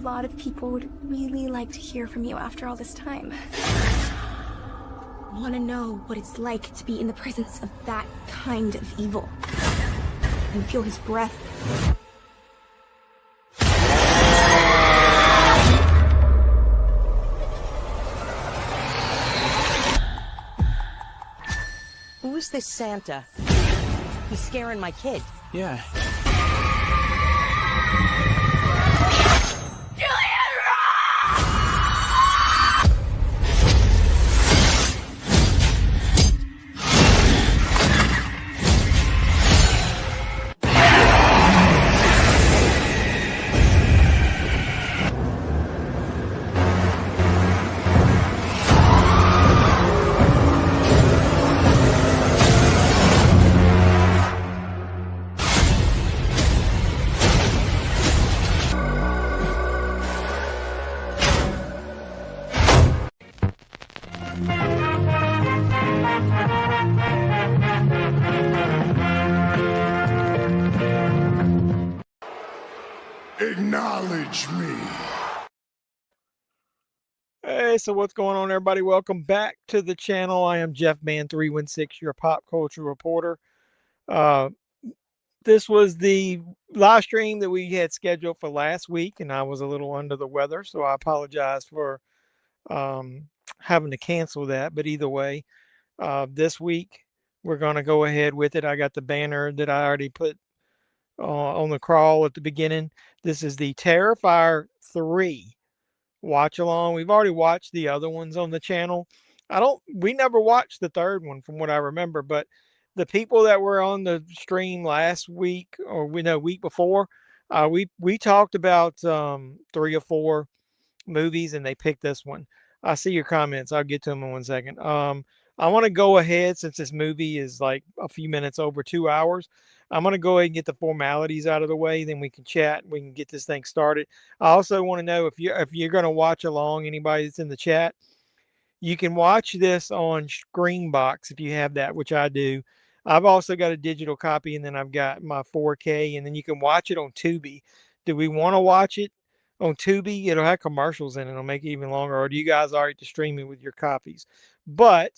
lot of people would really like to hear from you after all this time. Want to know what it's like to be in the presence of that kind of evil. And feel his breath. Who's this Santa? He's scaring my kid. Yeah. Acknowledge me. Hey, so what's going on, everybody? Welcome back to the channel. I am JEFFMAN316, your pop culture reporter. This was the live stream that we had scheduled for last week, and I was a little under the weather, so I apologize for having to cancel that. But either way, this week we're going to go ahead with it. I got the banner that I already put on the crawl at the beginning. This is the Terrifier 3 watch along. We've already watched the other ones on the channel. We never watched the third one from what I remember, but the people that were on the stream last week, or week before, we talked about 3 or 4 movies, and they picked this one. I see your comments. I'll get to them in 1 second. I want to go ahead, since this movie is like a few minutes over 2 hours. I'm going to go ahead and get the formalities out of the way. Then we can chat. We can get this thing started. I also want to know if you're going to watch along, anybody that's in the chat, you can watch this on Screenbox if you have that, which I do. I've also got a digital copy, and then I've got my 4K, and then you can watch it on Tubi. Do we want to watch it on Tubi? It'll have commercials in it. It'll make it even longer. Or do you guys already to stream it with your copies? But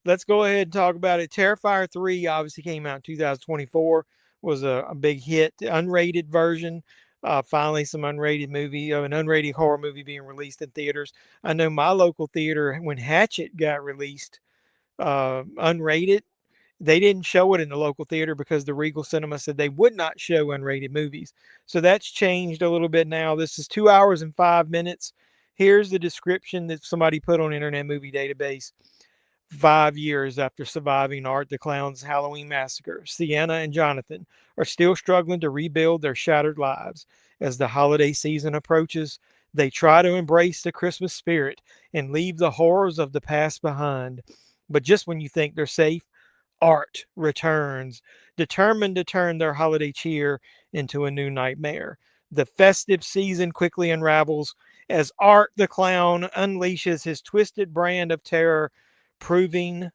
let's go ahead and talk about it. Terrifier 3 obviously came out in 2024, was a big hit. The unrated version, finally some unrated movie, an unrated horror movie being released in theaters. I know my local theater, when Hatchet got released, unrated, they didn't show it in the local theater because the Regal Cinema said they would not show unrated movies. So that's changed a little bit now. This is 2 hours and 5 minutes. Here's the description that somebody put on Internet Movie Database. 5 years after surviving Art the Clown's Halloween massacre, Sienna and Jonathan are still struggling to rebuild their shattered lives. As the holiday season approaches, they try to embrace the Christmas spirit and leave the horrors of the past behind. But just when you think they're safe, Art returns, determined to turn their holiday cheer into a new nightmare. The festive season quickly unravels as Art the Clown unleashes his twisted brand of terror, proving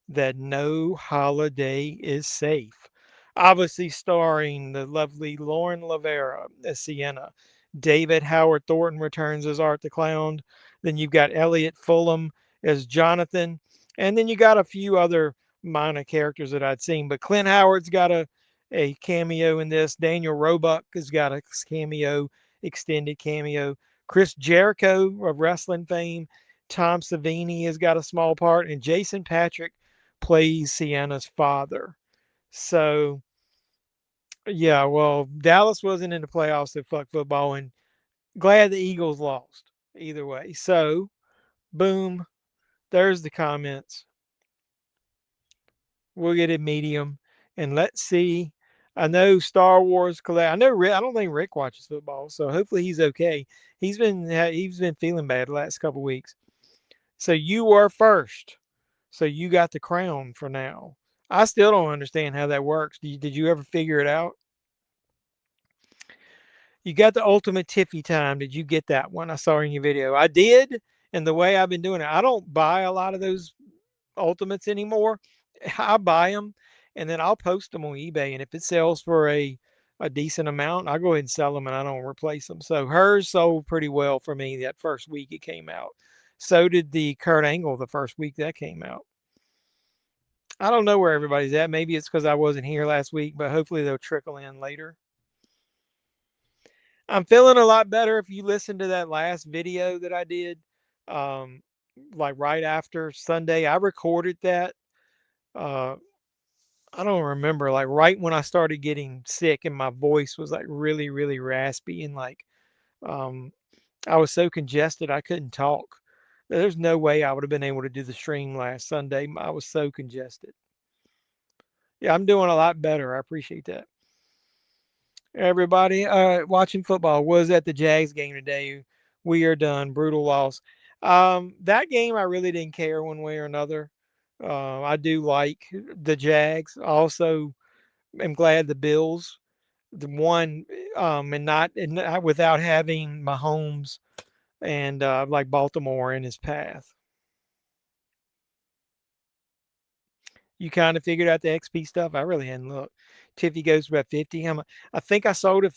that no holiday is safe. Obviously starring the lovely Lauren Lavera as Sienna. David Howard Thornton returns as Art the Clown. Then you've got Elliot Fulham as Jonathan. And then you got a few other minor characters that I'd seen. But Clint Howard's got a cameo in this. Daniel Roebuck has got a cameo, extended cameo. Chris Jericho of wrestling fame, Tom Savini has got a small part, and Jason Patrick plays Sienna's father. So, yeah, well, Dallas wasn't in the playoffs, so fuck football, and glad the Eagles lost either way. So, boom, there's the comments. We'll get it medium, and let's see. I know Star Wars I don't think Rick watches football, so hopefully he's okay. He's been feeling bad the last couple weeks. So you were first. So you got the crown for now. I still don't understand how that works. Did you ever figure it out? You got the ultimate Tiffy time. Did you get that one? I saw in your video. I did. And the way I've been doing it, I don't buy a lot of those ultimates anymore. I buy them and then I'll post them on eBay. And if it sells for a a decent amount, I go ahead and sell them and I don't replace them. So hers sold pretty well for me that first week it came out. So did the Kurt Angle the first week that came out. I don't know where everybody's at. Maybe it's because I wasn't here last week, but hopefully they'll trickle in later. I'm feeling a lot better. If you listen to that last video that I did, um, like right after Sunday, I recorded that. Uh, I don't remember, like right when I started getting sick and my voice was like really, really raspy and like um, I was so congested I couldn't talk. There's no way I would have been able to do the stream last Sunday. I was so congested. Yeah, I'm doing a lot better. I appreciate that. Everybody watching football was at the Jags game today. We are done. Brutal loss. That game I really didn't care one way or another. I do like the Jags. Also, am glad the Bills the one and not without having Mahomes and like Baltimore in his path. You kind of figured out the XP stuff. I really hadn't looked. Tiffy goes for about 50. How much? I think I sold it.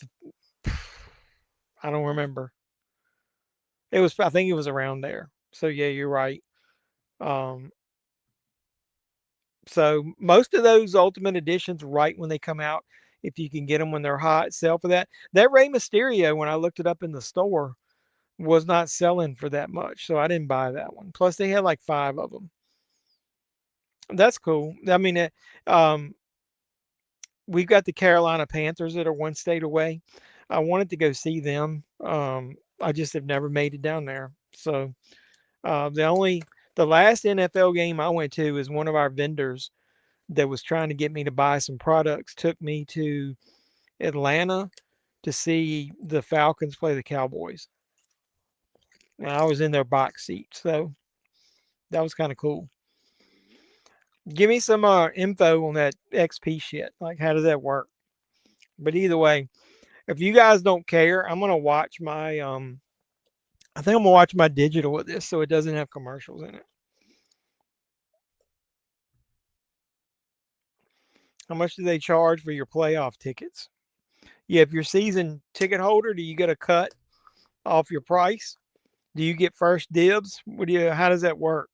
I don't remember. It was. I think it was around there. So yeah, you're right. Um, so most of those Ultimate Editions, right when they come out, if you can get them when they're hot, sell for that. That Rey Mysterio, when I looked it up in the store, was not selling for that much, so I didn't buy that one. Plus, they had like 5 of them. That's cool. I mean, we've got the Carolina Panthers that are one state away. I wanted to go see them. I just have never made it down there. So the last NFL game I went to is one of our vendors that was trying to get me to buy some products took me to Atlanta to see the Falcons play the Cowboys. And I was in their box seat, so that was kind of cool. Give me some info on that XP shit. Like, how does that work? But either way, if you guys don't care, I'm gonna watch my I think I'm gonna watch my digital with this so it doesn't have commercials in it. How much do they charge for your playoff tickets? Yeah, if you're season ticket holder, do you get a cut off your price? Do you get first dibs? What do you? How does that work?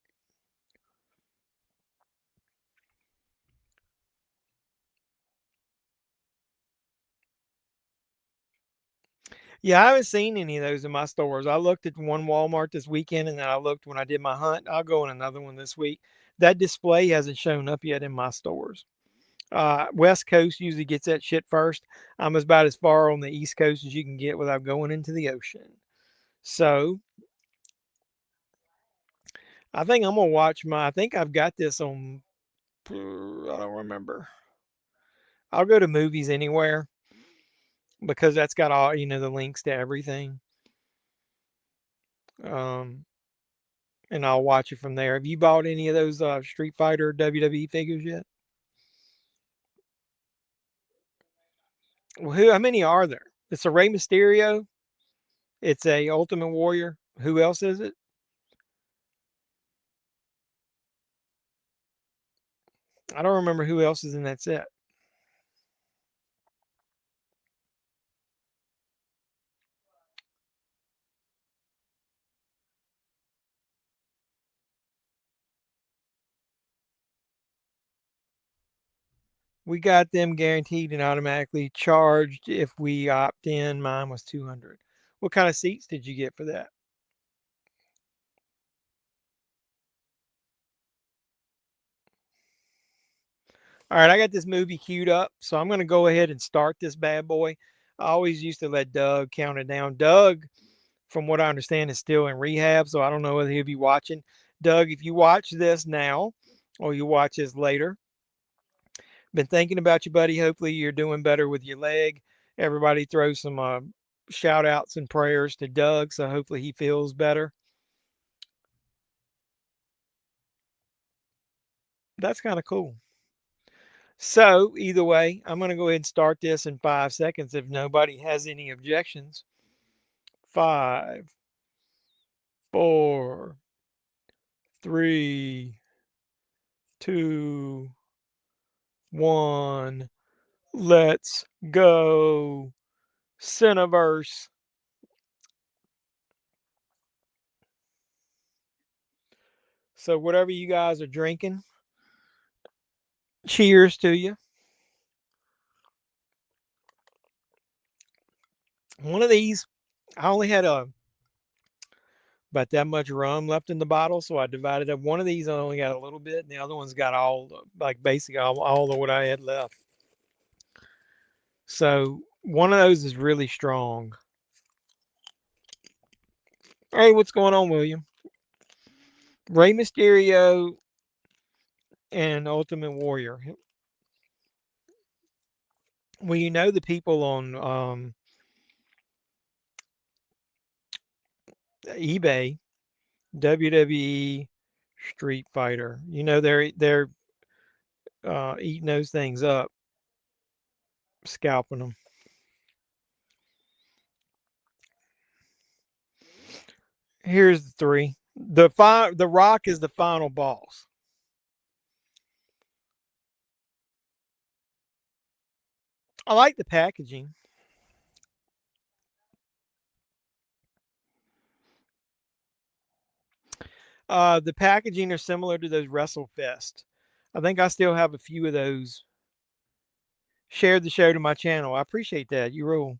Yeah, I haven't seen any of those in my stores. I looked at one Walmart this weekend, and then I looked when I did my hunt. I'll go in another one this week. That display hasn't shown up yet in my stores. West Coast usually gets that shit first. I'm about as far on the East Coast as you can get without going into the ocean. So I think I'm gonna watch my. I think I've got this on. I don't remember. I'll go to Movies Anywhere because that's got all the links to everything. Um, and I'll watch it from there. Have you bought any of those Street Fighter WWE figures yet? Well, how many are there? It's a Rey Mysterio. It's a Ultimate Warrior. Who else is it? I don't remember who else is in that set. We got them guaranteed and automatically charged if we opt in. Mine was 200. What kind of seats did you get for that? All right, I got this movie queued up, so I'm going to go ahead and start this bad boy. I always used to let Doug count it down. Doug, from what I understand, is still in rehab, so I don't know whether he'll be watching. Doug, if you watch this now or you watch this later, been thinking about you, buddy. Hopefully, you're doing better with your leg. Everybody throw some shout outs and prayers to Doug, so hopefully he feels better. That's kind of cool. So, either way, I'm going to go ahead and start this in 5 seconds if nobody has any objections. 5, 4, 3, 2, 1. Let's go, Cineverse. So whatever you guys are drinking, cheers to you. One of these, I only had about that much rum left in the bottle, so I divided up. One of these I only got a little bit, and the other one's got like basically all of what I had left. So one of those is really strong. Hey, what's going on, William? Rey Mysterio and Ultimate Warrior. Well, you know the people on eBay, WWE Street Fighter. You know they're eating those things up, scalping them. Here's the three. The Rock is the final boss. I like the packaging. The packaging are similar to those WrestleFest. I think I still have a few of those. Shared the show to my channel. I appreciate that. You rule.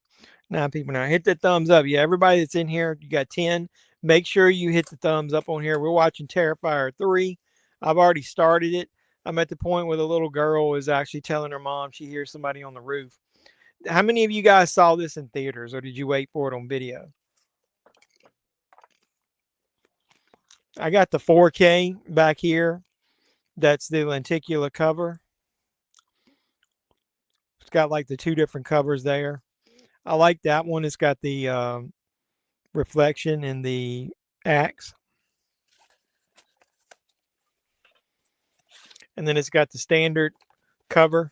9 people now. Hit that thumbs up. Yeah, everybody that's in here, you got 10. Make sure you hit the thumbs up on here. We're watching Terrifier 3. I've already started it. I'm at the point where the little girl is actually telling her mom she hears somebody on the roof. How many of you guys saw this in theaters, or did you wait for it on video? I got the 4K back here. That's the lenticular cover. It's got like the two different covers there. I like that one. It's got the reflection in the axe. And then it's got the standard cover.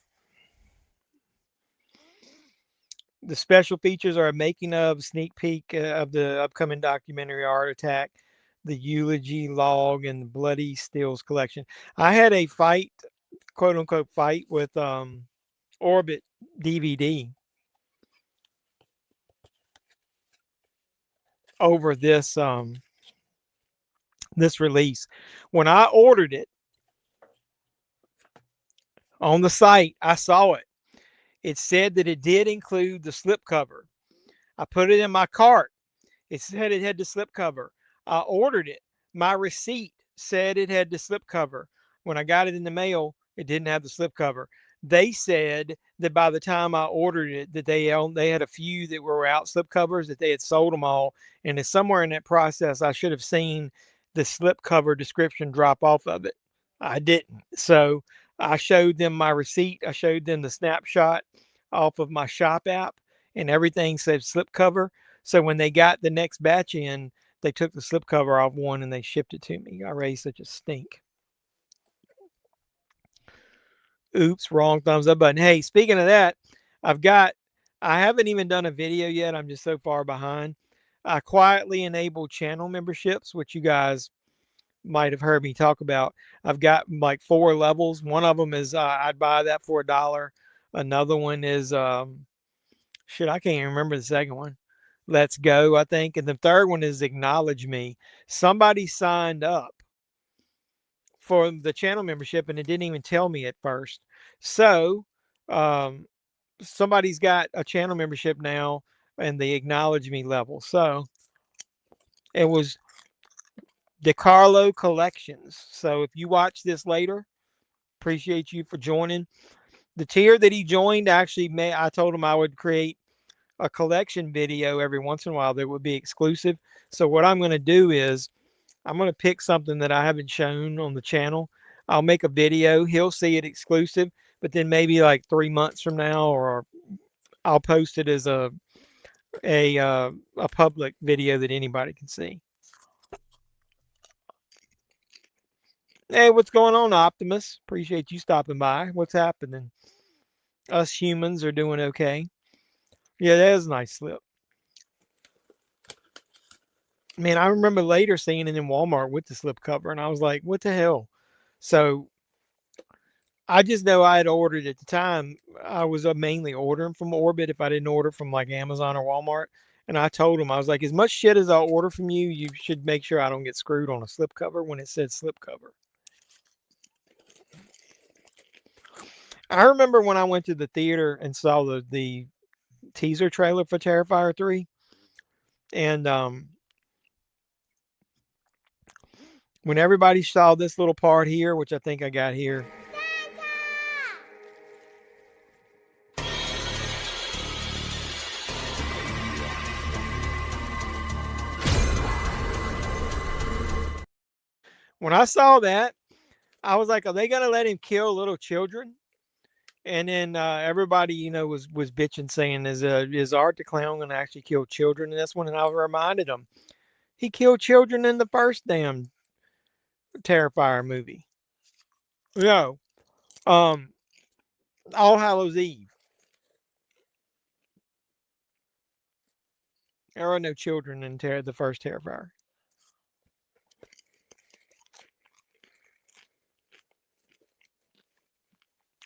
The special features are a making of, sneak peek of the upcoming documentary Art Attack, the eulogy log, and the Bloody Stills collection. I had a fight, quote unquote, fight with Orbit DVD over this release. When I ordered it on the site, I saw it. It said that it did include the slipcover. I put it in my cart. It said it had the slipcover. I ordered it. My receipt said it had the slipcover. When I got it in the mail, it didn't have the slipcover. They said that by the time I ordered it, that they had a few that were out slipcovers, that they had sold them all, and that somewhere in that process, I should have seen the slipcover description drop off of it. I didn't. So I showed them my receipt. I showed them the snapshot off of my shop app, and everything said slipcover. So when they got the next batch in, they took the slipcover off one and they shipped it to me. I raised such a stink. Oops, wrong thumbs up button. Hey, speaking of that, I haven't even done a video yet. I'm just so far behind. I quietly enabled channel memberships, which you guys might have heard me talk about. I've got like 4 levels. One of them is I'd buy that for $1. Another one is I can't even remember the second one. Let's go, I think. And the third one is acknowledge me. Somebody signed up for the channel membership and it didn't even tell me at first. So somebody's got a channel membership now and the acknowledge me level. So it was DeCarlo Collections. So if you watch this later, appreciate you for joining. The tier that he joined actually I told him I would create a collection video every once in a while that would be exclusive. So what I'm going to do is I'm going to pick something that I haven't shown on the channel. I'll make a video. He'll see it exclusive, but then maybe like 3 months from now, or I'll post it as a public video that anybody can see. Hey, what's going on, Optimus? Appreciate you stopping by. What's happening? Us humans are doing okay. Yeah, that is a nice slip. Man, I remember later seeing it in Walmart with the slip cover, and I was like, what the hell? So I just know I had ordered at the time. I was mainly ordering from Orbit if I didn't order from like Amazon or Walmart. And I told them, I was like, as much shit as I order from you, you should make sure I don't get screwed on a slipcover when it said slipcover. I remember when I went to the theater and saw the teaser trailer for Terrifier 3. And when everybody saw this little part here, which I think I got here. When I saw that, I was like, are they going to let him kill little children? And then everybody, was bitching, saying, is Art the Clown going to actually kill children? And that's when I reminded them, he killed children in the first damn Terrifier movie. No, All Hallows Eve. There are no children in the first Terrifier.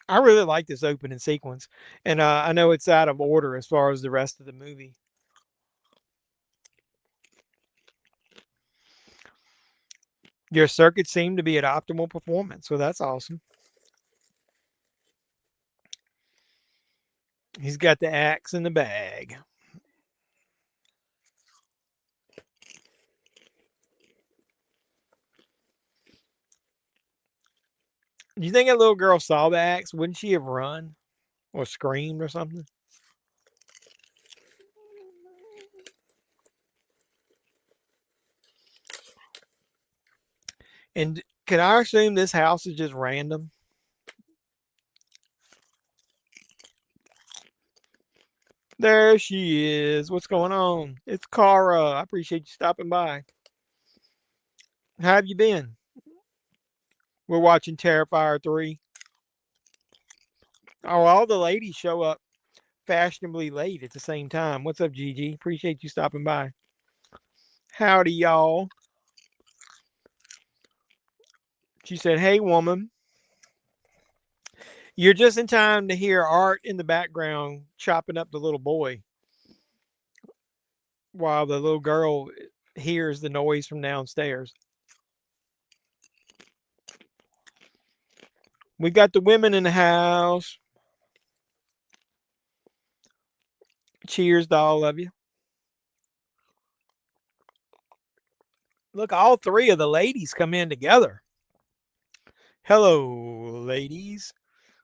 I really like this opening sequence, and I know it's out of order as far as the rest of the movie. Your circuits seem to be at optimal performance, so that's awesome. He's got the axe in the bag. Do you think that little girl saw the axe? Wouldn't she have run or screamed or something? And can I assume this house is just random? There she is. What's going on? It's Cara. I appreciate you stopping by. How have you been? We're watching Terrifier 3. Oh, all the ladies show up fashionably late at the same time. What's up, Gigi? Appreciate you stopping by. Howdy, y'all. She said, hey, woman. You're just in time to hear Art in the background chopping up the little boy while the little girl hears the noise from downstairs. We got the women in the house. Cheers to all of you. Look, all three of the ladies come in together. Hello, ladies.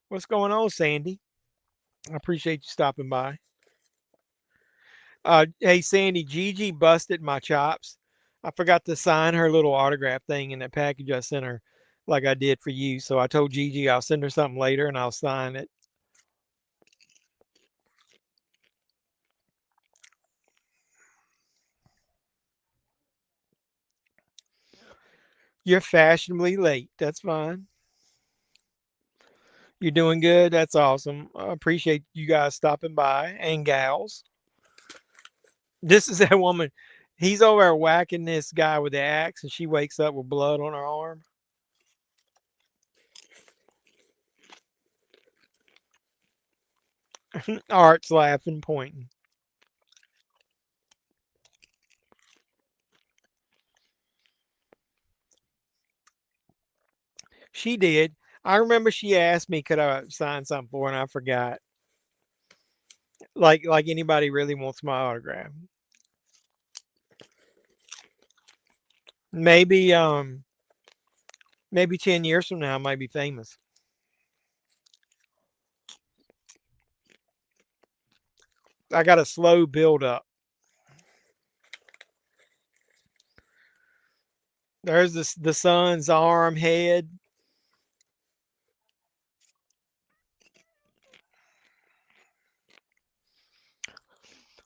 What's going on, Sandy? I appreciate you stopping by. Hey, Sandy, Gigi busted my chops. I forgot to sign her little autograph thing in that package I sent her like I did for you. So I told Gigi I'll send her something later and I'll sign it. You're fashionably late. That's fine. You're doing good. That's awesome. I appreciate you guys stopping by and gals. This is that woman. He's over there whacking this guy with the axe and she wakes up with blood on her arm. Art's laughing, pointing. She did. I remember she asked me could I sign something for her and I forgot. Like anybody really wants my autograph. Maybe 10 years from now I might be famous. I got a slow build up. There's the son's arm, head.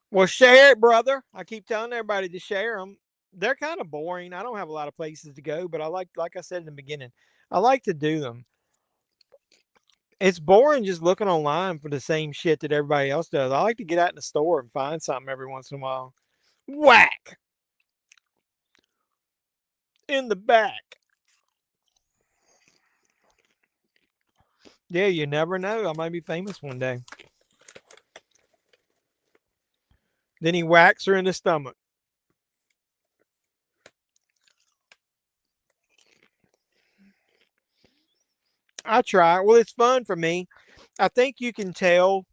Well, share it, brother. I keep telling everybody to share them. They're kind of boring. I don't have a lot of places to go, but I like I said in the beginning, I like to do them. It's boring just looking online for the same shit that everybody else does. I like to get out in the store and find something every once in a while. Whack in the back. Yeah, you never know. I might be famous one day. Then he whacks her in the stomach. I try. Well, it's fun for me. I think you can tell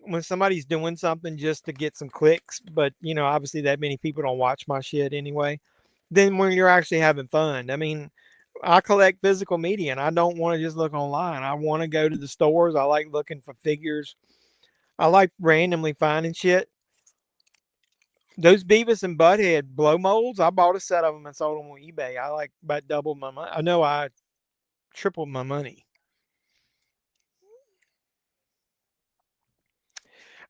when somebody's doing something just to get some clicks, but obviously that many people don't watch my shit anyway. Then when you're actually having fun, I mean, I collect physical media and I don't want to just look online. I want to go to the stores. I like looking for figures. I like randomly finding shit. Those Beavis and Butthead blow molds, I bought a set of them and sold them on eBay. I like about doubled my money. I know I tripled my money.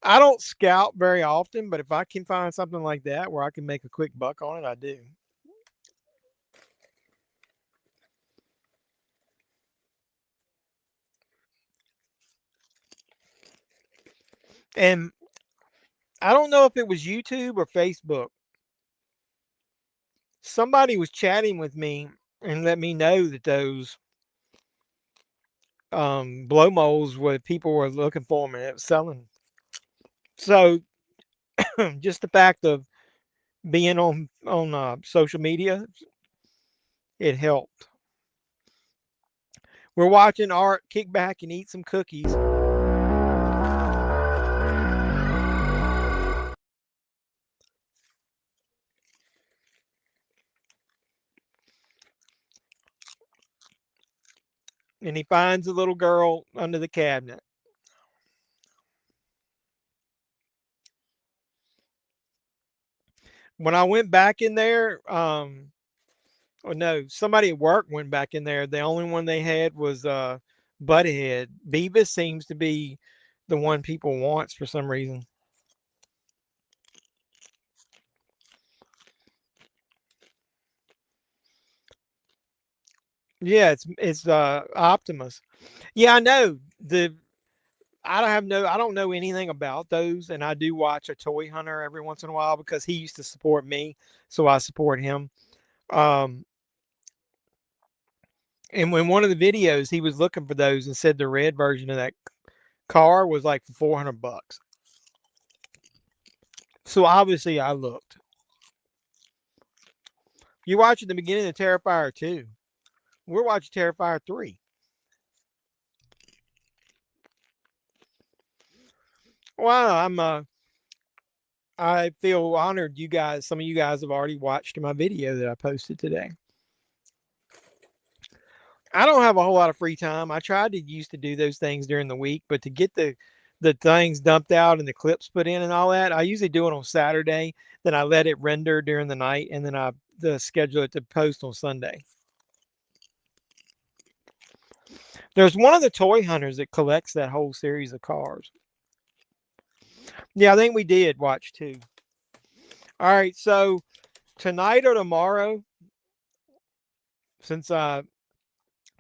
I don't scout very often, but if I can find something like that where I can make a quick buck on it, I do. And I don't know if it was YouTube or Facebook. Somebody was chatting with me and let me know that those blow molds where people were looking for them and it was selling. So just the fact of being on social media, it helped. We're watching Art kick back and eat some cookies. And he finds a little girl under the cabinet. When I went back in there, oh no, somebody at work went back in there. The only one they had was Butthead. Beavis seems to be the one people wants for some reason. Yeah, it's Optimus. Yeah, I know. I don't know anything about those, and I do watch a toy hunter every once in a while because he used to support me, so I support him. Um, and when one of the videos he was looking for those and said the red version of that car was like for $400. So obviously I looked. You watching the beginning of Terrifier 2. We're watching Terrifier 3. Well, I feel honored you guys, some of you guys have already watched my video that I posted today. I don't have a whole lot of free time. I tried to used to do those things during the week, but to get the things dumped out and the clips put in and all that, I usually do it on Saturday. Then I let it render during the night, and then I schedule it to post on Sunday. There's one of the toy hunters that collects that whole series of cars. Yeah, I think we did watch two. All right, so tonight or tomorrow, since I'm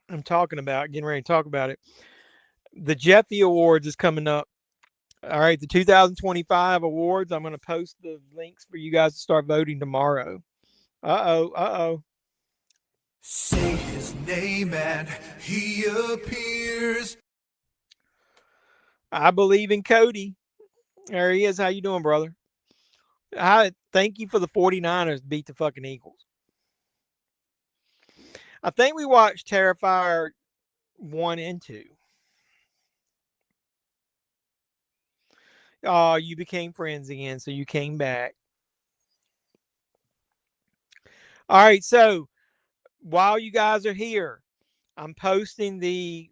getting ready to talk about it, the Jeffy Awards is coming up. All right, the 2025 awards. I'm going to post the links for you guys to start voting tomorrow. Uh oh. Say his name and he appears. I believe in Cody. There he is. How you doing, brother? I thank you for the 49ers beat the fucking Eagles. I think we watched Terrifier 1 and 2. Oh, you became friends again, so you came back. All right, so while you guys are here, I'm posting the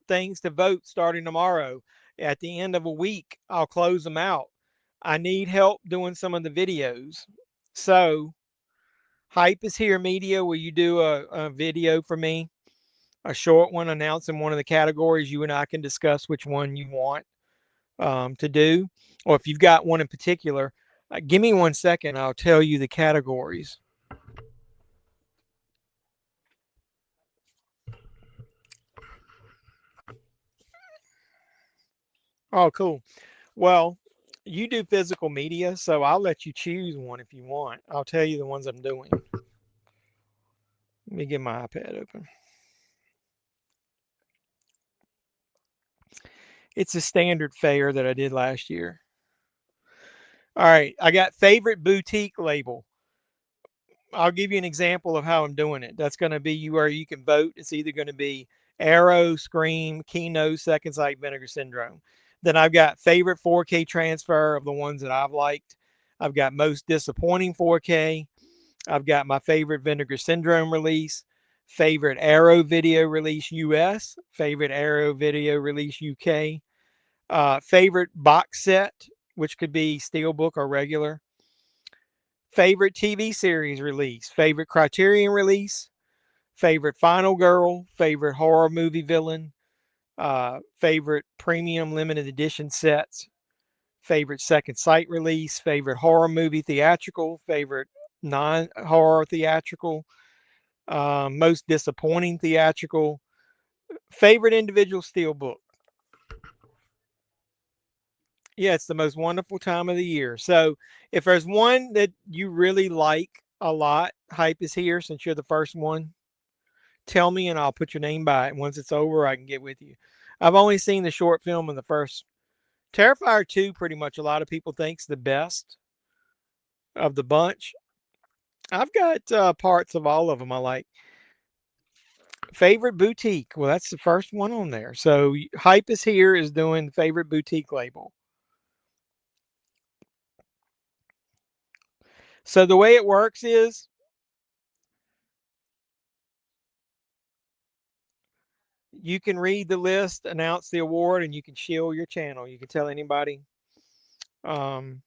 things to vote starting tomorrow. At the end of a week, I'll close them out. I need help doing some of the videos. So, Hype is Here Media. Will you do a video for me? A short one announcing one of the categories. You and I can discuss which one you want to do. Or if you've got one in particular, give me 1 second. I'll tell you the categories. Oh, cool. Well, you do physical media, so I'll let you choose one if you want. I'll tell you the ones I'm doing. Let me get my iPad open. It's a standard fare that I did last year. All right, I got favorite boutique label. I'll give you an example of how I'm doing it. That's going to be where you can vote. It's either going to be Arrow, Scream, Kino, Second Sight, Vinegar Syndrome. Then I've got favorite 4K transfer of the ones that I've liked. I've got most disappointing 4K. I've got my favorite Vinegar Syndrome release, favorite Arrow video release US, favorite Arrow video release UK, favorite box set, which could be Steelbook or regular, favorite TV series release, favorite Criterion release, favorite Final Girl, favorite horror movie villain, favorite premium limited edition sets, favorite Second Sight release, favorite horror movie theatrical, favorite non-horror theatrical, most disappointing theatrical, favorite individual steelbook. Yeah, it's the most wonderful time of the year. So if there's one that you really like a lot, Hype is here since you're the first one. Tell me and I'll put your name by it. Once it's over, I can get with you. I've only seen the short film in the first. Terrifier 2, pretty much a lot of people think's the best of the bunch. I've got parts of all of them I like. Favorite boutique. Well, that's the first one on there. So Hype is here is doing favorite boutique label. So the way it works is you can read the list, announce the award, and you can shield your channel. You can tell anybody getting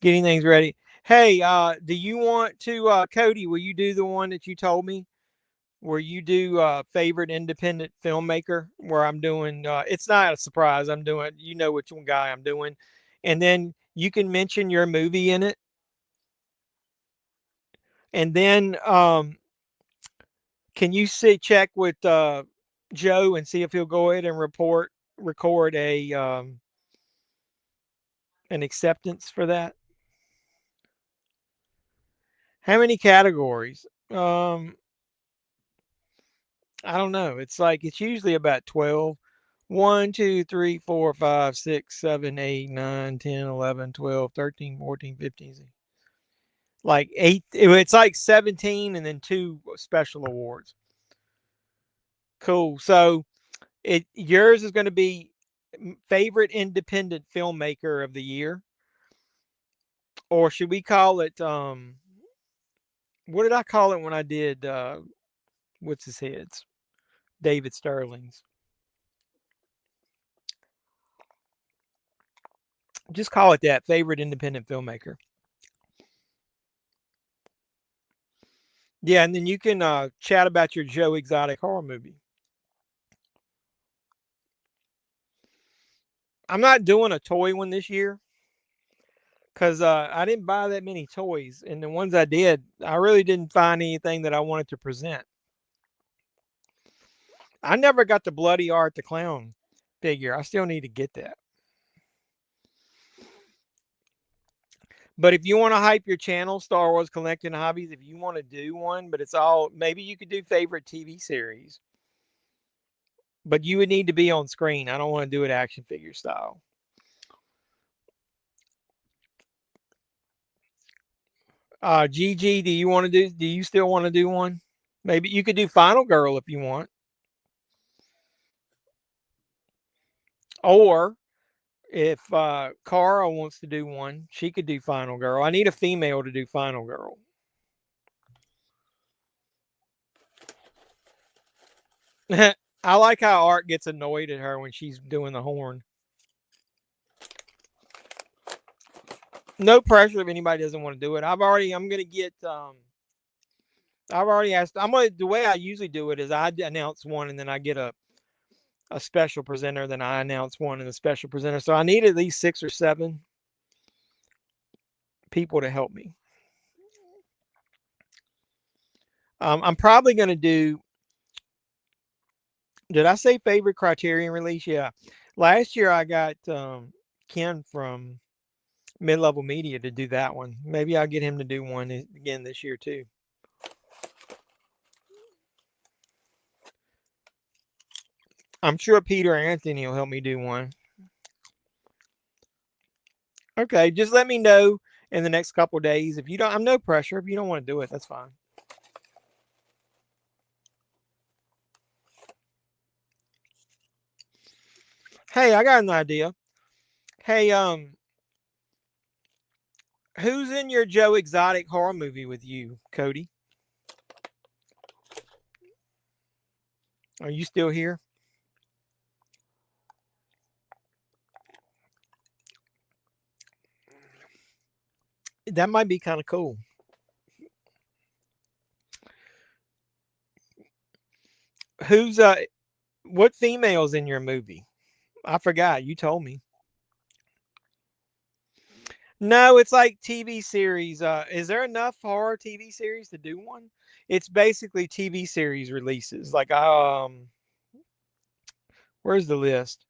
things ready. Hey, do you want to, Cody, will you do the one that you told me? Where you do favorite independent filmmaker, where I'm doing, it's not a surprise. I'm doing, you know which one guy I'm doing. And then you can mention your movie in it. And then can you check with Joe and see if he'll go ahead and record a an acceptance for that? How many categories? I don't know. It's usually about 12. 1, 2, 3, 4, 5, 6, 7, 8, 9, 10, 11, 12, 13, 14, 15. Like 8. It's like 17 and then 2 special awards. Cool. So yours is going to be favorite independent filmmaker of the year. Or should we call it what did I call it when I did what's his heads? David Sterling's. Just call it that, favorite independent filmmaker. Yeah, and then you can chat about your Joe Exotic horror movie. I'm not doing a toy one this year because I didn't buy that many toys, and the ones I did, I really didn't find anything that I wanted to present. I never got the Bloody Art the Clown figure. I still need to get that. But if you want to hype your channel, Star Wars Collecting Hobbies, if you want to do one, but it's all, maybe you could do favorite TV series. But you would need to be on screen. I don't want to do it action figure style. GG, do you still want to do one? Maybe you could do Final Girl if you want. Or if Cara wants to do one, she could do Final Girl. I need a female to do Final Girl. I like how Art gets annoyed at her when she's doing the horn. No pressure if anybody doesn't want to do it. I'm gonna get I've already asked. The way I usually do it is I announce one and then I get a special presenter, then I announce one and a special presenter. So I need at least 6 or 7 people to help me. I'm probably going to do. Did I say favorite Criterion release? Yeah. Last year I got Ken from Mid-Level Media to do that one. Maybe I'll get him to do one again this year too. I'm sure Peter Anthony will help me do one. Okay, just let me know in the next couple of days. If you don't, I'm no pressure. If you don't want to do it, that's fine. Hey, I got an idea. Hey, who's in your Joe Exotic horror movie with you, Cody? Are you still here? That might be kind of cool. Who's what female's in your movie? I forgot. You told me. No, it's like TV series. Is there enough horror TV series to do one? It's basically TV series releases. Like where's the list?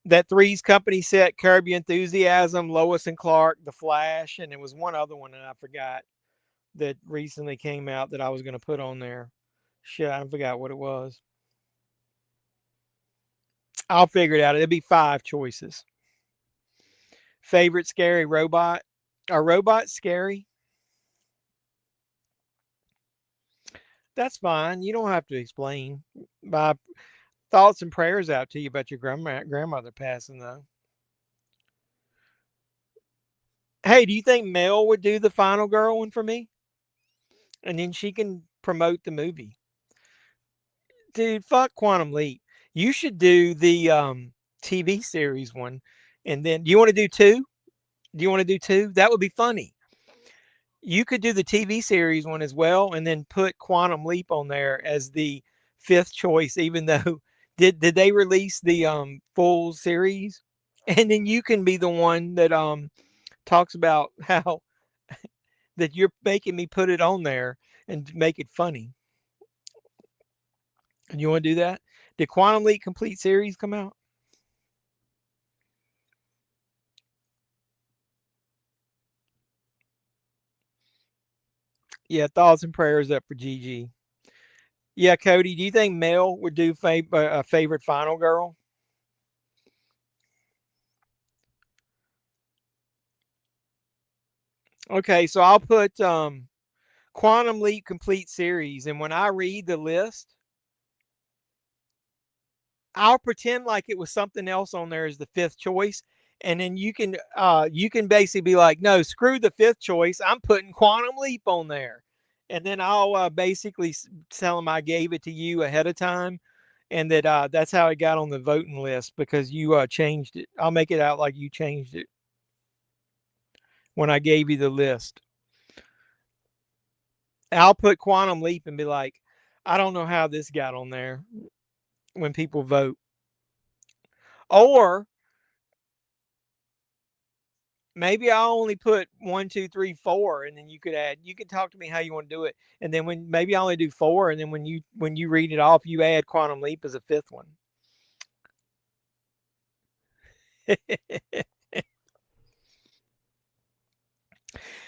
That Three's Company set, Curb Your Enthusiasm, Lois and Clark, The Flash, and it was one other one that I forgot that recently came out that I was going to put on there. Shit, I forgot what it was. I'll figure it out. It'll be 5 choices. Favorite scary robot? Are robots scary? That's fine. You don't have to explain. My thoughts and prayers out to you about your grandmother passing, though. Hey, do you think Mel would do the final girl one for me? And then she can promote the movie. Dude, fuck Quantum Leap. You should do the TV series one. And then, do you want to do two? Do you want to do two? That would be funny. You could do the TV series one as well, and then put Quantum Leap on there as the fifth choice. Even though did they release the full series? And then you can be the one that talks about how that you're making me put it on there and make it funny. And you want to do that? Did Quantum Leap complete series come out? Yeah, thoughts and prayers up for Gigi. Yeah, Cody, do you think Mel would do a favorite final girl? Okay, so I'll put Quantum Leap complete series, and when I read the list, I'll pretend like it was something else on there as the fifth choice, and then you can basically be like, no, screw the fifth choice. I'm putting Quantum Leap on there, and then I'll basically tell them I gave it to you ahead of time, and that that's how it got on the voting list because you changed it. I'll make it out like you changed it when I gave you the list. I'll put Quantum Leap and be like, I don't know how this got on there when people vote. Or maybe I'll only put 1, 2, 3, 4, and then you could add. You could talk to me how you want to do it, and then when maybe I only do 4, and then when you read it off, you add Quantum Leap as a fifth one.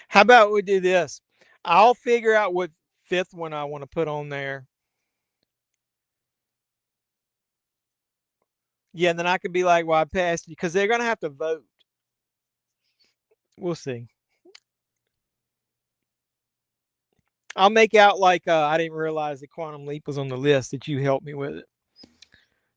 How about we do this? I'll figure out what fifth one I want to put on there. Yeah, and then I could be like, well, I passed because they're gonna have to vote. We'll see. I'll make out like I didn't realize that Quantum Leap was on the list that you helped me with it.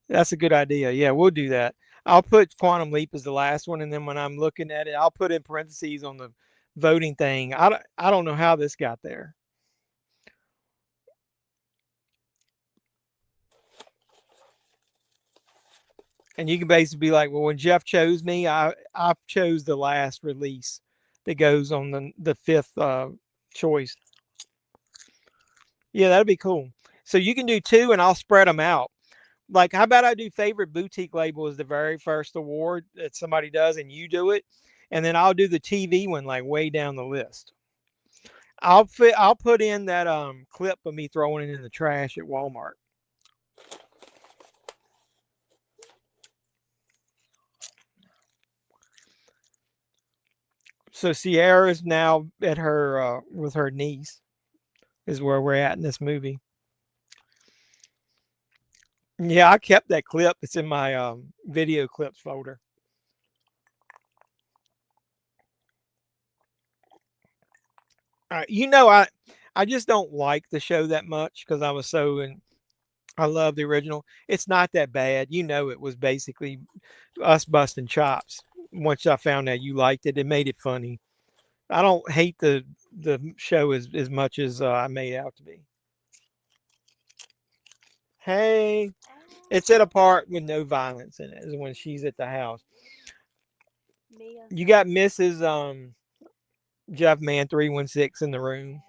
That's a good idea. Yeah, we'll do that. I'll put Quantum Leap as the last one, and then when I'm looking at it, I'll put in parentheses on the voting thing. I don't know how this got there. And you can basically be like, well, when Jeff chose me, I chose the last release that goes on the fifth choice. Yeah, that'd be cool. So you can do two, and I'll spread them out. Like, how about I do favorite boutique label as the very first award that somebody does, and you do it, and then I'll do the TV one like way down the list. I'll put in that clip of me throwing it in the trash at Walmart. So Sierra's now at her with her niece is where we're at in this movie. Yeah, I kept that clip. It's in my video clips folder. You know, I just don't like the show that much because I was so in. I love the original. It's not that bad. You know, it was basically us busting chops. Once I found out you liked it, it made it funny. I don't hate the show as much as I made out to be. Hey, it's at a part with no violence in it. Is when she's at the house. You got Mrs. JEFFMAN316 in the room.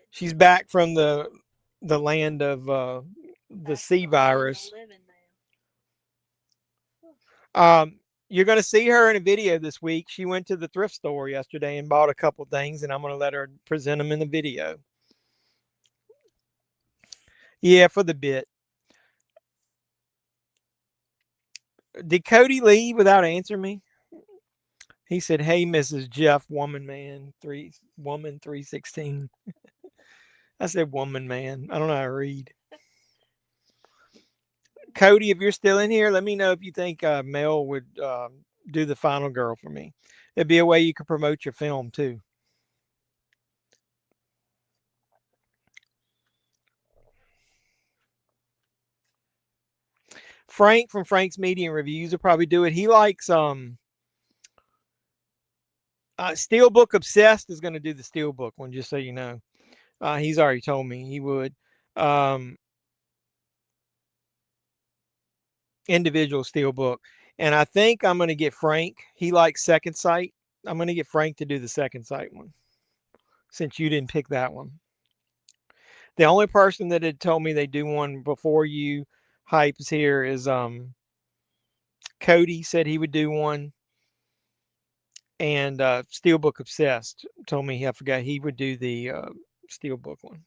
She's back from the land of the sea virus. You're going to see her in a video this week. She went to the thrift store yesterday and bought a couple things, and I'm going to let her present them in the video. Yeah, for the bit. Did Cody leave without answering me? He said, "Hey, Mrs. Jeff, woman, man, 316." I said, "Woman, man." I don't know how to read. Cody, if you're still in here, let me know if you think Mel would do the final girl for me. It'd be a way you could promote your film too. Frank from Frank's Media and Reviews will probably do it. He likes Steelbook Obsessed is going to do the Steelbook one, just so you know. He's already told me he would. Individual Steelbook. And I think I'm going to get Frank. He likes Second Sight. I'm going to get Frank to do the Second Sight one, since you didn't pick that one. The only person that had told me they do one before you hypes here is Cody said he would do one, and Steelbook Obsessed told me I forgot he would do the Steelbook one.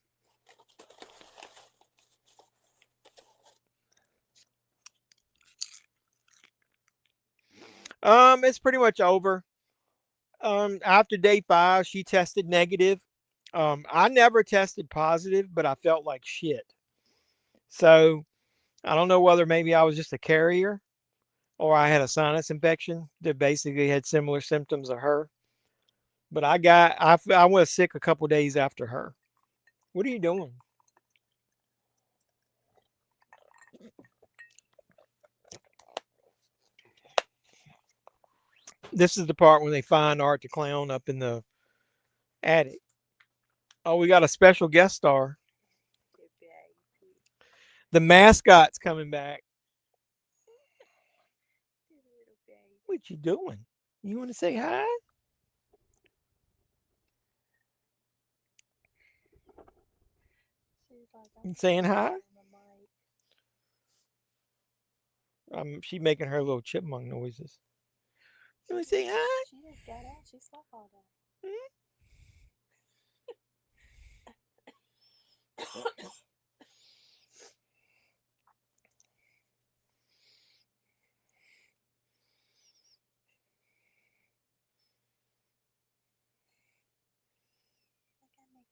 It's pretty much over. After day 5, she tested negative. I never tested positive, but I felt like shit. So I don't know whether maybe I was just a carrier or I had a sinus infection that basically had similar symptoms of her. But I was sick a couple days after her. What are you doing? This is the part when they find Art the Clown up in the attic. Oh, we got a special guest star. The mascot's coming back. What you doing? You want to say hi? You saying hi? She making her little chipmunk noises. You want to say hi? She just got out. She slept all day.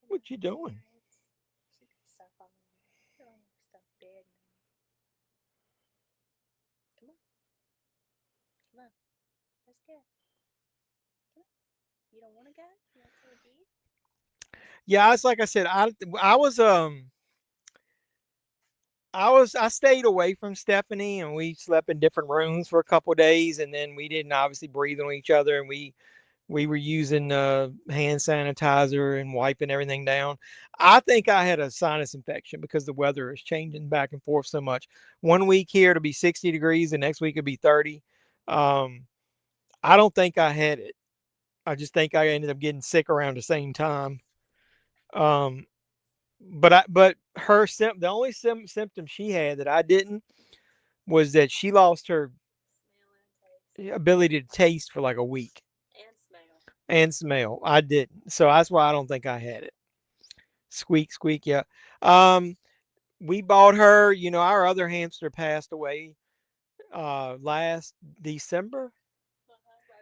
What you doing? She got stuff on me. You don't have stuff dead. Come on. Come on. Let's go. Come on. You don't want to go? You want to be? Yeah, it's like I said. I stayed away from Stephanie, and we slept in different rooms for a couple of days, and then we didn't obviously breathe on each other, and we were using hand sanitizer and wiping everything down. I think I had a sinus infection because the weather is changing back and forth so much. One week here it'll be 60 degrees, the next week it'll be 30. I don't think I had it. I just think I ended up getting sick around the same time. Um, but the only symptom she had that I didn't was that she lost her ability to taste for like a week. And smell. I didn't. So that's why I don't think I had it. Squeak, squeak, yeah. We bought her, our other hamster passed away last December.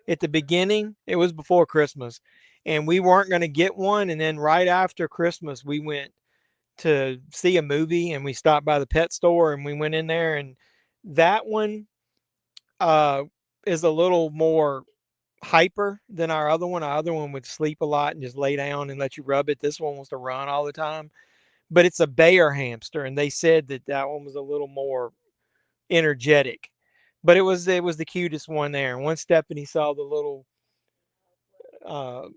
At the beginning, it was before Christmas. And we weren't going to get one. And then right after Christmas, we went to see a movie, and we stopped by the pet store and we went in there, and that one uh, is a little more hyper than our other one. Our other one would sleep a lot and just lay down and let you rub it. This one wants to run all the time, but it's a Bayer hamster, and they said that that one was a little more energetic. But it was the cutest one there. And once Stephanie saw the little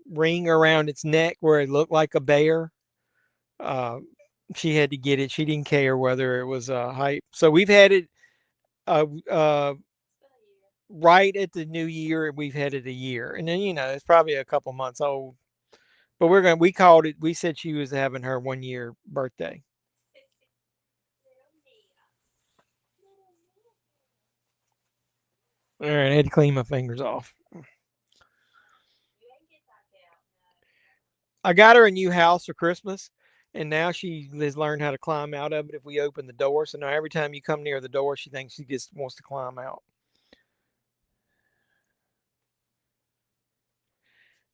ring around its neck where it looked like a bear, uh, she had to get it. She didn't care whether it was hype. So we've had it uh, uh, right at the new year. We've had it a year, and then it's probably a couple months old. But we called it. We said she was having her 1 year birthday. All right, I had to clean my fingers off. I got her a new house for Christmas, and now she has learned how to climb out of it if we open the door. So now every time you come near the door, she thinks she just wants to climb out.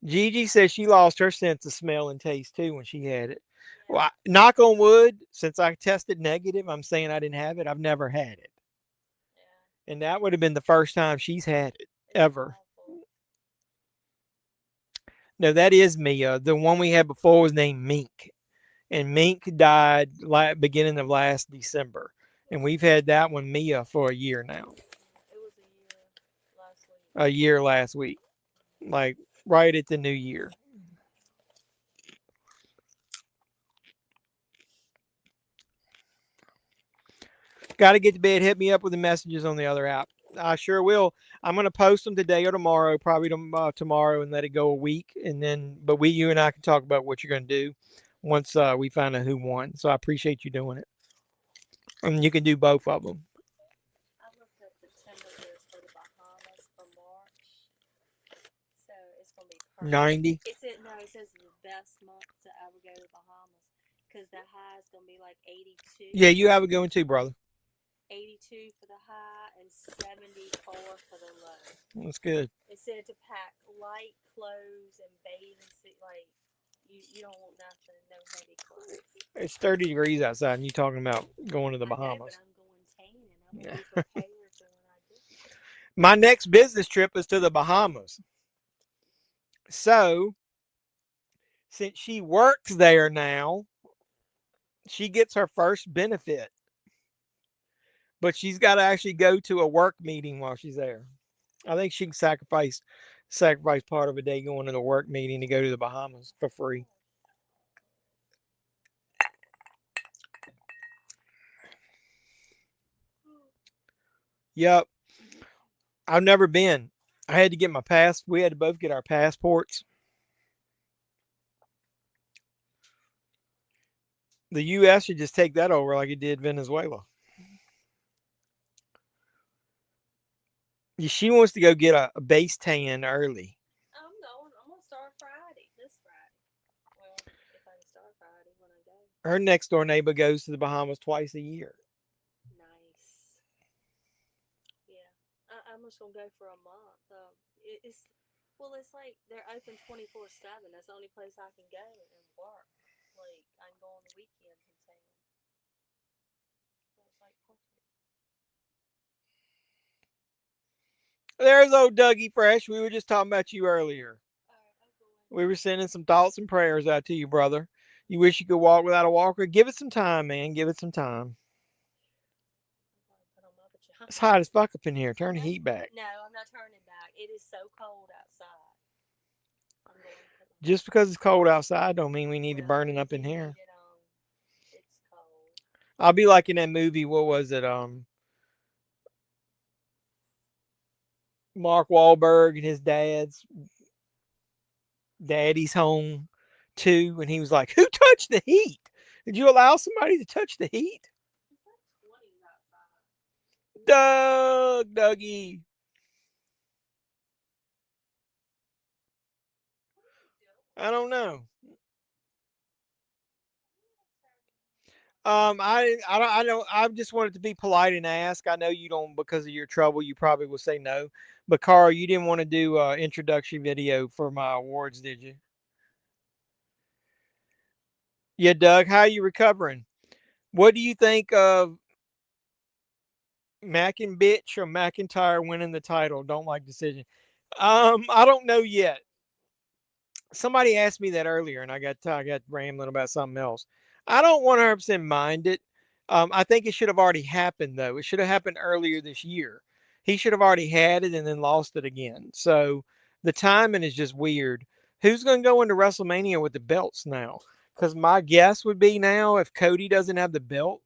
Gigi says she lost her sense of smell and taste too when she had it. Well, knock on wood, since I tested negative, I'm saying I didn't have it. I've never had it. And that would have been the first time she's had it ever. No, that is Mia. The one we had before was named Mink, and Mink died beginning of last December, and we've had that one Mia for a year now. A year last week, like right at the new year. Got to get to bed. Hit me up with the messages on the other app. I sure will. I'm going to post them today or tomorrow, probably tomorrow, and let it go a week. And then, but you and I can talk about what you're going to do once we find out who won. So I appreciate you doing it. And you can do both of them. I looked up the temperatures for the Bahamas for March. So it's going to be perfect. 90. It says the best month to ever go to the Bahamas because the high is going to be like 82. Yeah, you have a good one too, brother. 82 for the high and 74 for the low. That's good. It said to pack light clothes and bathing suit. Like, you don't want nothing, no heavy clothes. It's 30 degrees outside, and you talking about going to the Bahamas. I know, but I'm going tanning. I'm going to be prepared for when I do. My next business trip is to the Bahamas. So, since she works there now, she gets her first benefit. But she's got to actually go to a work meeting while she's there. I think she can sacrifice part of a day going to the work meeting to go to the Bahamas for free. Yep. I've never been. I had to get my pass. We had to both get our passports. The U.S. should just take that over like it did Venezuela. She wants to go get a base tan early. I'm going to start this Friday. Well, if I can start Friday when I go. Her next door neighbor goes to the Bahamas twice a year. Nice. Yeah. I'm just going to go for a month. It's like they're open 24/7. That's the only place I can go and work. Like, I can go on the weekends and tan. So it's like perfect. There's old Dougie Fresh. We were just talking about you earlier. We were sending some thoughts and prayers out to you, brother. You wish you could walk without a walker? Give it some time, man. Give it some time. It's hot as fuck up in here. Turn the heat back. No, I'm not turning back. It is so cold outside. Just because it's cold outside don't mean we need to burn it up in here. It's cold. I'll be like in that movie. What was it? Mark Wahlberg and his daddy's home too, and he was like, "Who touched the heat? Did you allow somebody to touch the heat?" Dougie. I don't know. I don't. I just wanted to be polite and ask. I know you don't because of your trouble. You probably will say no. But Carl, you didn't want to do an introduction video for my awards, did you? Yeah, Doug, how are you recovering? What do you think of Bitch or McIntyre winning the title? Don't like decision. I don't know yet. Somebody asked me that earlier, and I got rambling about something else. I don't 100% mind it. I think it should have already happened though. It should have happened earlier this year. He should have already had it and then lost it again. So the timing is just weird. Who's going to go into WrestleMania with the belts now? Because my guess would be now, if Cody doesn't have the belt,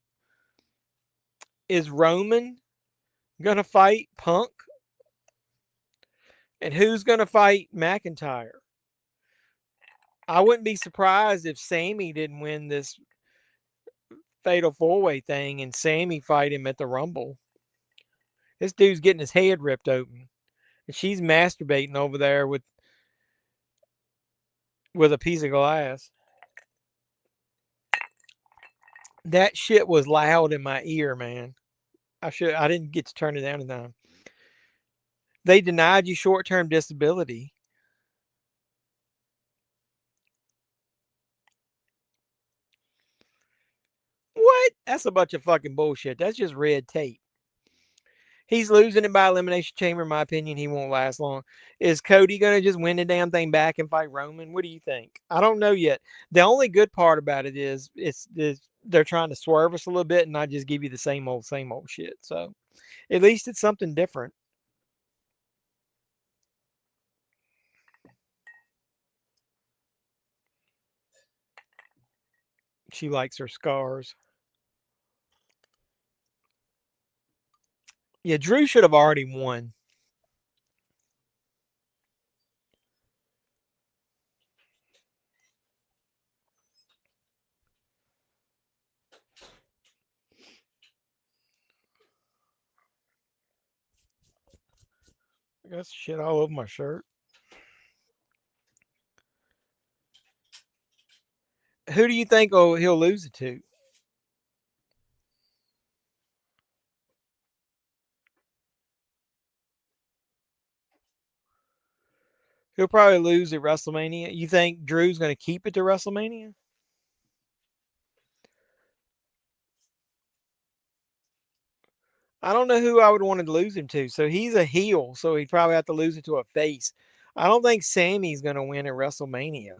is Roman going to fight Punk? And who's going to fight McIntyre? I wouldn't be surprised if Sammy didn't win this fatal four way thing and Sammy fight him at the Rumble. This dude's getting his head ripped open. And she's masturbating over there with a piece of glass. That shit was loud in my ear, man. I didn't get to turn it down in time. They denied you short term disability. What? That's a bunch of fucking bullshit. That's just red tape. He's losing it by elimination chamber. In my opinion, he won't last long. Is Cody gonna just win the damn thing back and fight Roman? What do you think? I don't know yet. The only good part about it is they're trying to swerve us a little bit and not just give you the same old shit. So at least it's something different. She likes her scars. Yeah, Drew should have already won. I got shit all over my shirt. Who do you think he'll lose it to? He'll probably lose at WrestleMania. You think Drew's going to keep it to WrestleMania? I don't know who I would want to lose him to. So he's a heel, so he'd probably have to lose it to a face. I don't think Sammy's going to win at WrestleMania.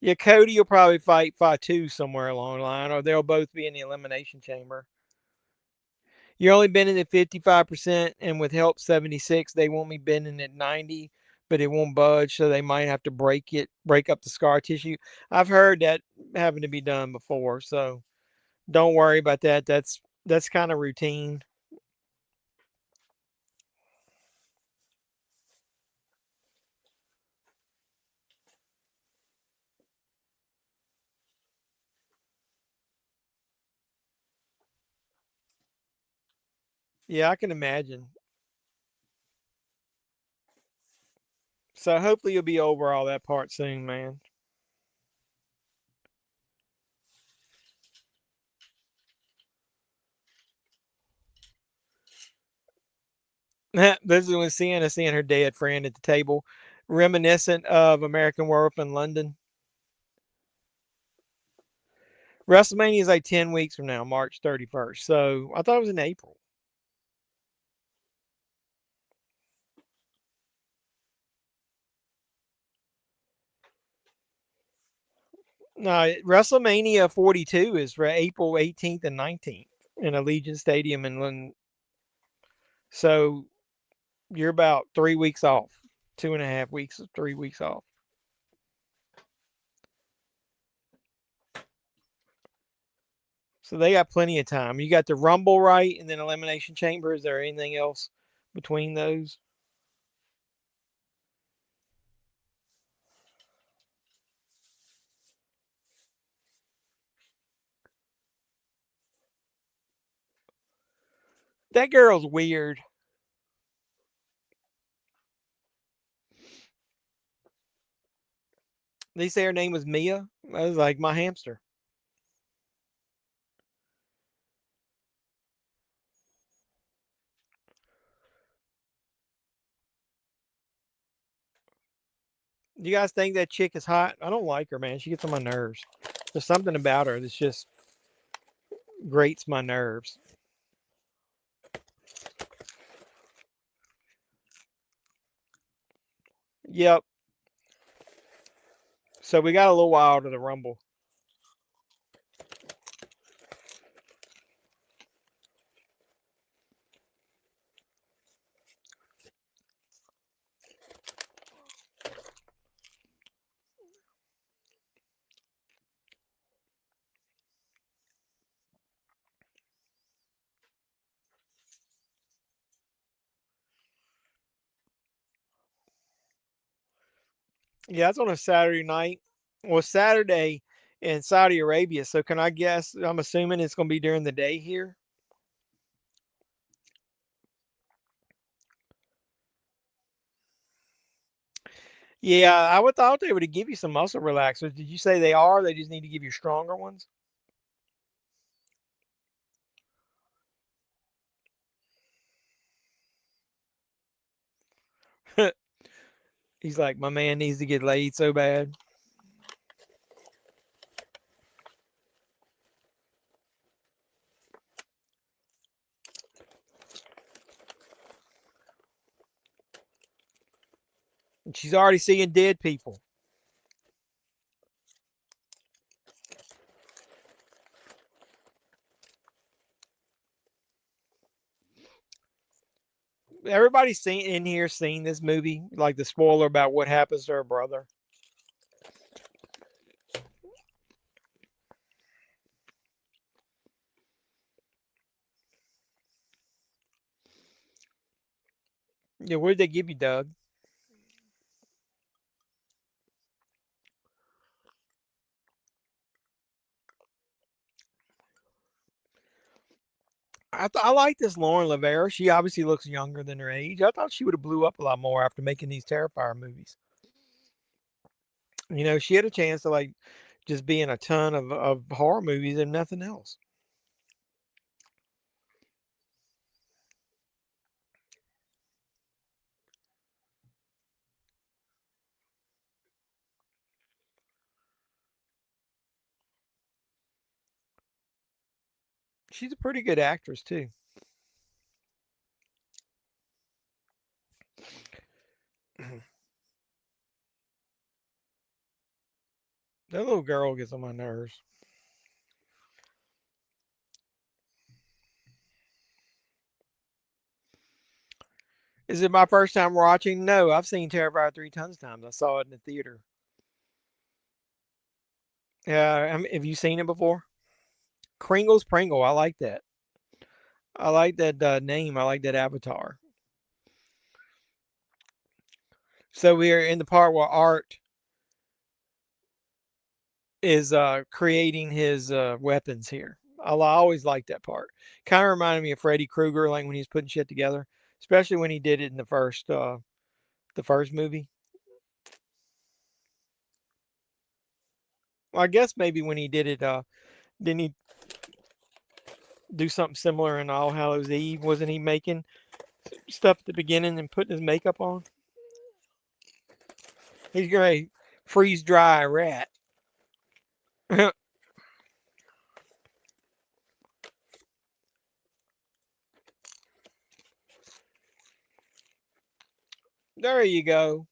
Yeah, Cody will probably fight Fatu somewhere along the line, or they'll both be in the Elimination Chamber. You're only bending at 55%, and with help 76, they won't be bending at 90, but it won't budge, so they might have to break up the scar tissue. I've heard that having to be done before, so don't worry about that. That's kind of routine. Yeah, I can imagine. So hopefully you'll be over all that part soon, man. This is when Sienna seeing her dead friend at the table, reminiscent of American Werewolf in London. WrestleMania is like 10 weeks from now, March 31st. So I thought it was in April. No, WrestleMania 42 is for April 18th and 19th in Allegiant Stadium in London. So you're about 3 weeks off, 2.5 weeks, 3 weeks off. So they got plenty of time. You got the Rumble right and then Elimination Chamber. Is there anything else between those? That girl's weird. They say her name was Mia. I was like my hamster. You guys think that chick is hot? I don't like her, man. She gets on my nerves. There's something about her that's just grates my nerves. Yep. So we got a little while to the Rumble. Yeah, it's on a Saturday night. Well, Saturday in Saudi Arabia. So can I guess? I'm assuming it's going to be during the day here. Yeah, I would thought they would give you some muscle relaxers. Did you say they are? They just need to give you stronger ones. He's like, my man needs to get laid so bad. And she's already seeing dead people. Everybody's seen in here seen this movie, like the spoiler about what happens to her brother. Yeah, what did they give you, Doug? I like this Lauren Lavera. She obviously looks younger than her age. I thought she would have blew up a lot more after making these Terrifier movies. You know, she had a chance to like just be in a ton of horror movies and nothing else. She's a pretty good actress too. That little girl gets on my nerves. Is it my first time watching? No, I've seen Terrifier 3 tons of times. I saw it in the theater. Yeah, have you seen it before? Kringle's Pringle. I like that. I like that name. I like that avatar. So we're in the part where Art is creating his weapons here. I always like that part. Kind of reminded me of Freddy Krueger, like when he's putting shit together, especially when he did it in the first movie. Well, I guess maybe when he did it, didn't he do something similar in All Hallows Eve? Wasn't he making stuff at the beginning and putting his makeup on? He's gonna freeze dry a rat. There you go.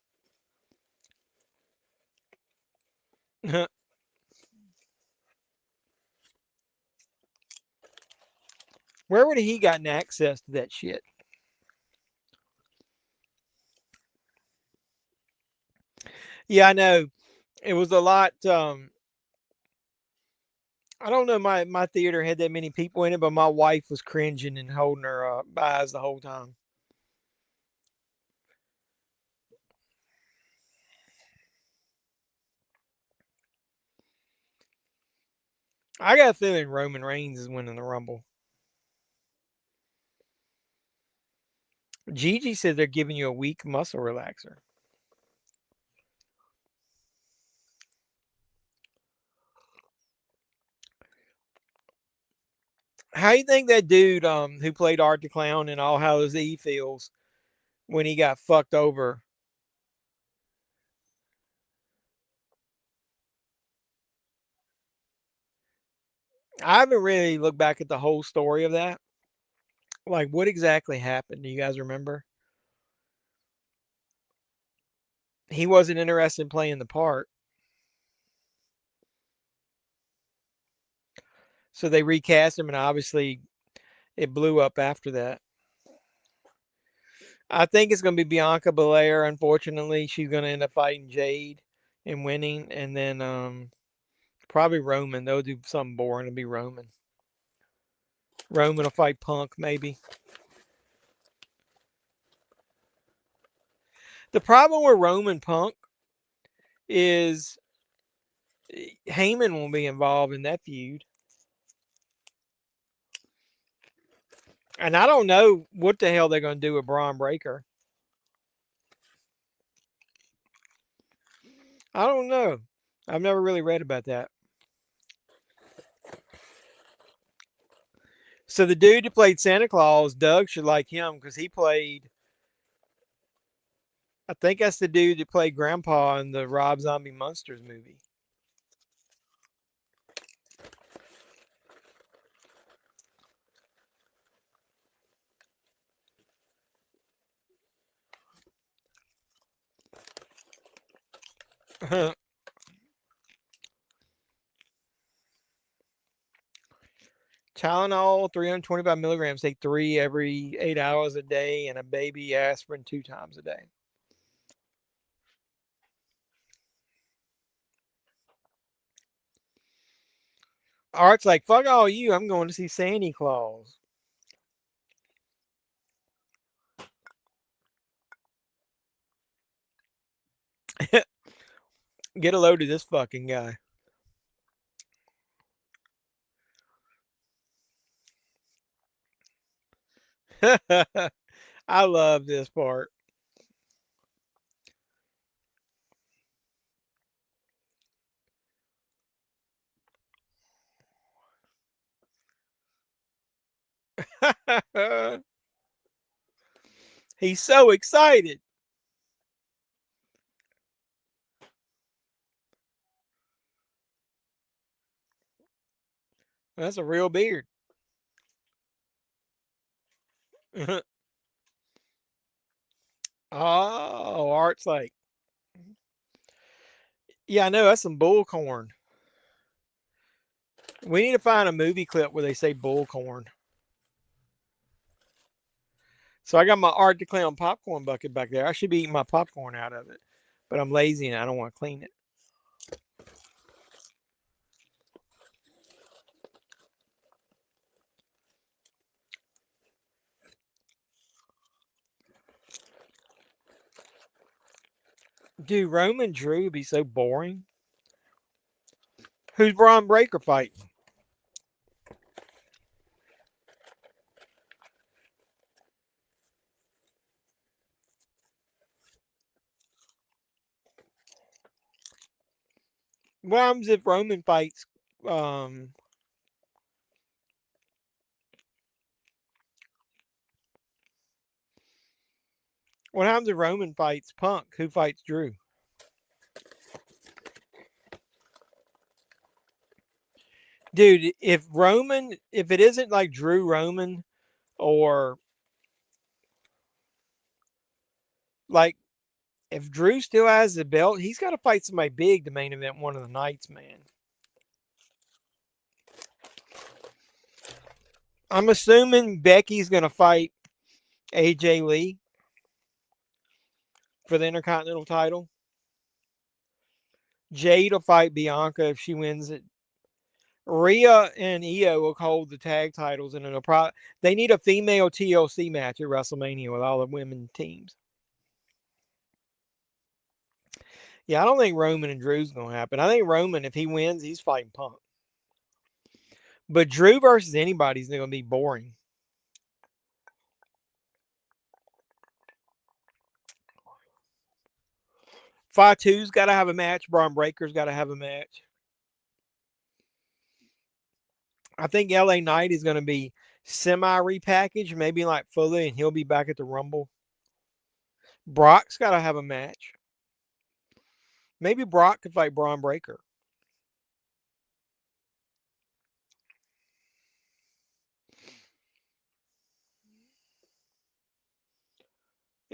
Where would he gotten access to that shit? Yeah, I know. It was a lot. I don't know. My theater had that many people in it, but my wife was cringing and holding her eyes the whole time. I got a feeling Roman Reigns is winning the Rumble. Gigi said they're giving you a weak muscle relaxer. How you think that dude who played Art the Clown in All Hallows Eve feels when he got fucked over? I haven't really looked back at the whole story of that. Like, what exactly happened? Do you guys remember? He wasn't interested in playing the part, so they recast him, and obviously it blew up after that. I think it's going to be Bianca Belair. Unfortunately, she's going to end up fighting Jade and winning, and then probably Roman. They'll do something boring. It'll be Roman. Roman will fight Punk, maybe. The problem with Roman Punk is Heyman will be involved in that feud. And I don't know what the hell they're going to do with Braun Breaker. I don't know. I've never really read about that. So the dude who played Santa Claus, Doug should like him because he played. I think that's the dude that played Grandpa in the Rob Zombie Monsters movie. Tylenol, 325 milligrams. Take 3 every 8 hours a day, and a baby aspirin 2 times a day. Art's like, fuck all you. I'm going to see Santa Claus. Get a load of this fucking guy. I love this part. He's so excited. That's a real beard. Oh, Art's like, yeah, I know. That's some bullcorn. We need to find a movie clip where they say bullcorn. So I got my Art the Clown popcorn bucket back there. I should be eating my popcorn out of it, but I'm lazy and I don't want to clean it. Dude, Roman Drew would be so boring. Who's Braun Breaker fighting? What happens if Roman fights? What happens if Roman fights Punk? Who fights Drew? Dude, if it isn't like Drew Roman or like if Drew still has the belt, he's got to fight somebody big to main event one of the nights, man. I'm assuming Becky's going to fight AJ Lee for the Intercontinental title. Jade will fight Bianca if she wins it. Rhea and Io will hold the tag titles, and they need a female TLC match at WrestleMania with all the women teams. Yeah, I don't think Roman and Drew's going to happen. I think Roman, if he wins, he's fighting Punk. But Drew versus anybody's going to be boring. Fatu's got to have a match. Braun Breaker's got to have a match. I think LA Knight is going to be semi-repackaged, maybe like fully, and he'll be back at the Rumble. Brock's got to have a match. Maybe Brock could fight Braun Breaker.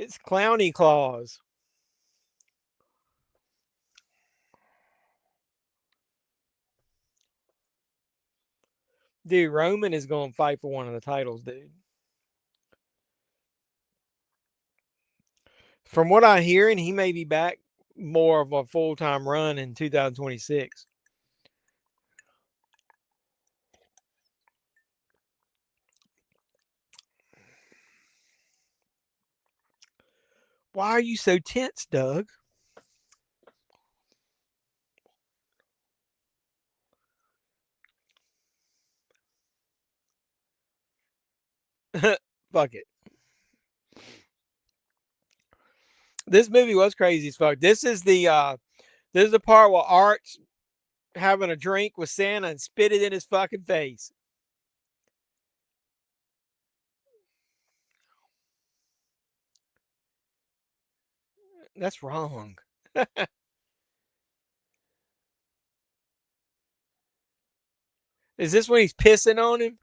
It's Clowny Claus. Dude, Roman is going to fight for one of the titles, dude. From what I'm hearing, he may be back more of a full time run in 2026. Why are you so tense, Doug? Fuck it. This movie was crazy as fuck. This is the part where Art's having a drink with Santa and spit it in his fucking face. That's wrong. Is this when he's pissing on him?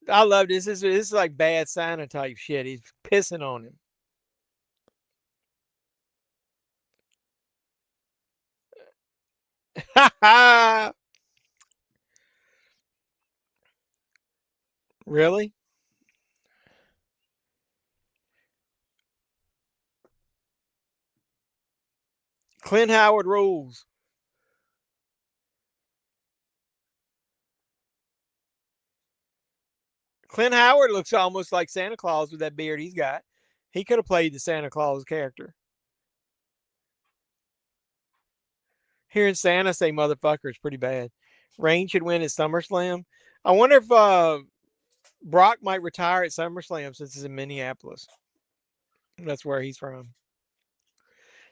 I love this. This is like bad Santa type shit. He's pissing on him. Really? Clint Howard rules. Clint Howard looks almost like Santa Claus with that beard he's got. He could have played the Santa Claus character. Hearing Santa say motherfucker is pretty bad. Reigns should win at SummerSlam. I wonder if Brock might retire at SummerSlam since it's in Minneapolis. That's where he's from.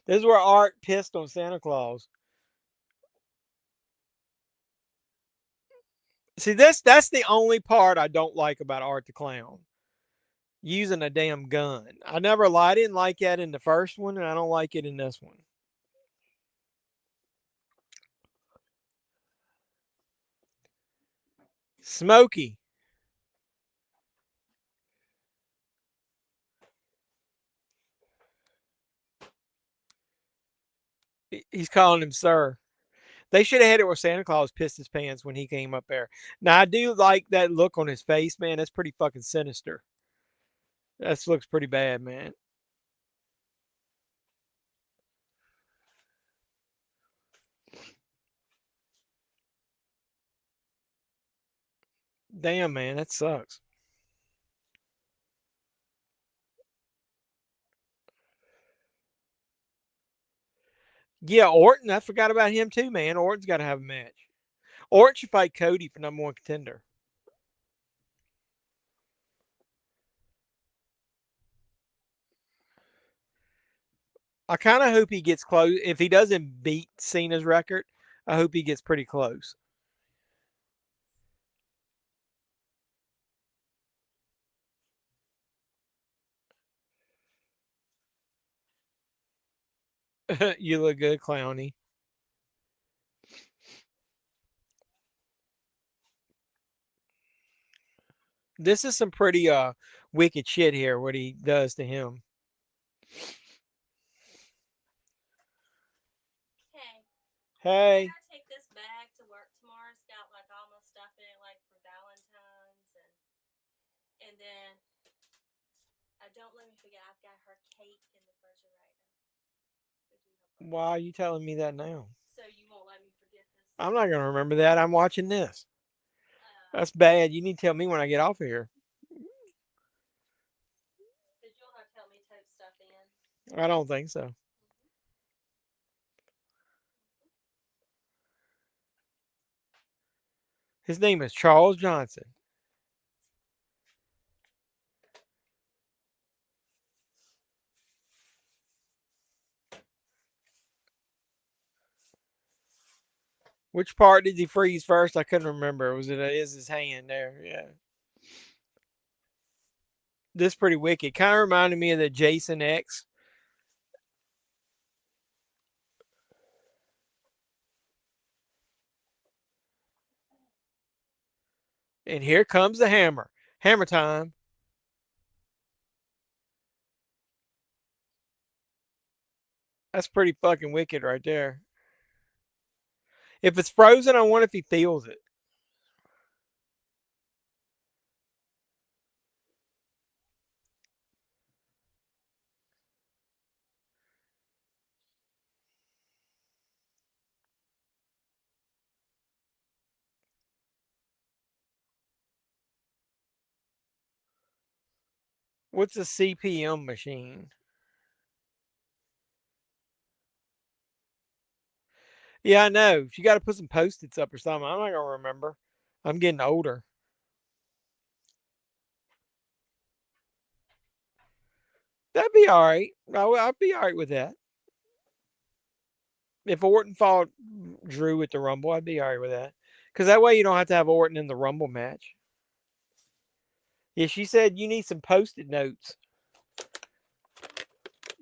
This is where Art pissed on Santa Claus. See, that's the only part I don't like about Art the Clown. Using a damn gun. I didn't like that in the first one, and I don't like it in this one. Smokey. He's calling him sir. They should have had it where Santa Claus pissed his pants when he came up there. Now I do like that look on his face, man. That's pretty fucking sinister. That looks pretty bad, man. Damn, man, that sucks. Yeah, Orton. I forgot about him too, man. Orton's got to have a match. Orton should fight Cody for number one contender. I kind of hope he gets close. If he doesn't beat Cena's record, I hope he gets pretty close. You look good, Clowny. This is some pretty wicked shit here. What he does to him. Hey, Hey, can I take this bag to work tomorrow? It's got like all my stuff in it, like for Valentine's, and then don't let me forget. I've got her cake in the refrigerator. why are you telling me that now? So you won't let me forget this. I'm not gonna remember that. I'm watching this. That's bad. You need to tell me when I get off of here. Because you'll have to help me tote stuff in. I don't think so. His name is Charles Johnson. Which part did he freeze first? I couldn't remember. Was it is his hand there? Yeah. This is pretty wicked. Kind of reminded me of the Jason X. And here comes the hammer. Hammer time. That's pretty fucking wicked right there. If it's frozen, I wonder if he feels it. What's a CPM machine? Yeah, I know. You got to put some post-its up or something. I'm not gonna remember. I'm getting older. That'd be all right. I'd be all right with that. If Orton fought Drew at the Rumble, I'd be all right with that. Because that way you don't have to have Orton in the Rumble match. Yeah, she said you need some post-it notes.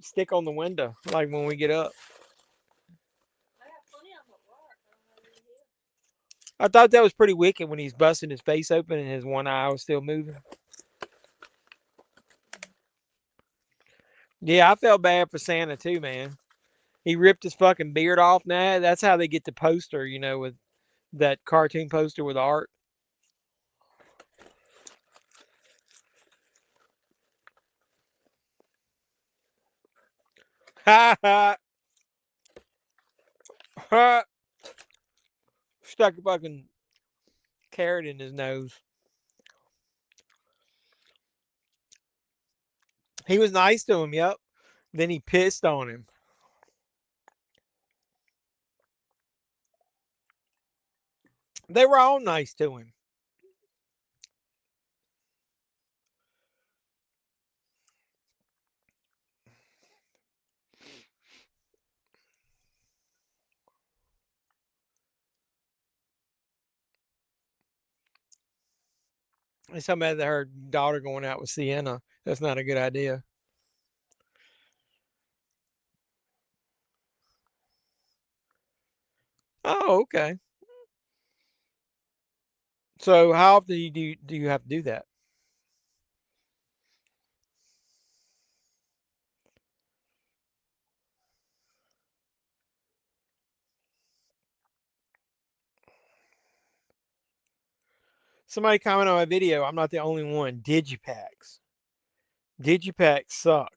Stick on the window, like when we get up. I got plenty of them at work. I don't have any here. I thought that was pretty wicked when he's busting his face open and his one eye was still moving. Yeah, I felt bad for Santa too, man. He ripped his fucking beard off. Nah, that's how they get the poster, with that cartoon poster with art. Ha ha ha! Stuck a fucking carrot in his nose. He was nice to him, yep. Then he pissed on him. They were all nice to him. It's something about her daughter going out with Sienna. That's not a good idea. Oh, okay. So how often do you have to do that? Somebody comment on my video. I'm not the only one. Digipacks. Digipacks suck.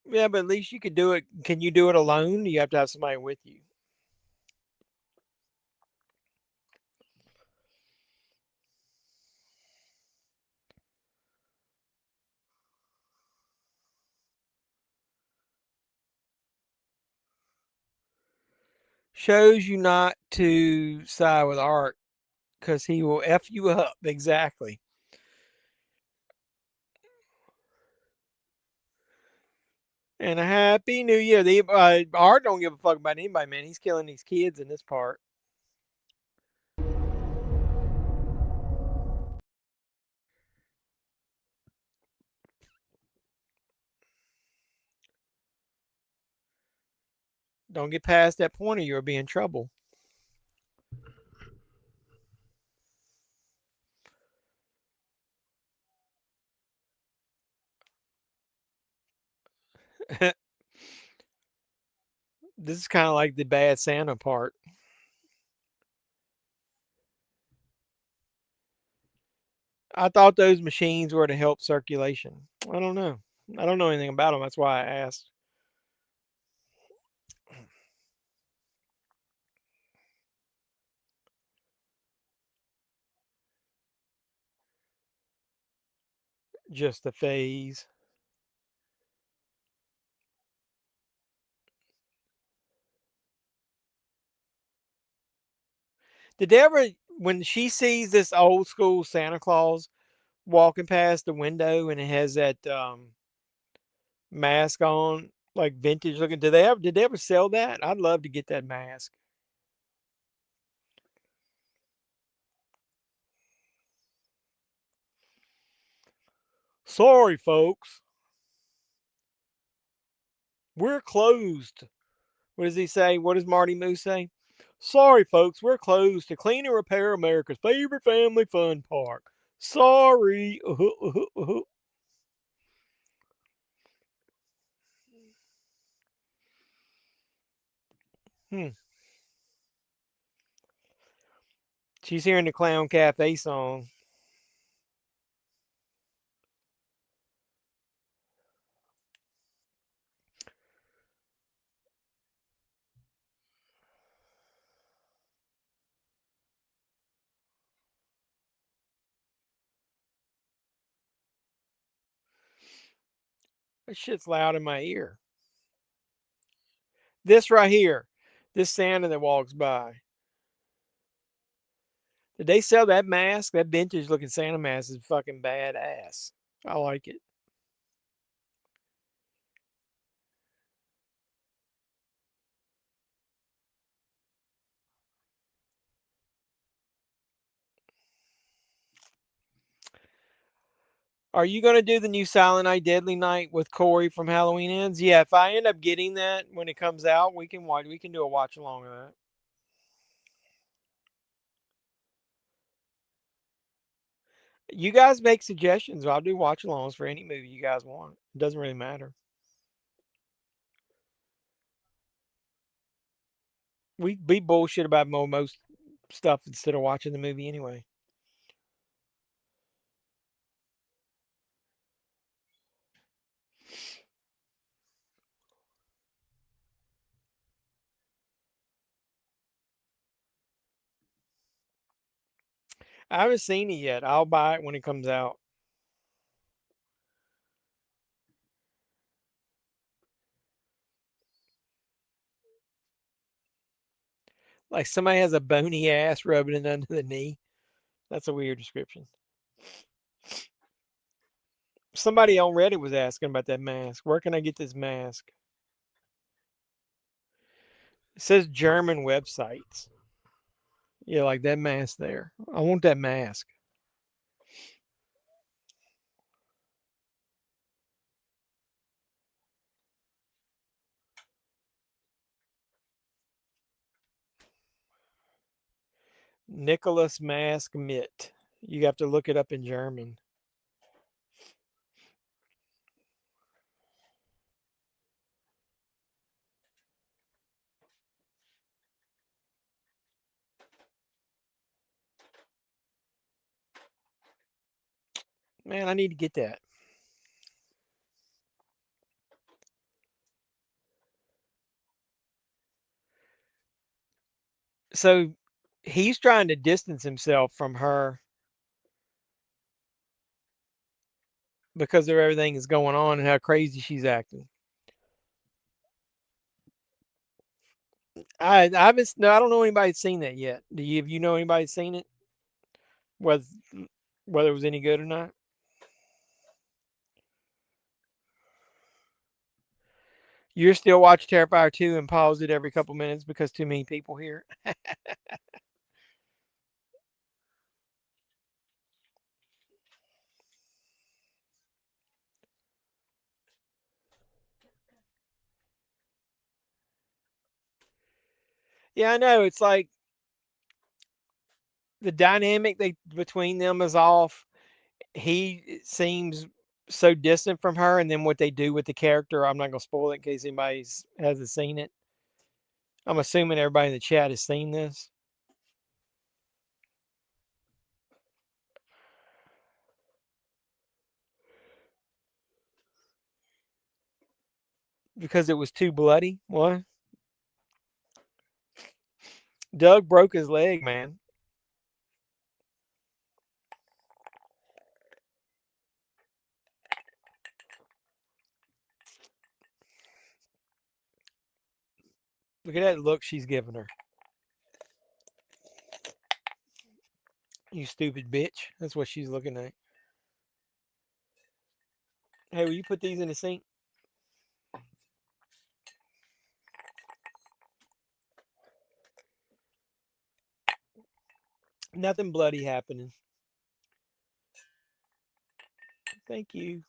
Yeah, but at least you could do it. Can you do it alone? You have to have somebody with you. Shows you not to side with Art because he will F you up. Exactly. And a happy new year. Art don't give a fuck about anybody, man. He's killing these kids in this part. Don't get past that point or you'll be in trouble. This is kind of like the bad Santa part. I thought those machines were to help circulation. I don't know. I don't know anything about them. That's why I asked. Just a phase. Did they ever, when she sees this old school Santa Claus walking past the window and it has that mask on, like vintage looking, did they ever sell that? I'd love to get that mask. Sorry, folks. We're closed. What does he say? What does Marty Moose say? Sorry, folks, we're closed to clean and repair America's favorite family fun park. Sorry. Hmm. She's hearing the Clown Cafe song. That shit's loud in my ear. This right here, this Santa that walks by. Did they sell that mask? That vintage looking Santa mask is fucking badass. I like it. Are you going to do the new Silent Night Deadly Night with Corey from Halloween Ends? Yeah, if I end up getting that when it comes out, we can watch. We can do a watch along of that. You guys make suggestions. I'll do watch alongs for any movie you guys want. It doesn't really matter. We bullshit about most stuff instead of watching the movie anyway. I haven't seen it yet. I'll buy it when it comes out. Like somebody has a bony ass rubbing it under the knee. That's a weird description. Somebody on Reddit was asking about that mask. Where can I get this mask? It says German websites. Yeah, like that mask there. I want that mask. Nicholas Mask Mitt. You have to look it up in German. Man, I need to get that. So he's trying to distance himself from her because of everything that's going on and how crazy she's acting. I haven't. No, I don't know anybody's seen that yet. Do you? Have you know anybody seen it? Whether whether it was any good or not? You're still watch Terrifier 2 and pause it every couple minutes because too many people here. Yeah, I know. It's like the dynamic they between them is off. He seems so distant from her, and then what they do with the character, I'm not gonna spoil it in case anybody hasn't seen it. I'm assuming everybody in the chat has seen this because it was too bloody. What? Doug broke his leg, man. Look at that look she's giving her. You stupid bitch. That's what she's looking at. Hey, will you put these in the sink? Nothing bloody happening. Thank you.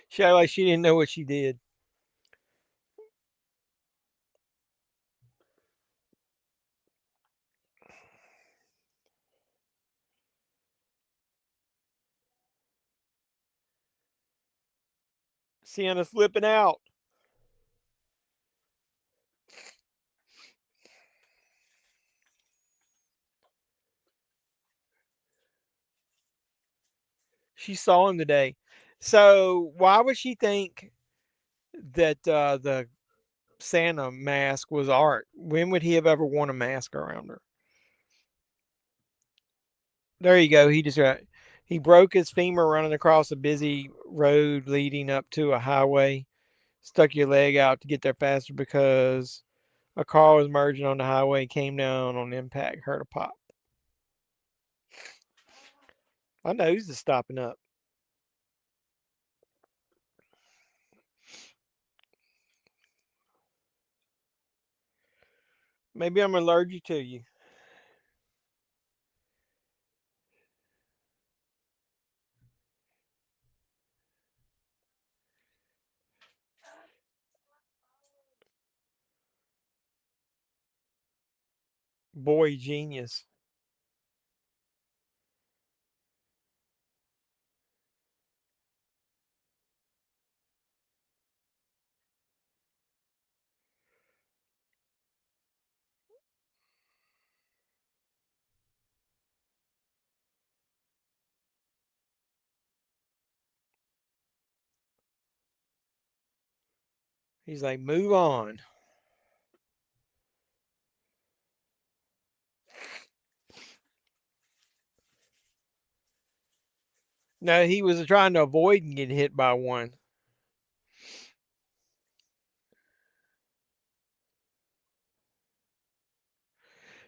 She acted like she didn't know what she did. Sienna flipping out. She saw him today. So why would she think that the Santa mask was art? When would he have ever worn a mask around her? There you go. He broke his femur running across a busy road leading up to a highway. Stuck your leg out to get there faster because a car was merging on the highway, came down on impact, hurt a pop. My nose is stopping up. Maybe I'm allergic to you. Boy genius. He's like, move on. No, he was trying to avoid getting hit by one.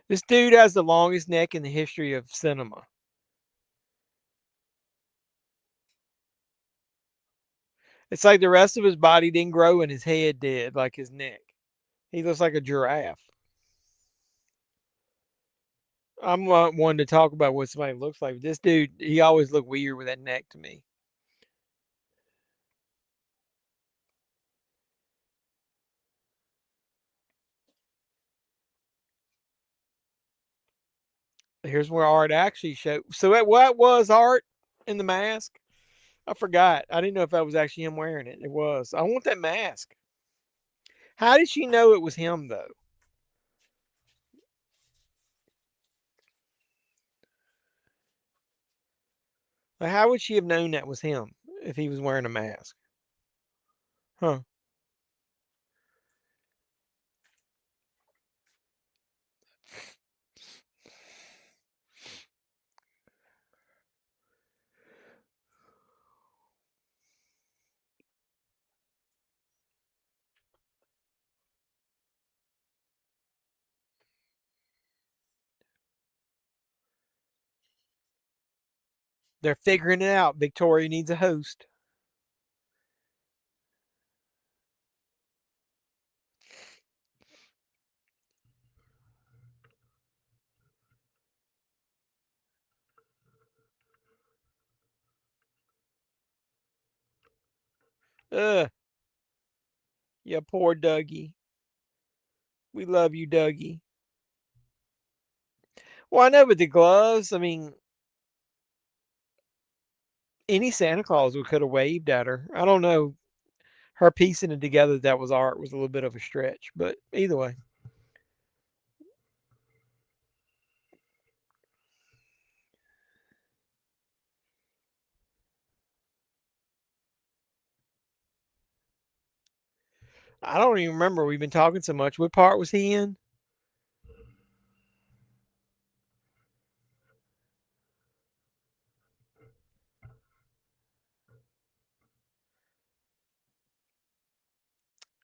This dude has the longest neck in the history of cinema. It's like the rest of his body didn't grow and his head did, like his neck. He looks like a giraffe. I'm not one to talk about what somebody looks like. This dude, he always looked weird with that neck to me. Here's where art actually showed. So what was art in the mask? I forgot. I didn't know if that was actually him wearing it. It was. I want that mask. How did she know it was him though? Like, how would she have known that was him if he was wearing a mask? Huh? They're figuring it out. Victoria needs a host. Ugh. Yeah, poor Dougie. We love you, Dougie. Well, I know with the gloves, I mean, any Santa Claus could have waved at her. I don't know. Her piecing it together that was art was a little bit of a stretch, but either way. I don't even remember. We've been talking so much. What part was he in?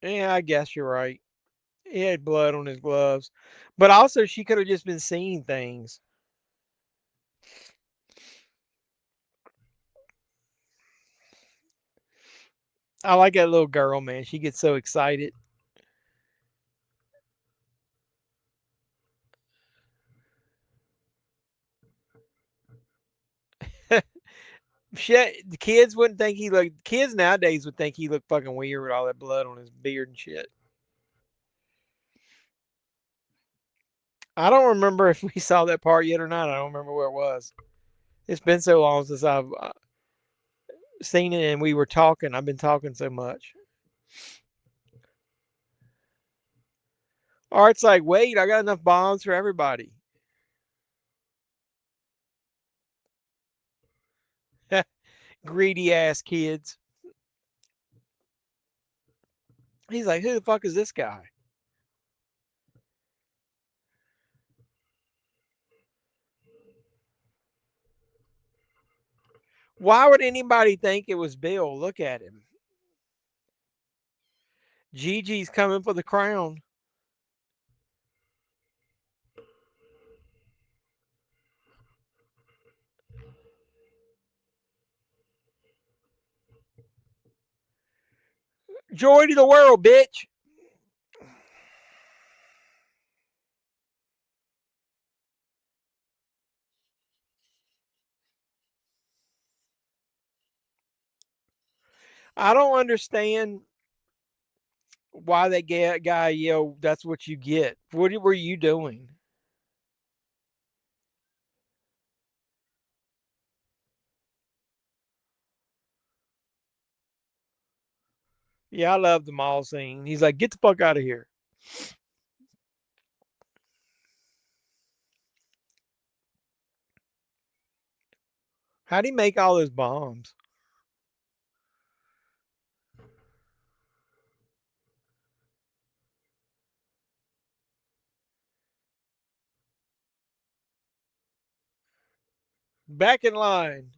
Yeah, I guess you're right. He had blood on his gloves. But also, she could have just been seeing things. I like that little girl, man. She gets so excited. Shit, the kids wouldn't think he looked. Kids nowadays would think he looked fucking weird with all that blood on his beard and shit. I don't remember if we saw that part yet or not. I don't remember where it was. It's been so long since I've seen it, and we were talking. I've been talking so much. Art's like, wait, I got enough bombs for everybody. Greedy ass kids. He's like, who the fuck is this guy? Why would anybody think it was Bill? Look at him. Gigi's coming for the crown. Joy to the world, bitch. I don't understand why that guy yelled, that's what you get. What were you doing? Yeah, I love the mall scene. He's like, get the fuck out of here. How'd he make all those bombs? Back in line.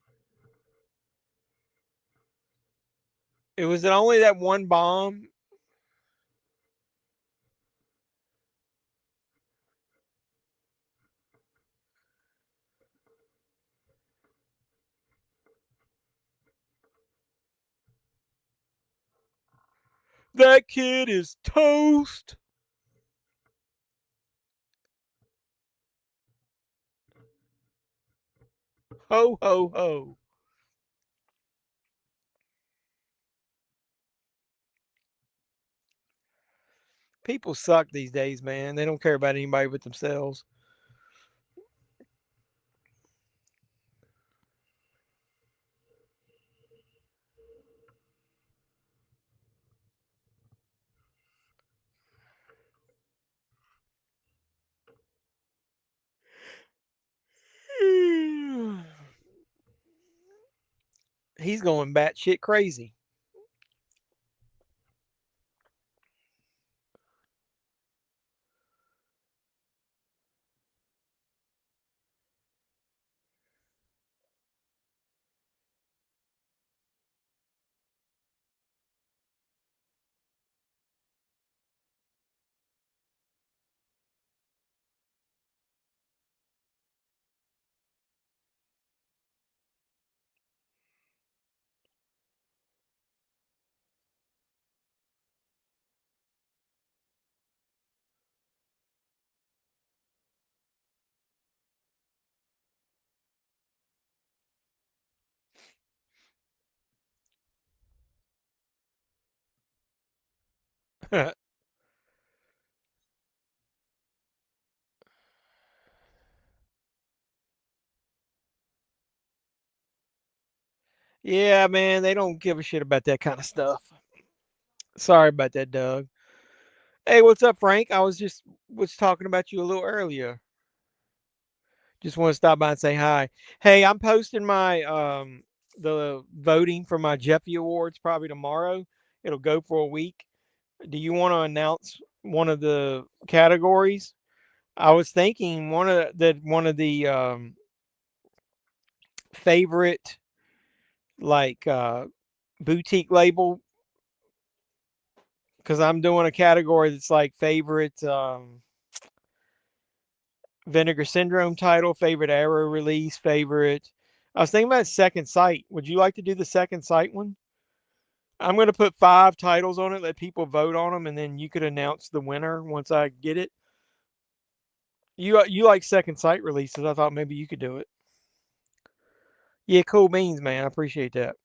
It was only that one bomb. That kid is toast. Ho, ho, ho. People suck these days, man. They don't care about anybody but themselves. He's going batshit crazy. Yeah, man, they don't give a shit about that kind of stuff. Sorry about that, Doug. Hey, what's up, Frank? I was talking about you a little earlier. Just want to stop by and say hi. Hey, I'm posting my the voting for my Jeffy Awards probably tomorrow. It'll go for a week. Do you want to announce one of the categories? I was thinking one of the favorite like boutique label, because I'm doing a category that's like favorite Vinegar Syndrome title, favorite Arrow release, favorite. I was thinking about Second Sight. Would you like to do the Second Sight one? I'm going to put 5 titles on it, let people vote on them, and then you could announce the winner once I get it. You like Second Sight releases. I thought maybe you could do it. Yeah, cool beans, man. I appreciate that.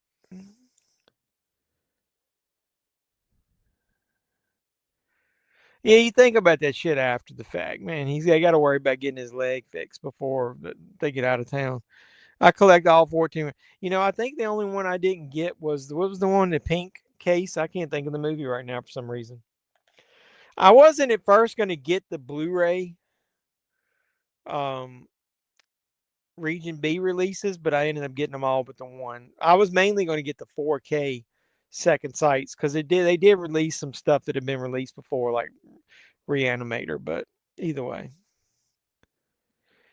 Yeah, you think about that shit after the fact, man. He's got to worry about getting his leg fixed before they get out of town. I collect all 14. I think the only one I didn't get was what was the one in the pink case? I can't think of the movie right now for some reason. I wasn't at first going to get the Blu-ray um, Region B releases, but I ended up getting them all but the one. I was mainly going to get the 4K second sights because they did release some stuff that had been released before, like Reanimator. But either way,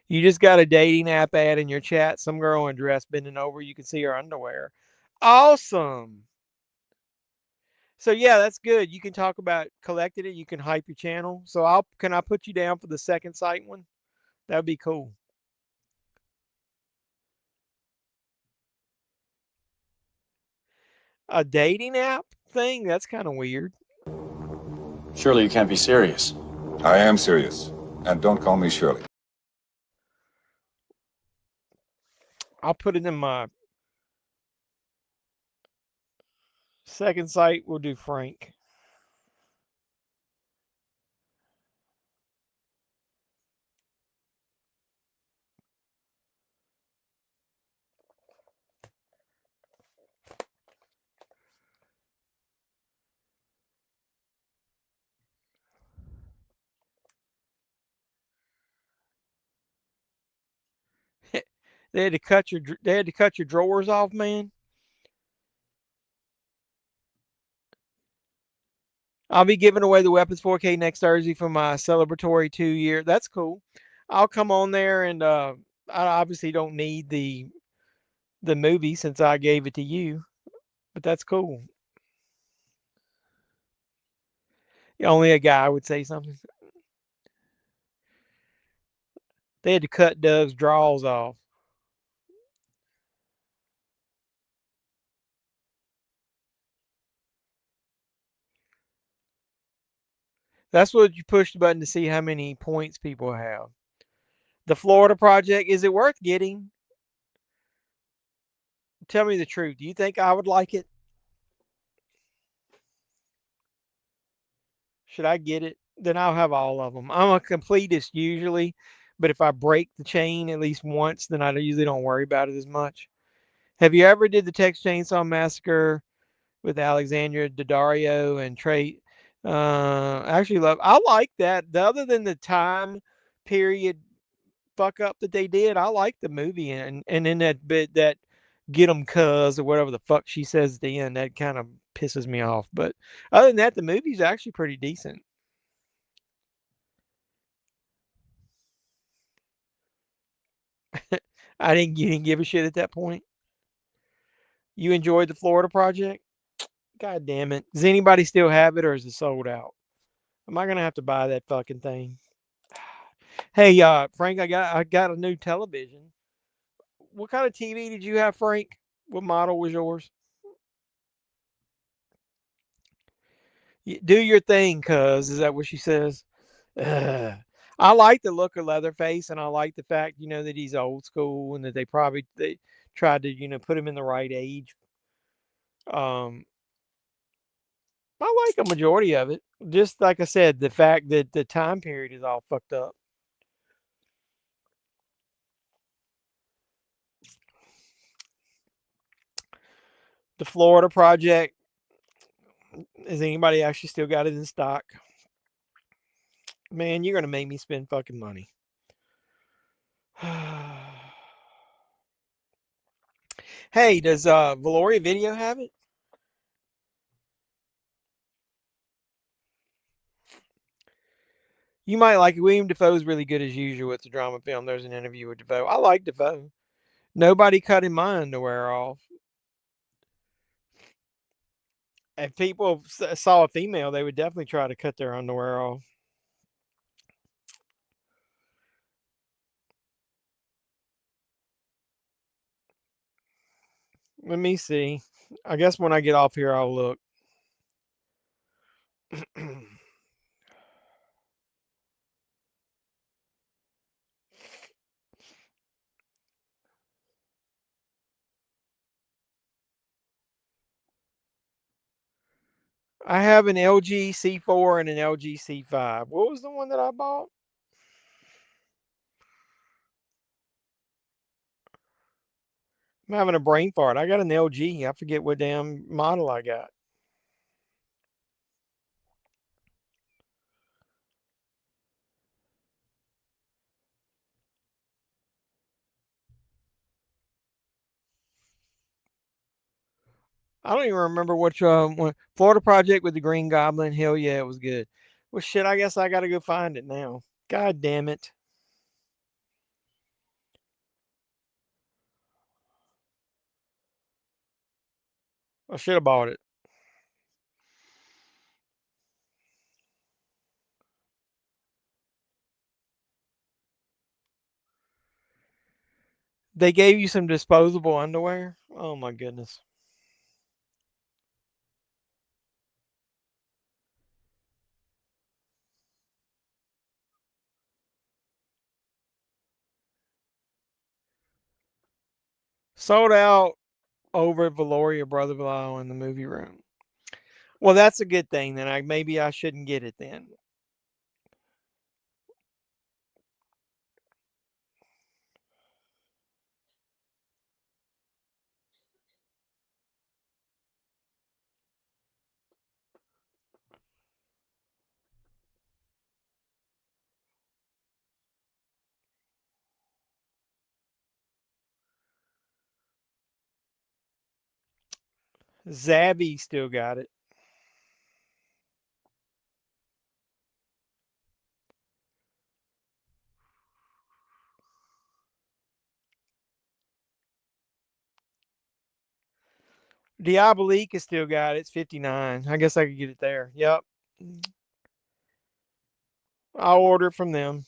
you just got a dating app ad in your chat. Some girl in a dress bending over. You can see her underwear. Awesome. So yeah, that's good. You can talk about collecting it. You can hype your channel. So can I put you down for the second sight one? That would be cool. A dating app thing? That's kind of weird. Surely you can't be serious. I am serious. And don't call me Shirley. I'll put it in my second sight. We'll do Frank. They had to cut your drawers off, man. I'll be giving away the Weapons 4K next Thursday for my celebratory 2 year. That's cool. I'll come on there and I obviously don't need the movie since I gave it to you, but that's cool. Only a guy would say something. They had to cut Doug's drawers off. That's what you push the button to see how many points people have. The Florida Project, is it worth getting? Tell me the truth. Do you think I would like it? Should I get it? Then I'll have all of them. I'm a completist usually, but if I break the chain at least once, then I usually don't worry about it as much. Have you ever did the Texas Chainsaw Massacre with Alexandra Daddario and Trey? I like that. Other than the time period fuck up that they did, I like the movie, and in that bit that get them cuz or whatever the fuck she says at the end, that kind of pisses me off. But other than that, the movie's actually pretty decent. You didn't give a shit at that point. You enjoyed the Florida Project? God damn it. Does anybody still have it or is it sold out? Am I gonna have to buy that fucking thing? Hey, Frank, I got a new television. What kind of TV did you have, Frank? What model was yours? Do your thing, cuz. Is that what she says? Ugh. I like the look of Leatherface, and I like the fact, that he's old school and that they tried to, put him in the right age. Um, I like a majority of it. Just like I said, the fact that the time period is all fucked up. The Florida Project. Has anybody actually still got it in stock? Man, you're gonna make me spend fucking money. Hey, does Valoria Video have it? You might like it. William Defoe's really good as usual with the drama film. There's an interview with Defoe. I like Defoe. Nobody cutting my underwear off. If people saw a female, they would definitely try to cut their underwear off. Let me see. I guess when I get off here, I'll look. I have an LG C4 and an LG C5. What was the one that I bought? I'm having a brain fart. I got an LG. I forget what damn model I got. I don't even remember which one. Florida Project with the Green Goblin. Hell yeah, it was good. Well, shit, I guess I got to go find it now. God damn it. I should have bought it. They gave you some disposable underwear. Oh my goodness. Sold out over at Valoria Brother in the movie room. Well, that's a good thing. Then maybe I shouldn't get it then. Zabby still got it. Diabolique has still got it. It's 59. I guess I could get it there. Yep. I'll order it from them.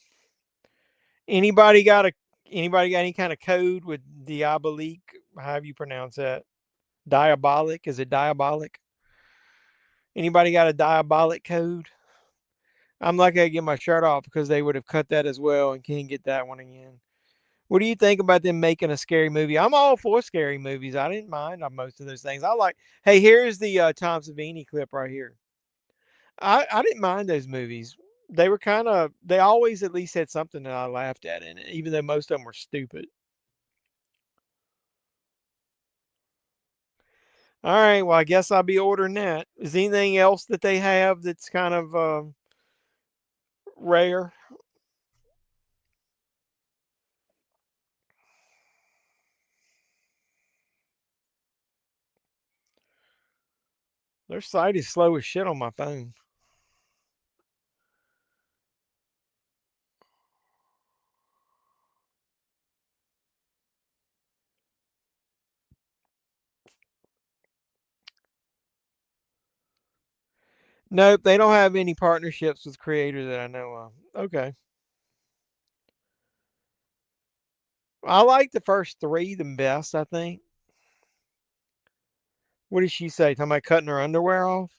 Anybody got a anybody got any kind of code with Diabolique? However you pronounce that. Diabolic? Is it diabolic? Anybody got a diabolic code? I'm lucky I get my shirt off because they would have cut that as well and can't get that one again. What do you think about them making a scary movie? I'm all for scary movies. I didn't mind on most of those things. I like. Hey, here's the Tom Savini clip right here. I didn't mind those movies. They were kind of. They always at least had something that I laughed at in it, even though most of them were stupid. All right. Well, I guess I'll be ordering that. Is anything else that they have that's kind of rare? Their site is slow as shit on my phone. Nope, they don't have any partnerships with creators that I know of. Okay. I like the first three the best, I think. What did she say? Talking about cutting her underwear off?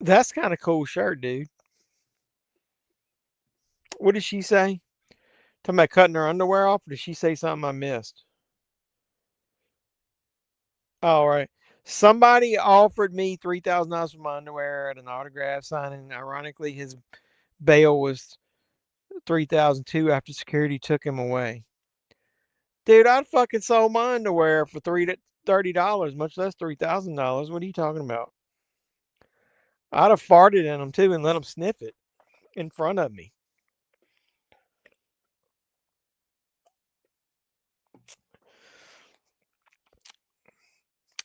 That's kind of cool shirt, dude. What did she say? Talking about cutting her underwear off? Or did she say something I missed? All right. Somebody offered me $3,000 for my underwear at an autograph signing. Ironically, his bail was 3,002 after security took him away. Dude, I'd fucking sold my underwear for $30, much less $3,000. What are you talking about? I'd have farted in them too and let them sniff it in front of me.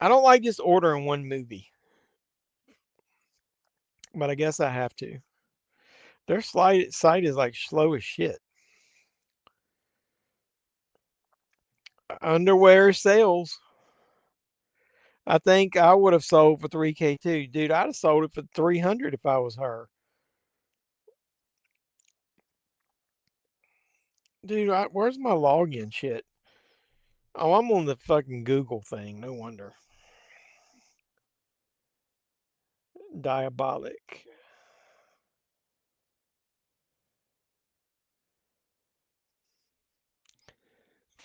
I don't like just ordering one movie, but I guess I have to. Their site is like slow as shit. Underwear sales. I think I would have sold for 3K too. Dude, I'd have sold it for 300 if I was her. Dude, where's my login shit? Oh, I'm on the fucking Google thing. No wonder. Diabolic.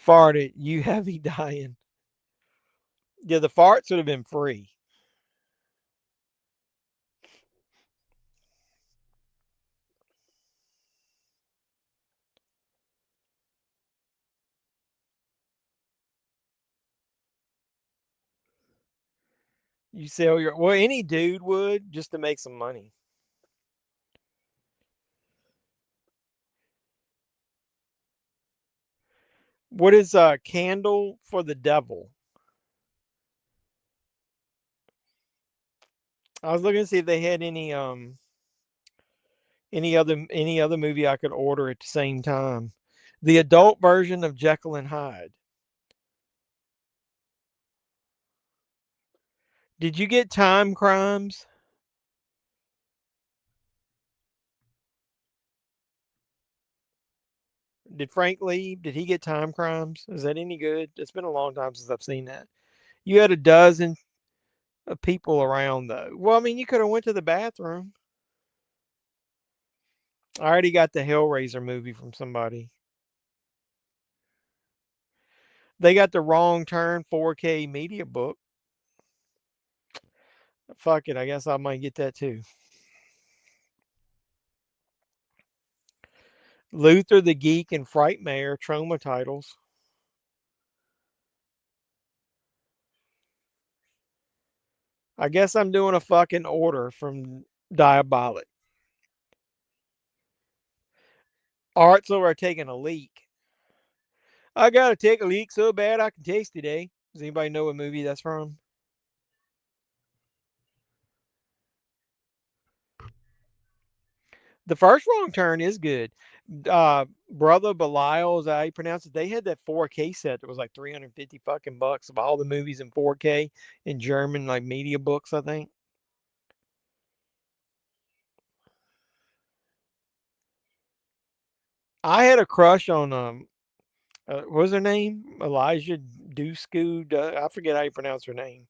Farted. You heavy dying. Yeah, the farts would have been free. You sell your well, any dude would just to make some money. What is a candle for the devil? I was looking to see if they had any other movie I could order at the same time. The adult version of Jekyll and Hyde. Did you get Time Crimes? Did Frank leave? Did he get Time Crimes? Is that any good? It's been a long time since I've seen that. You had a dozen of people around though. Well, I mean, you could have went to the bathroom. I already got the Hellraiser movie from somebody. They got the Wrong Turn 4K media book. Fuck it, I guess I might get that too. Luther the Geek and Frightmare trauma titles. I guess I'm doing a fucking order from Diabolic. Artzel are taking a leak. I gotta take a leak so bad I can taste today. Does anybody know what movie that's from? The first Wrong Turn is good. Brother Belial, is that how you pronounce it? They had that 4K set that was like 350 fucking bucks of all the movies in 4K in German, like media books, I think. I had a crush on what was her name? Elijah Dusku. I forget how you pronounce her name.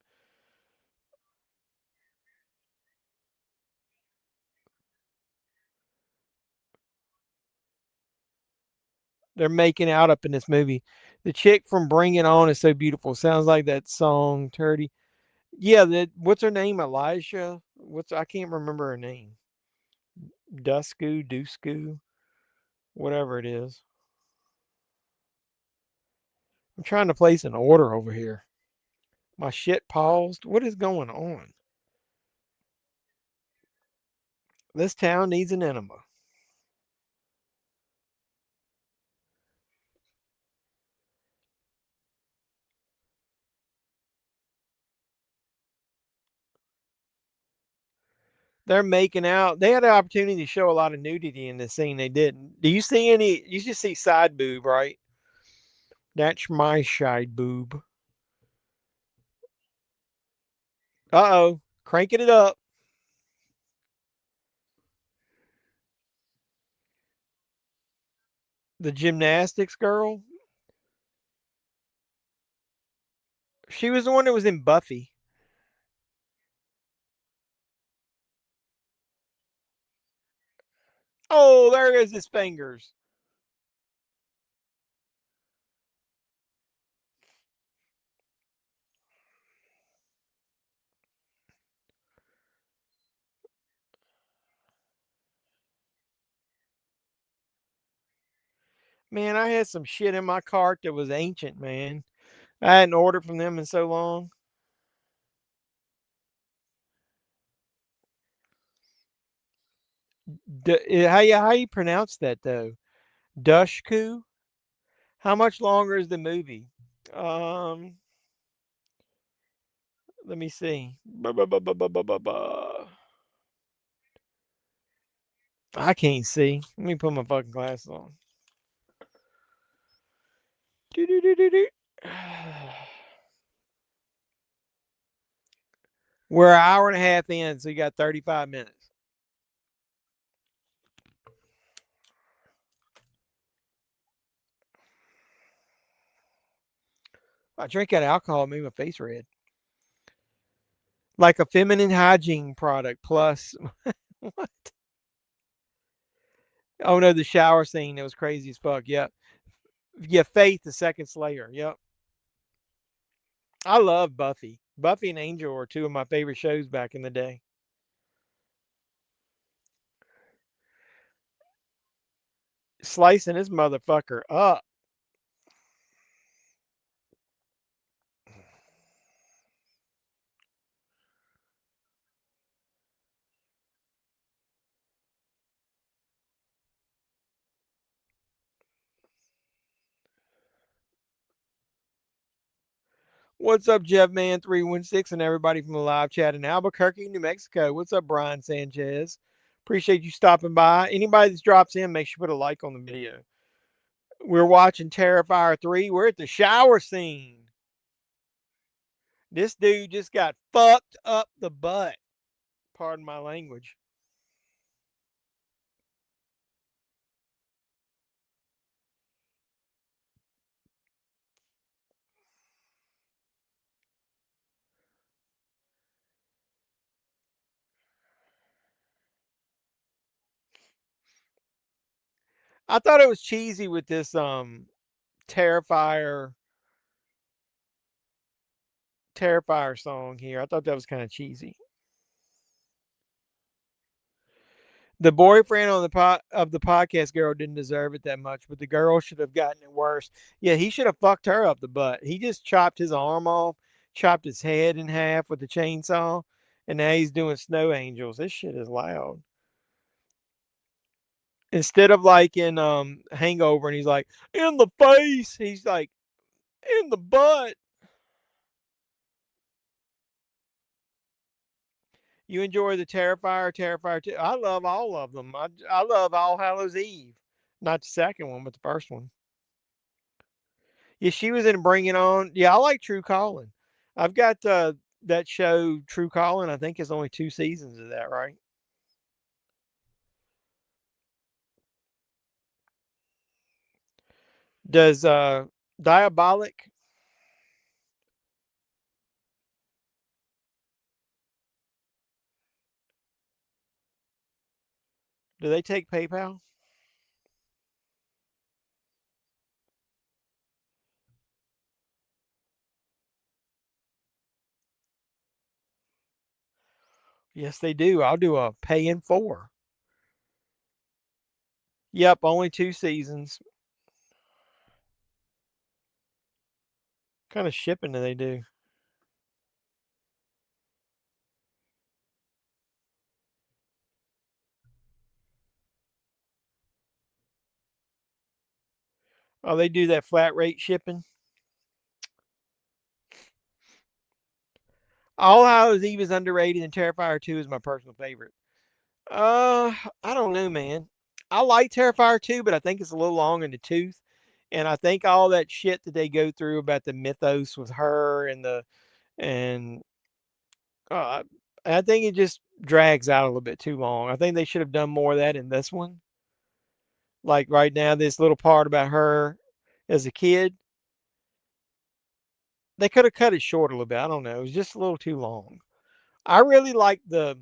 They're making out up in this movie. The chick from Bring It On is so beautiful. Sounds like that song, Turdy. Yeah, what's her name? Elijah. I can't remember her name. Dusku, whatever it is. I'm trying to place an order over here. My shit paused. What is going on? This town needs an enema. They're making out. They had an opportunity to show a lot of nudity in this scene. They didn't. Do you see any? You just see side boob, right? That's my side boob. Uh-oh. Cranking it up. The gymnastics girl. She was the one that was in Buffy. Oh, there is his fingers. Man, I had some shit in my cart that was ancient, man. I hadn't ordered from them in so long. How you pronounce that though? Dushku? How much longer is the movie? Um, Let me see. I can't see. Let me put my fucking glasses on. We're an hour and a half in, so you got 35 minutes. I drink that alcohol, made my face red. Like a feminine hygiene product plus what? Oh no, the shower scene, that was crazy as fuck. Yep. Yeah, Faith, the second Slayer. Yep. I love Buffy. Buffy and Angel are two of my favorite shows back in the day. Slicing this motherfucker up. What's up, JEFFMAN316 and everybody from the live chat in Albuquerque, New Mexico? What's up, Brian Sanchez? Appreciate you stopping by. Anybody that drops in, make sure you put a like on the video. We're watching Terrifier 3. We're at the shower scene. This dude just got fucked up the butt. Pardon my language. I thought it was cheesy with this Terrifier song here. I thought that was kind of cheesy. The boyfriend on of the podcast girl didn't deserve it that much, but the girl should have gotten it worse. Yeah, he should have fucked her up the butt. He just chopped his arm off, chopped his head in half with the chainsaw, and now he's doing snow angels. This shit is loud. Instead of like in Hangover, and he's like in the face, he's like in the butt. You enjoy the Terrifier 2? I love all of them. I love All Hallows Eve. Not the second one, but the first one. Yeah, she was in Bring It On. Yeah, I like True Calling. I've got that show True Calling. I think it's only 2 seasons of that, right? Does Diabolic, do they take PayPal? Yes, they do. I'll do a pay in 4. Yep, only 2 seasons. What kind of shipping do they do? Oh, they do that flat rate shipping. All Hallows Eve is underrated, and Terrifier 2 is my personal favorite. I don't know, man. I like Terrifier 2, but I think it's a little long in the tooth. And I think all that shit that they go through about the mythos with her and uh, I think it just drags out a little bit too long. I think they should have done more of that in this one. Like right now, this little part about her as a kid, they could have cut it short a little bit. I don't know. It was just a little too long. I really like the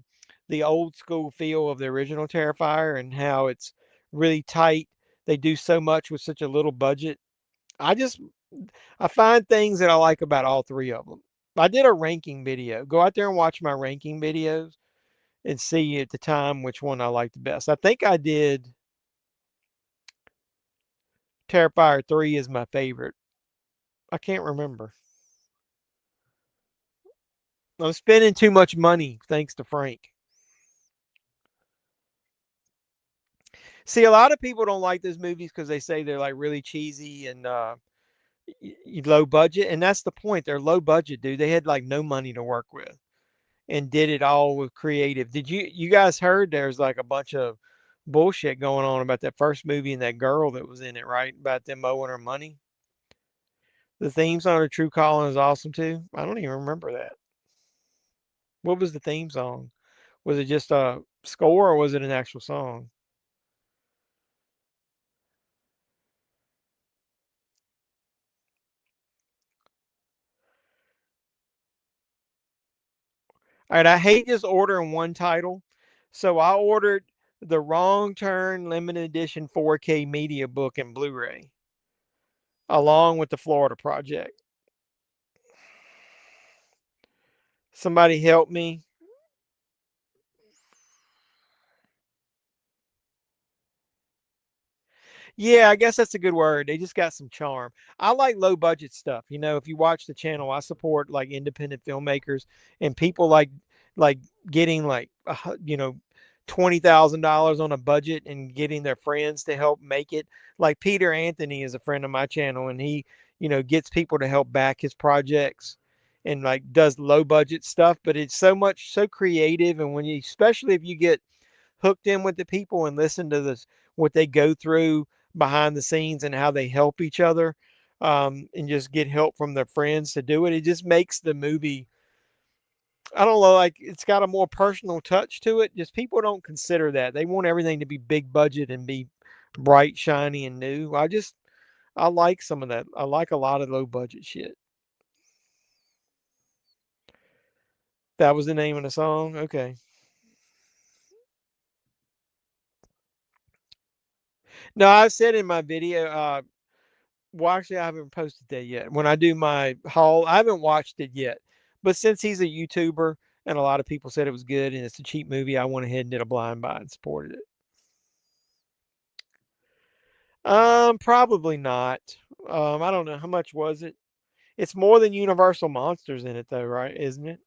old school feel of the original Terrifier and how it's really tight. They do so much with such a little budget. I just I find things that I like about all three of them. I did a ranking video. Go out there and watch my ranking videos and see at the time which one I liked the best. I think I did Terrifier 3 is my favorite. I can't remember. I'm spending too much money thanks to Frank. See, a lot of people don't like those movies because they say they're like really cheesy and low budget, and that's the point. They're low budget, dude. They had like no money to work with and did it all with creative. Did you guys heard there's like a bunch of bullshit going on about that first movie and that girl that was in it, right? About them owing her money. The theme song of True Calling is awesome too. I don't even remember that. What was the theme song? Was it just a score or was it an actual song? All right, I hate just ordering one title. So I ordered the Wrong Turn limited edition 4K media book and Blu-ray along with the Florida Project. Somebody help me. Yeah, I guess that's a good word. They just got some charm. I like low budget stuff. If you watch the channel, I support like independent filmmakers and people like getting like $20,000 on a budget and getting their friends to help make it. Like Peter Anthony is a friend of my channel, and he gets people to help back his projects and like does low budget stuff, but it's so creative. And when you, especially if you get hooked in with the people and listen to this, what they go through behind the scenes and how they help each other, and just get help from their friends to do it. It just makes the movie, I don't know, like it's got a more personal touch to it. Just people don't consider that. They want everything to be big budget and be bright, shiny, and new. I like some of that. I like a lot of low budget shit. That was the name of the song. Okay. No, I said in my video, well, actually, I haven't posted that yet. When I do my haul, I haven't watched it yet. But since he's a YouTuber and a lot of people said it was good and it's a cheap movie, I went ahead and did a blind buy and supported it. Probably not. I don't know how much was it. It's more than Universal Monsters in it, though, right? Isn't it?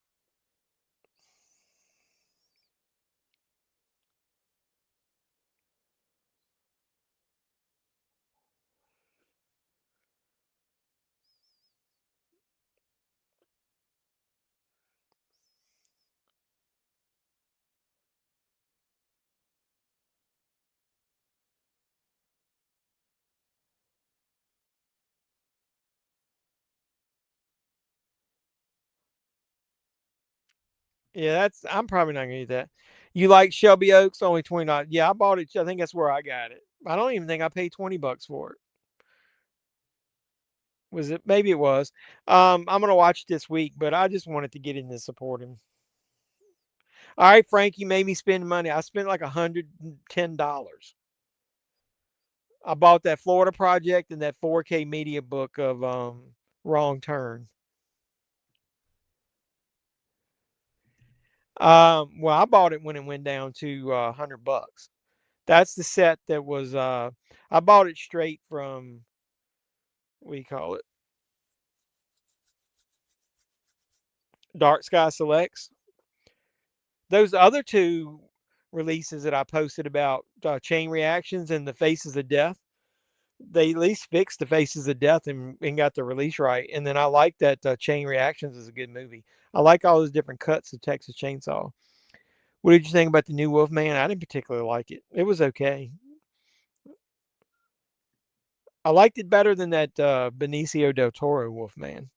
Yeah, I'm probably not gonna eat that. You like Shelby Oaks? Only 29. Yeah, I bought it. I think that's where I got it. I don't even think I paid $20 for it. Was it? Maybe it was. I'm gonna watch it this week, but I just wanted to get in and support him. All right, Frank, you made me spend money. I spent like $110. I bought that Florida Project and that 4K media book of Wrong Turn. Well, I bought it when it went down to $100. That's the set that was. I bought it straight from, what do you call it? Dark Sky Selects. Those other two releases that I posted about, Chain Reactions and the Faces of Death, they at least fixed the Faces of Death and got the release right. And then I like that Chain Reactions is a good movie. I like all those different cuts of Texas Chainsaw. What did you think about the new Wolfman? I didn't particularly like it. It was okay. I liked it better than that Benicio del Toro Wolfman.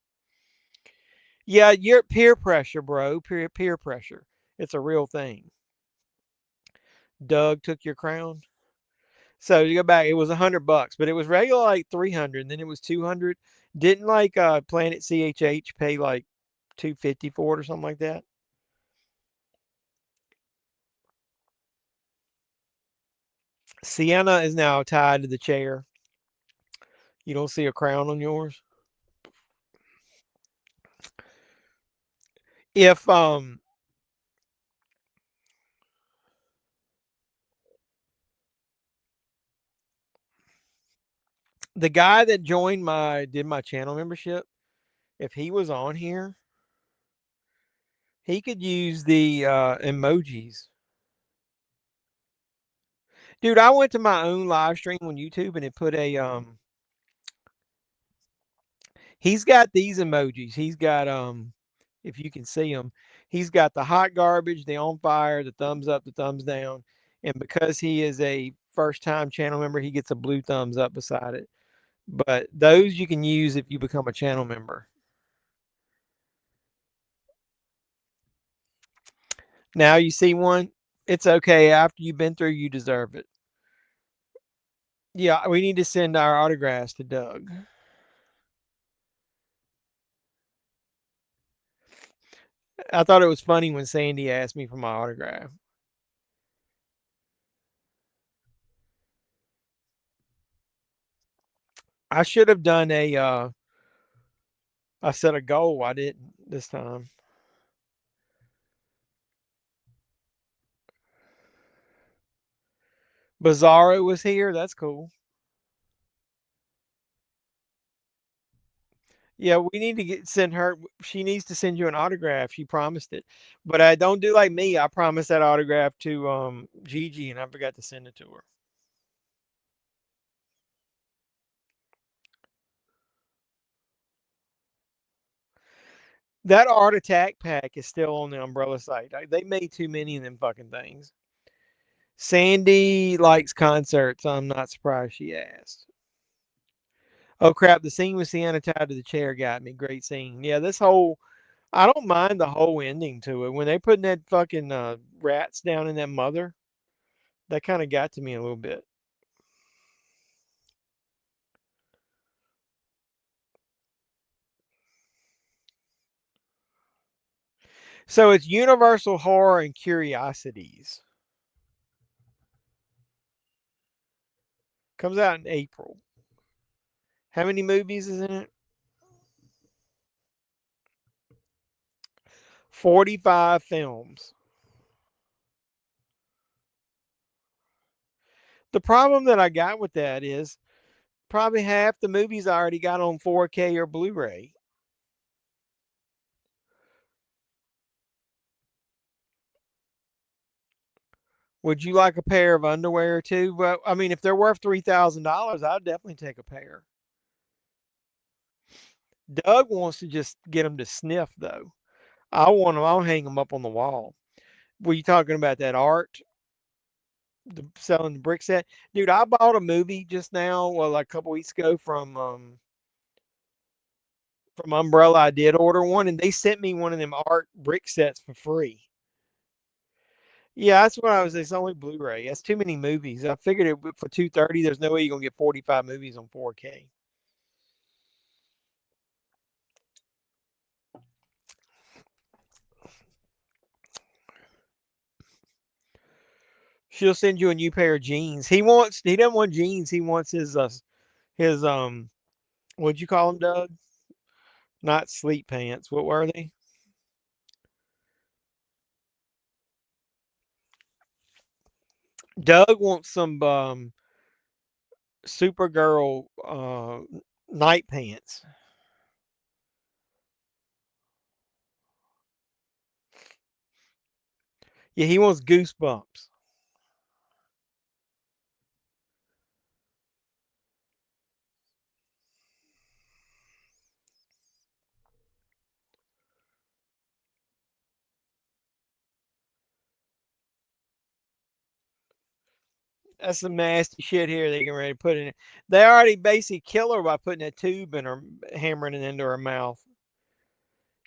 Yeah, you're peer pressure, bro. Peer pressure. It's a real thing. Doug took your crown. So you go back, it was $100, but it was regular like 300, and then it was 200. Didn't like Planet CHH pay like 250 for it or something like that? Sienna is now tied to the chair. You don't see a crown on yours. If the guy that did my channel membership, if he was on here, he could use the emojis. Dude, I went to my own live stream on YouTube and it put a he's got these emojis. He's got if you can see them, he's got the hot garbage, the on fire, the thumbs up, the thumbs down. And because he is a first time channel member, he gets a blue thumbs up beside it. But those you can use if you become a channel member. Now you see one, it's okay. After you've been through, you deserve it. Yeah, we need to send our autographs to Doug. I thought it was funny when Sandy asked me for my autograph. I should have done I set a goal. I didn't this time. Bizarro was here. That's cool. Yeah, we need to send her. She needs to send you an autograph. She promised it, but I don't do like me. I promised that autograph to Gigi, and I forgot to send it to her. That Art Attack pack is still on the Umbrella site. They made too many of them fucking things. Sandy likes concerts. I'm not surprised she asked. Oh crap! The scene with Sienna tied to the chair got me. Great scene. Yeah, this whole I don't mind the whole ending to it when they putting that fucking rats down in that mother. That kind of got to me a little bit. So it's Universal Horror and Curiosities. Comes out in April. How many movies is in it? 45 films. The problem that I got with that is probably half the movies I already got on 4K or Blu-ray. Would you like a pair of underwear too? Well, I mean, if they're worth $3,000, I'd definitely take a pair. Doug wants to just get them to sniff though. I want them. I'll hang them up on the wall. Were you talking about that art? Selling the brick set, dude. I bought a movie just now, well, like a couple weeks ago from Umbrella. I did order one, and they sent me one of them art brick sets for free. Yeah, that's what I was. It's only Blu-ray. That's too many movies. I figured it for 230. There's no way you're gonna get 45 movies on 4K. She'll send you a new pair of jeans. He wants. He doesn't want jeans. He wants his what'd you call them, Doug? Not sleep pants. What were they? Doug wants some Supergirl night pants. Yeah, he wants goosebumps. That's some nasty shit here they can ready to put in it. They already basically kill her by putting a tube in her, hammering it into her mouth.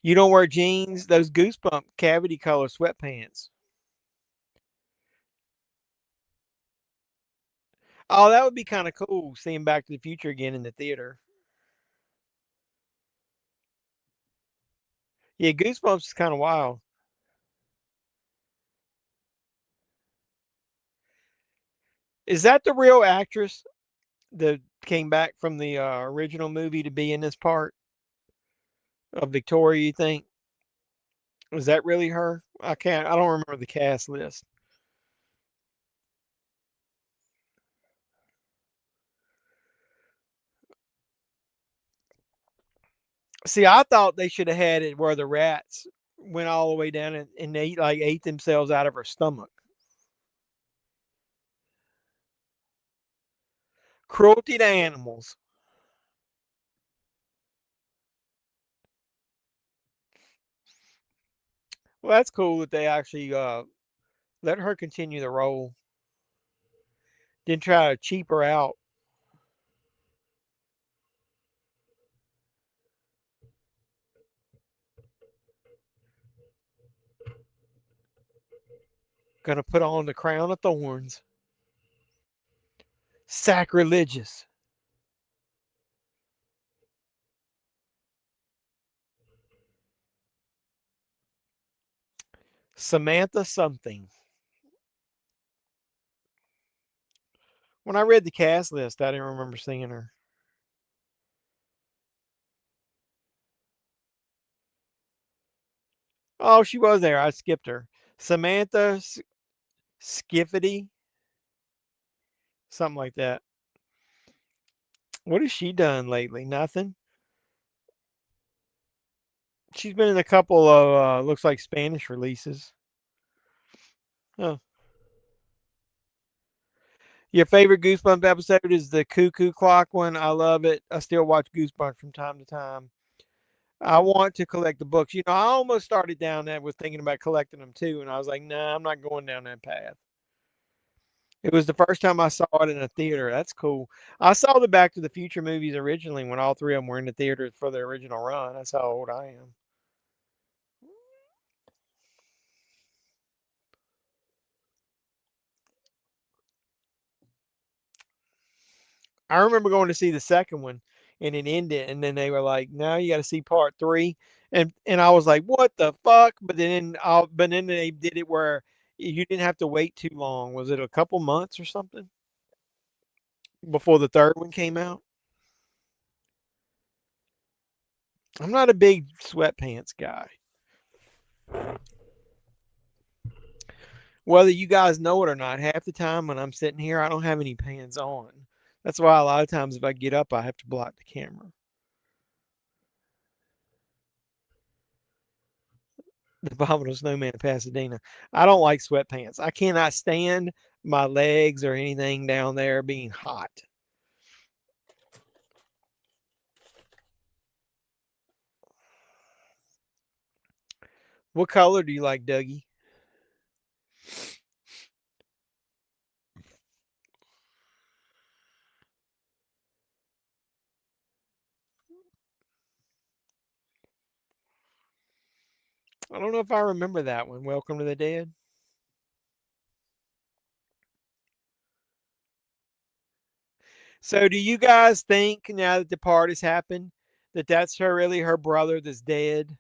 You don't wear jeans, those goosebump cavity color sweatpants. Oh, that would be kind of cool seeing Back to the Future again in the theater. Yeah, Goosebumps is kind of wild. Is that the real actress that came back from the original movie to be in this part of Victoria? You think was that really her? I can't. I don't remember the cast list. See, I thought they should have had it where the rats went all the way down and they ate themselves out of her stomach. Cruelty to animals. Well, that's cool that they actually let her continue the role. Didn't try to cheap her out. Gonna put on the crown of thorns. Sacrilegious. Samantha something. When I read the cast list, I didn't remember seeing her. Oh, she was there. I skipped her. Samantha Skiffity. something like that. What has she done lately? Nothing. She's been in a couple of looks like Spanish releases. Huh. Your favorite Goosebumps episode is the Cuckoo Clock one. I love it. I still watch Goosebumps from time to time. I want to collect the books. You know, I almost started down that was thinking about collecting them too, and I was like, nah, I'm not going down that path. It was the first time I saw it in a theater. That's cool. I saw the Back to the Future movies originally when all three of them were in the theaters for the original run. That's how old I am. I remember going to see the second one and it ended, and then they were like, "Now you got to see part three," and I was like, "What the fuck?" But then they did it where you didn't have to wait too long. Was it a couple months or something before the third one came out? I'm not a big sweatpants guy. Whether you guys know it or not, half the time when I'm sitting here, I don't have any pants on. That's why a lot of times if I get up, I have to block the camera. The Abominable Snowman in Pasadena. I don't like sweatpants. I cannot stand my legs or anything down there being hot. What color do you like, Dougie? I don't know if I remember that one. Welcome to the Dead. So, do you guys think now that the part has happened that that's her really her brother that's dead?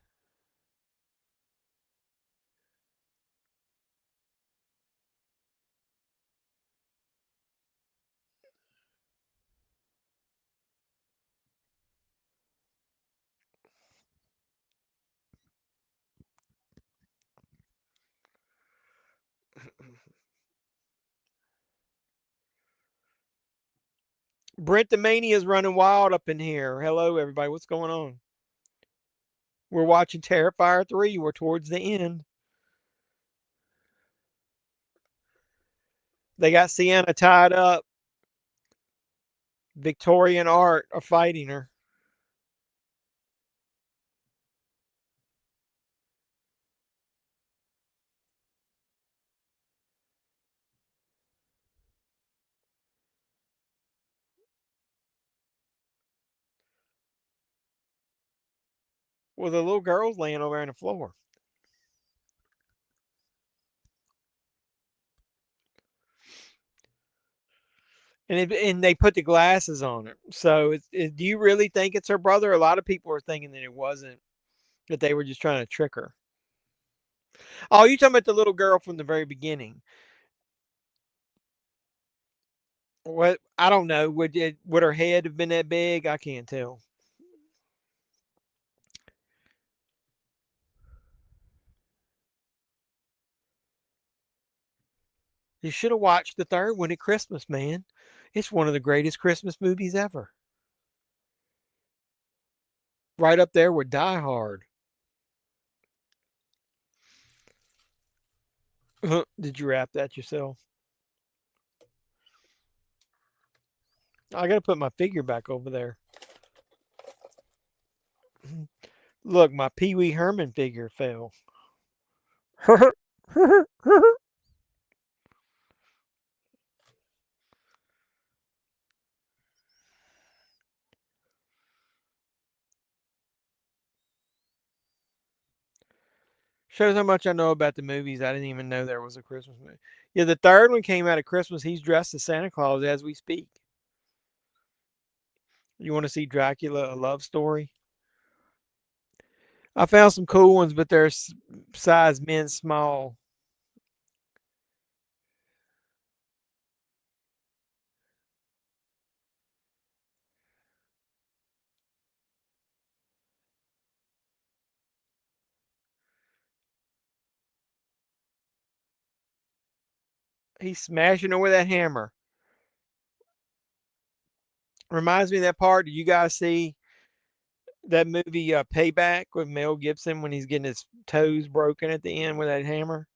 Brent the Mania is running wild up in here. Hello, everybody. What's going on? We're watching Terrifier 3. We're towards the end. They got Sienna tied up. Victoria and Art are fighting her. Well, the little girl's laying over on the floor. And they put the glasses on her. So, do you really think it's her brother? A lot of people are thinking that it wasn't, that they were just trying to trick her. Oh, you talking about the little girl from the very beginning? What? I don't know. Would her head have been that big? I can't tell. You should have watched the third one at Christmas, man. It's one of the greatest Christmas movies ever. Right up there with Die Hard. Did you wrap that yourself? I got to put my figure back over there. Look, my Pee Wee Herman figure fell. Shows how much I know about the movies. I didn't even know there was a Christmas movie. Yeah, the third one came out at Christmas. He's dressed as Santa Claus as we speak. You want to see Dracula, a love story? I found some cool ones, but they're size men small. He's smashing her with that hammer. Reminds me of that part. Did you guys see that movie Payback with Mel Gibson when he's getting his toes broken at the end with that hammer?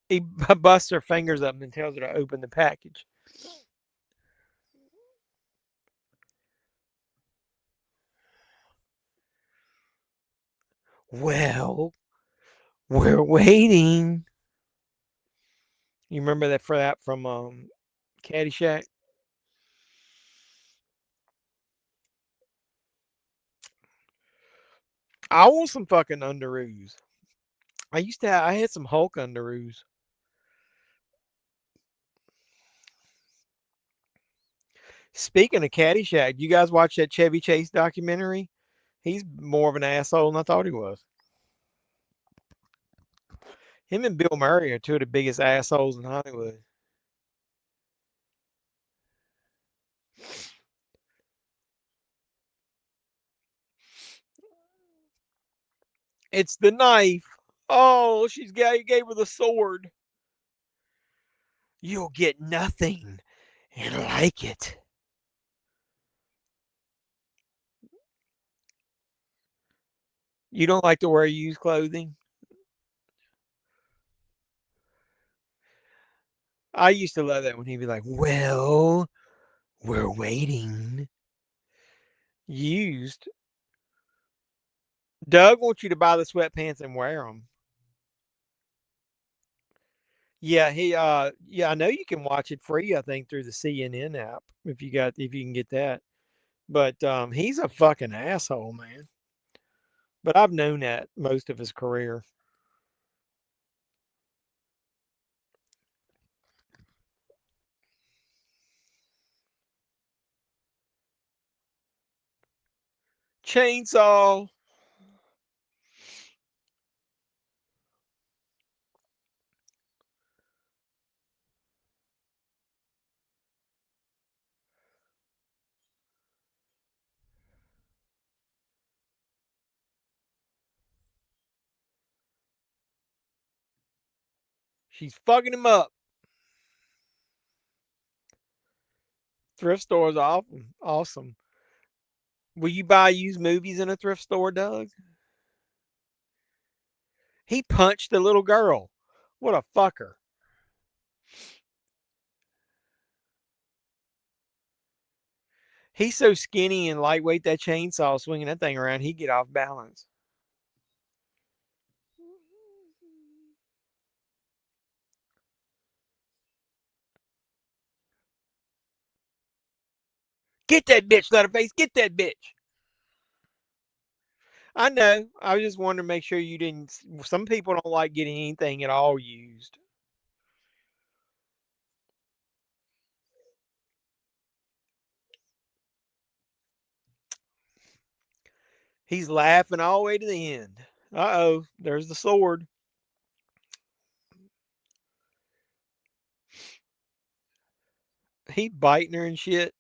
He busts her fingers up and tells her to open the package. Well, we're waiting. You remember that for that from Caddyshack? I want some fucking underoos. I had some Hulk underoos. Speaking of Caddyshack, you guys watch that Chevy Chase documentary? He's more of an asshole than I thought he was. Him and Bill Murray are two of the biggest assholes in Hollywood. It's the knife. Oh, gave her the sword. You'll get nothing and like it. You don't like to wear used clothing? I used to love that when he'd be like, well, we're waiting. Used. Doug wants you to buy the sweatpants and wear them. Yeah, I know you can watch it free, I think, through the CNN app if you can get that. But he's a fucking asshole, man. But I've known that most of his career. Chainsaw. She's fucking him up. Thrift stores awesome. Awesome. Will you buy used movies in a thrift store, Doug? He punched the little girl. What a fucker. He's so skinny and lightweight, that chainsaw swinging that thing around, he'd get off balance. Get that bitch, Leatherface. Get that bitch. I know. I just wanted to make sure you didn't. Some people don't like getting anything at all used. He's laughing all the way to the end. Uh-oh. There's the sword. He biting her and shit.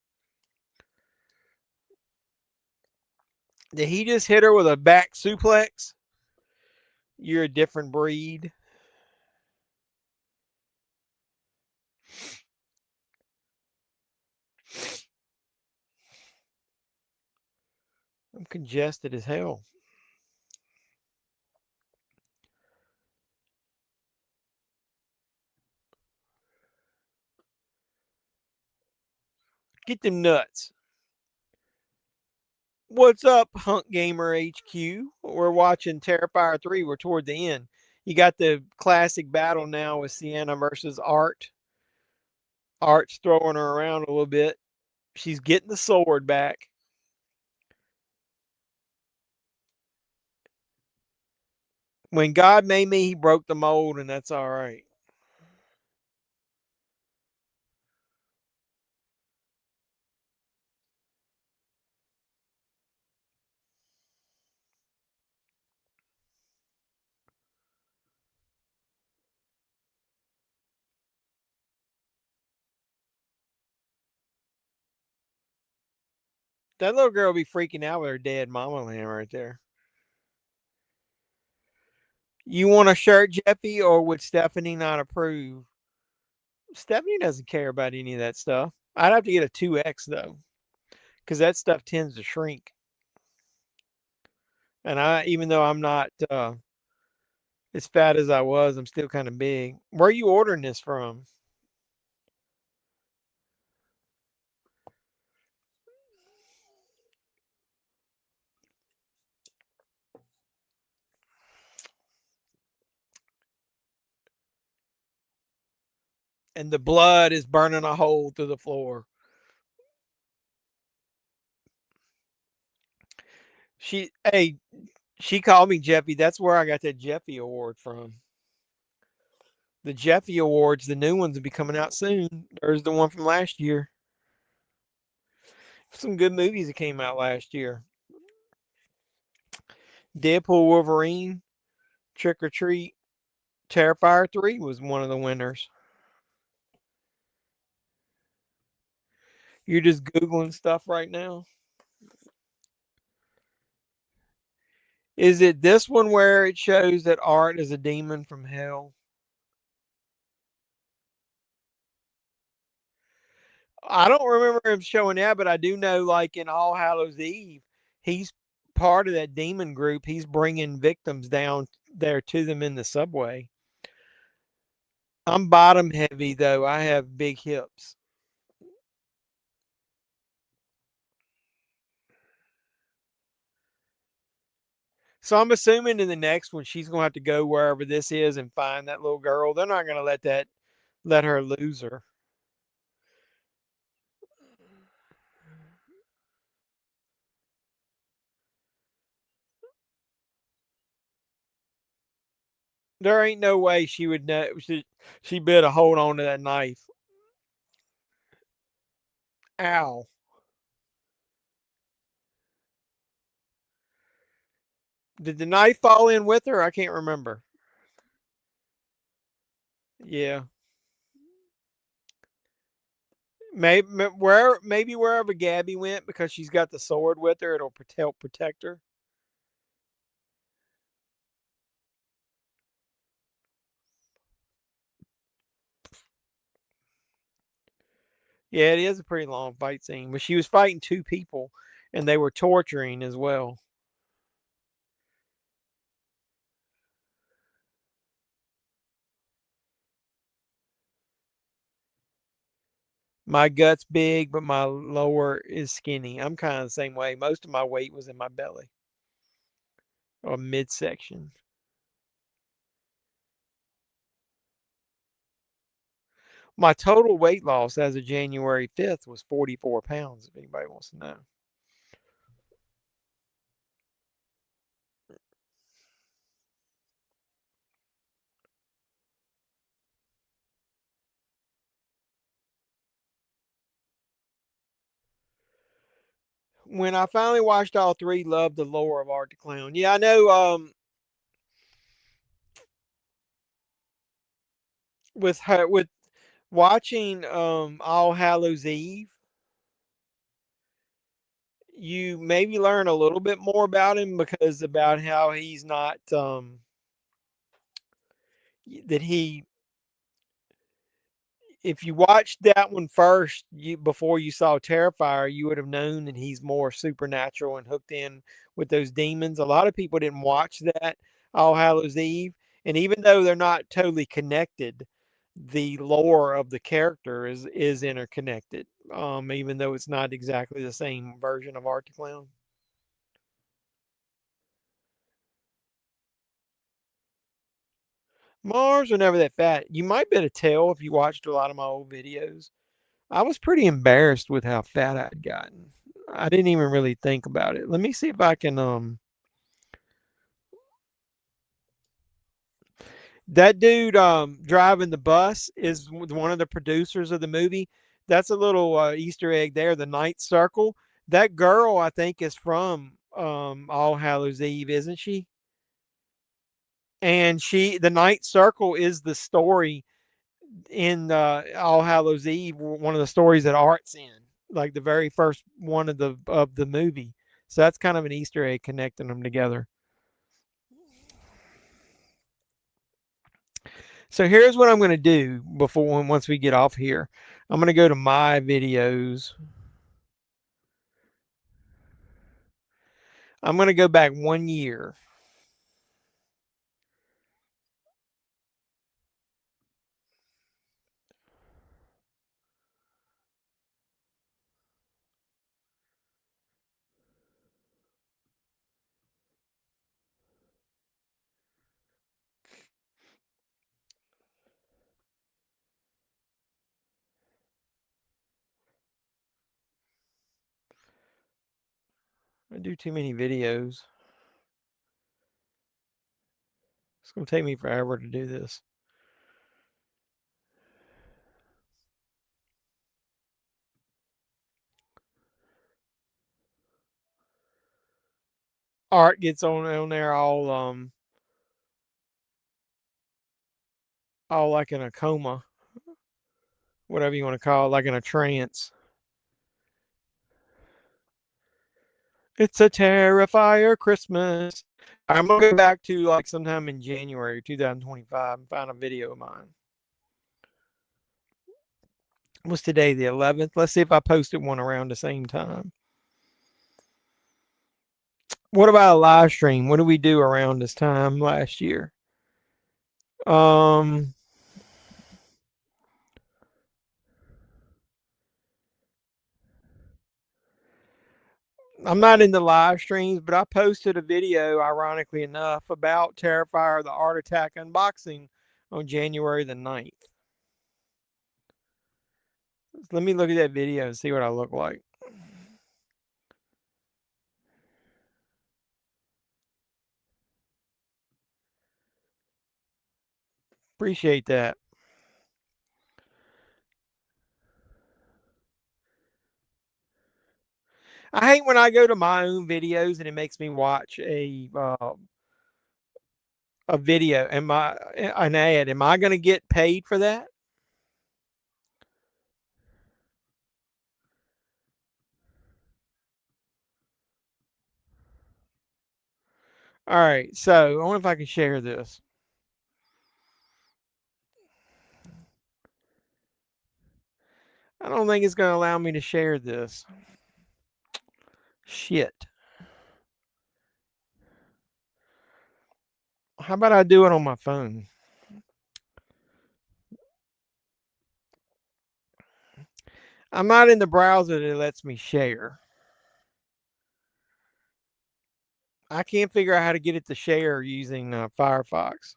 Did he just hit her with a back suplex? You're a different breed. I'm congested as hell. Get them nuts. What's up, Hunk Gamer HQ? We're watching Terrifier 3. We're toward the end. You got the classic battle now with Sienna versus Art. Art's throwing her around a little bit. She's getting the sword back. When God made me, he broke the mold, and that's all right. That little girl will be freaking out with her dead mama lamb right there. You want a shirt, Jeffy, or would Stephanie not approve? Stephanie doesn't care about any of that stuff. I'd have to get a 2X though, because that stuff tends to shrink. And even though I'm not as fat as I was, I'm still kind of big. Where are you ordering this from? And the blood is burning a hole through the floor. Hey, she called me Jeffy. That's where I got that Jeffy award from. The Jeffy Awards, the new ones will be coming out soon. There's the one from last year. Some good movies that came out last year. Deadpool, Wolverine, Trick or Treat, Terrifier 3 was one of the winners. You're just Googling stuff right now. Is it this one where it shows that Art is a demon from hell? I don't remember him showing that, but I do know, like in All Hallows Eve, he's part of that demon group. He's bringing victims down there to them in the subway. I'm bottom heavy, though. I have big hips. So I'm assuming in the next one, she's going to have to go wherever this is and find that little girl. They're not going to let her lose her. There ain't no way she would know. She'd be able to hold on to that knife. Ow. Did the knife fall in with her? I can't remember. Yeah. Maybe wherever Gabby went, because she's got the sword with her, it'll help protect her. Yeah, it is a pretty long fight scene, but she was fighting two people, and they were torturing as well. My gut's big, but my lower is skinny. I'm kind of the same way. Most of my weight was in my belly or midsection. My total weight loss as of January 5th was 44 pounds, if anybody wants to know. When I finally watched all three, loved the lore of Art the Clown. Yeah, I know. With watching All Hallows Eve, you maybe learn a little bit more about him, because about how he's not that he if you watched that one first, before you saw Terrifier, you would have known that he's more supernatural and hooked in with those demons. A lot of people didn't watch that All Hallows Eve, and even though they're not totally connected, the lore of the character is interconnected. Even though it's not exactly the same version of Art the Clown. My arms were never that fat. You might be able to tell if you watched a lot of my old videos. I was pretty embarrassed with how fat I'd gotten. I didn't even really think about it. Let me see if I can that dude driving the bus is one of the producers of the movie. That's a little Easter egg there, the Night Circle. That girl, I think, is from All Hallows Eve, isn't she? And the Night Circle is the story in All Hallows Eve, one of the stories that Art's in, like the very first one of the movie. So that's kind of an Easter egg connecting them together. So here's what I'm going to do once we get off here. I'm going to go to my videos. I'm going to go back 1 year. I do too many videos. It's going to take me forever to do this. Art gets on there all like in a coma, whatever you want to call it, like in a trance. It's a Terrifier Christmas. I'm gonna go back to like sometime in January 2025 and find a video of mine. What's today, the 11th? Let's see if I posted one around the same time. What about a live stream? What did we do around this time last year? I'm not into live streams, but I posted a video, ironically enough, about Terrifier the Art Attack unboxing on January the 9th. Let me look at that video and see what I look like. Appreciate that. I hate when I go to my own videos and it makes me watch a video. An ad? Am I going to get paid for that? All right. So I wonder if I can share this. I don't think it's going to allow me to share this. Shit. How about I do it on my phone? I'm not in the browser that lets me share. I can't figure out how to get it to share using Firefox.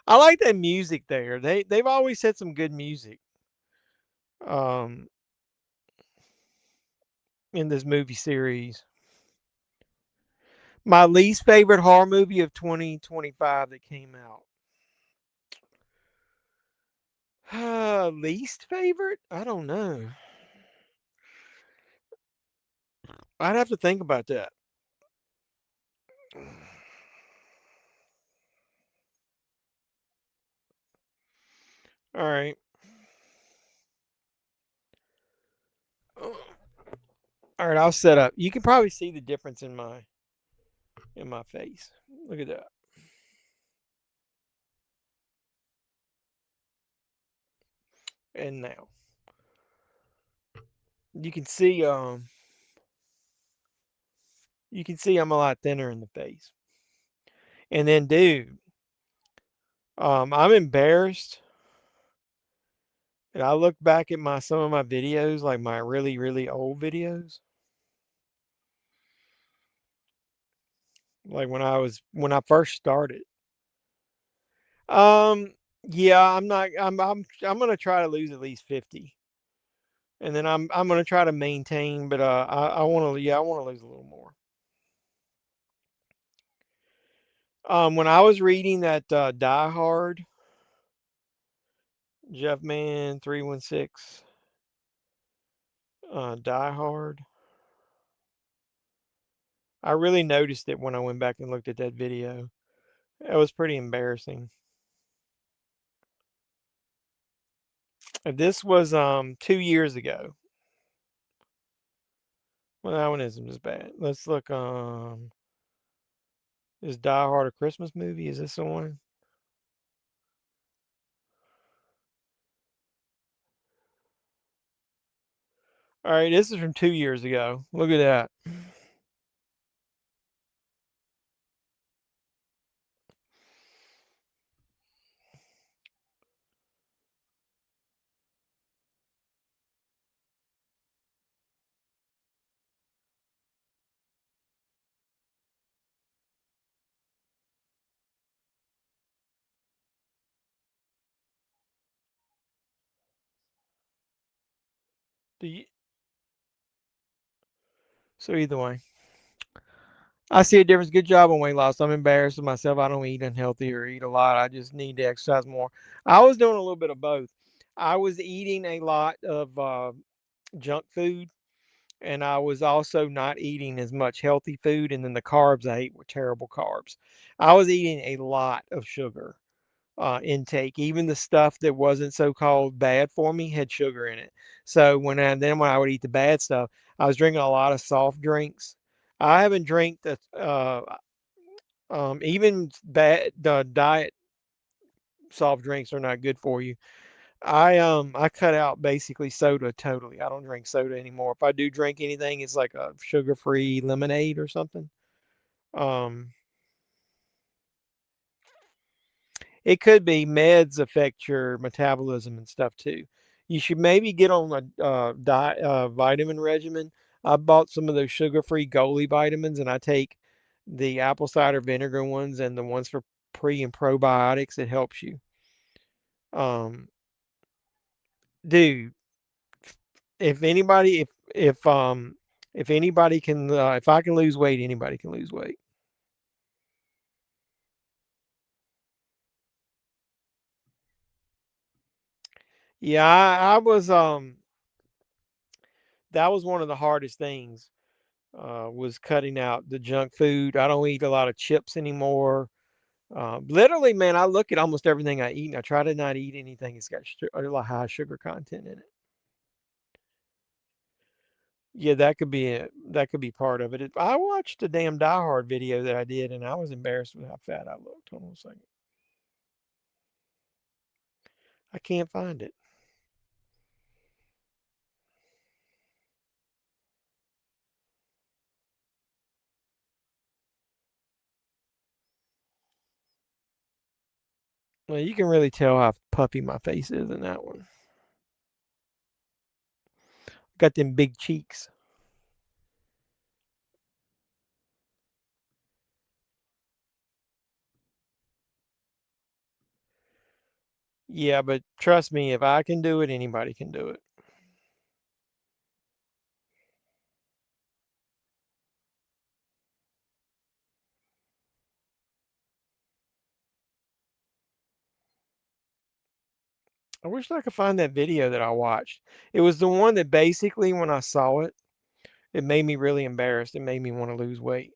I like that music there. They've always had some good music in this movie series. My least favorite horror movie of 2025 that came out. Least favorite? I don't know. I'd have to think about that. All right. All right, I'll set up. You can probably see the difference in my face. Look at that. And now you can see I'm a lot thinner in the face. And then dude, I'm embarrassed. And I look back at some of my videos, like my really, really old videos. Like when I first started. Yeah, I'm gonna try to lose at least 50. And then I'm gonna try to maintain, but I wanna lose a little more. When I was reading that Die Hard, JEFFMAN316, Die Hard, I really noticed it when I went back and looked at that video. It was pretty embarrassing. This was 2 years ago. Well, that one isn't as bad. Let's look. Is Die Hard a Christmas movie? Is this the one? All right, this is from 2 years ago. Look at that. Do you, so either way, I see a difference. Good job on weight loss. I'm embarrassed of myself. I don't eat unhealthy or eat a lot. I just need to exercise more. I was doing a little bit of both. I was eating a lot of junk food, and I was also not eating as much healthy food. And then the carbs I ate were terrible carbs. I was eating a lot of sugar intake. Even the stuff that wasn't so called bad for me had sugar in it. So when I would eat the bad stuff, I was drinking a lot of soft drinks. I haven't drank the even bad the diet soft drinks are not good for you. I cut out basically soda totally. I don't drink soda anymore. If I do drink anything, it's like a sugar-free lemonade or something. Um, it could be meds affect your metabolism and stuff too. You should maybe get on a vitamin regimen. I bought some of those sugar-free Goli vitamins, and I take the apple cider vinegar ones and the ones for pre and probiotics. It helps you. Um, dude, if anybody, if anybody can, if I can lose weight, anybody can lose weight. Yeah, I was that was one of the hardest things was cutting out the junk food. I don't eat a lot of chips anymore. Literally, man, I look at almost everything I eat, and I try to not eat anything that's got a high sugar content in it. Yeah, that could be it. That could be part of it. I watched a damn Die Hard video that I did, and I was embarrassed with how fat I looked. Hold on a second. I can't find it. Well, you can really tell how puffy my face is in that one. Got them big cheeks. Yeah, but trust me, if I can do it, anybody can do it. I wish I could find that video that I watched. It was the one that basically, when I saw it, it made me really embarrassed. It made me want to lose weight.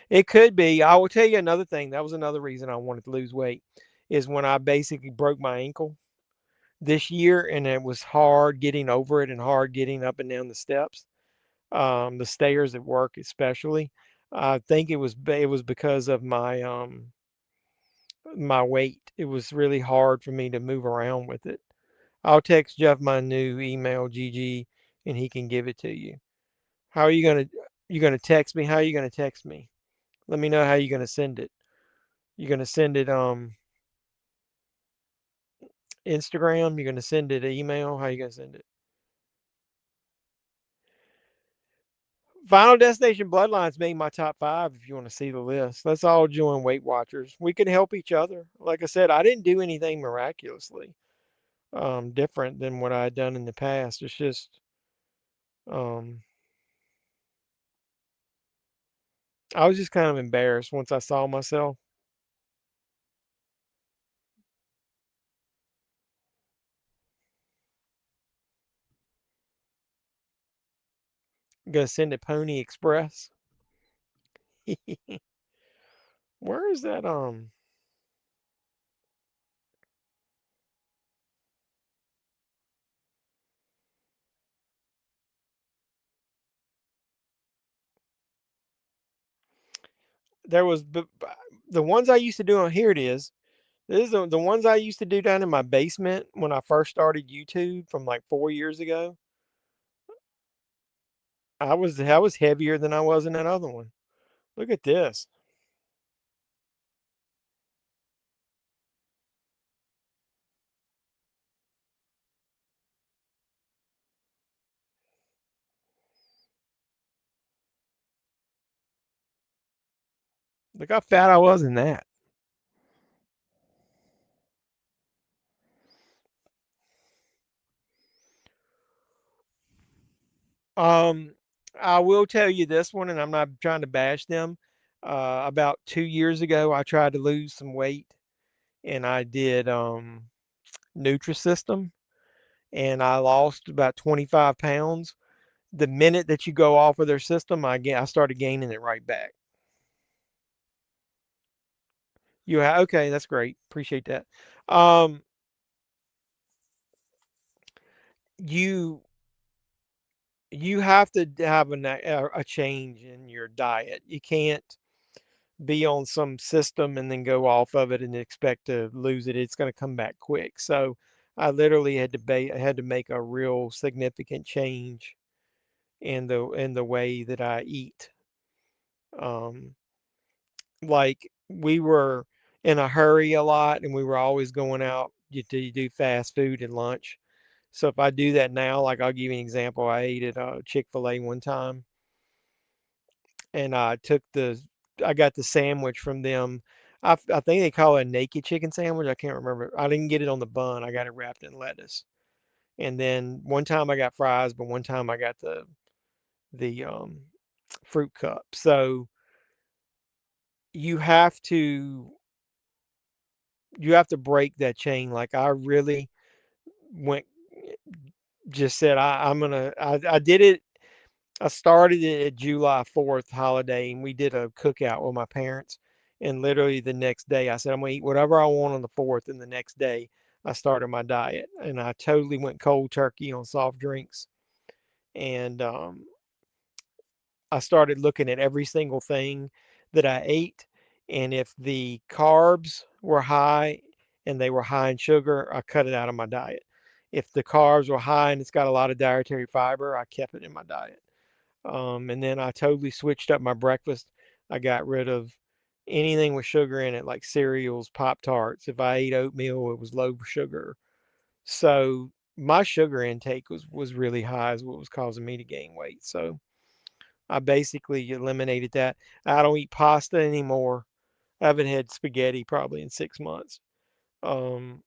It could be. I will tell you another thing. That was another reason I wanted to lose weight, is when I basically broke my ankle this year, and it was hard getting over it and hard getting up and down the stairs at work, especially. I think it was because of my weight. It was really hard for me to move around with it. I'll text Jeff my new email, GG, and he can give it to you. How are you gonna text me? How are you gonna text me? Let me know how you're gonna send it. You're gonna send it Instagram. You're gonna send it email. How you gonna send it? Final Destination Bloodlines made my top 5 if you want to see the list. Let's all join Weight Watchers. We can help each other. Like I said, I didn't do anything miraculously different than what I had done in the past. It's just um, I was just kind of embarrassed once I saw myself. I'm gonna send it Pony Express. Where is that? There was the ones I used to do on here. It is. This is the ones I used to do down in my basement when I first started YouTube from like 4 years ago. I was heavier than I was in that other one. Look at this. Look how fat I was in that. Um, I will tell you this one, and I'm not trying to bash them. About 2 years ago, I tried to lose some weight, and I did Nutrisystem, and I lost about 25 pounds. The minute that you go off of their system, I started gaining it right back. Okay? That's great. Appreciate that. Um, you you have to have a change in your diet. You can't be on some system and then go off of it and expect to lose it. It's going to come back quick. So I literally had to make a real significant change in the way that I eat. Um, like we were in a hurry a lot, and we were always going out to do fast food and lunch. So if I do that now, like I'll give you an example. I ate at Chick-fil-A one time, and I got the sandwich from them. I think they call it a naked chicken sandwich. I can't remember. I didn't get it on the bun. I got it wrapped in lettuce. And then one time I got fries, but one time I got the fruit cup. So you have to you have to break that chain. Like I really went just said I did it. I started it at July 4th holiday, and we did a cookout with my parents. And literally the next day, I said, I'm going to eat whatever I want on the 4th. And the next day, I started my diet. And I totally went cold turkey on soft drinks. And I started looking at every single thing that I ate. And if the carbs were high and they were high in sugar, I cut it out of my diet. If the carbs were high and it's got a lot of dietary fiber, I kept it in my diet. And then I totally switched up my breakfast. I got rid of anything with sugar in it, like cereals, Pop Tarts. If I ate oatmeal, it was low sugar. So my sugar intake was really high, is what was causing me to gain weight. So I basically eliminated that. I don't eat pasta anymore. I haven't had spaghetti probably in 6 months. Um,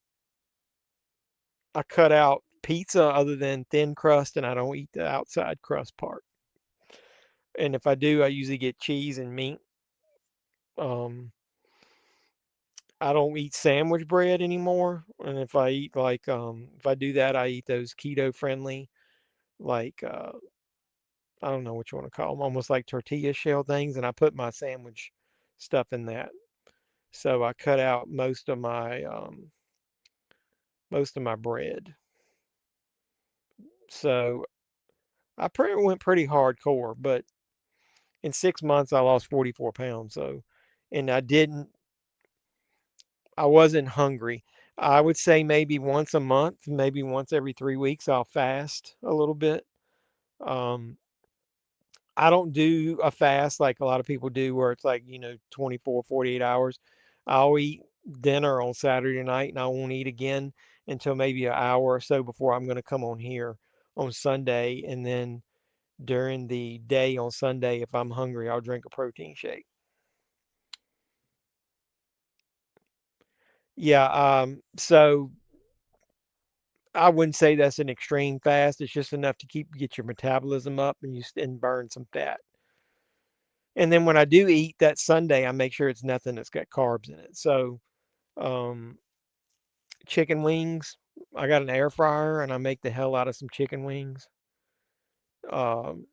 I cut out pizza other than thin crust, and I don't eat the outside crust part. And if I do, I usually get cheese and meat. Um, I don't eat sandwich bread anymore. And if I do that, I eat those keto friendly, like I don't know what you want to call them, almost like tortilla shell things, and I put my sandwich stuff in that. So I cut out most of my bread. So went pretty hardcore, but in 6 months I lost 44 pounds. So, and I wasn't hungry. I would say maybe once a month, maybe once every 3 weeks, I'll fast a little bit. Um, I don't do a fast like a lot of people do where it's like, 24, 48 hours. I'll eat dinner on Saturday night and I won't eat again until maybe an hour or so before I'm going to come on here on Sunday. And then during the day on Sunday, if I'm hungry, I'll drink a protein shake. Yeah. So I wouldn't say that's an extreme fast. It's just enough to get your metabolism up and burn some fat. And then when I do eat that Sunday, I make sure it's nothing that's got carbs in it. So, um, chicken wings. I got an air fryer and I make the hell out of some chicken wings. Um,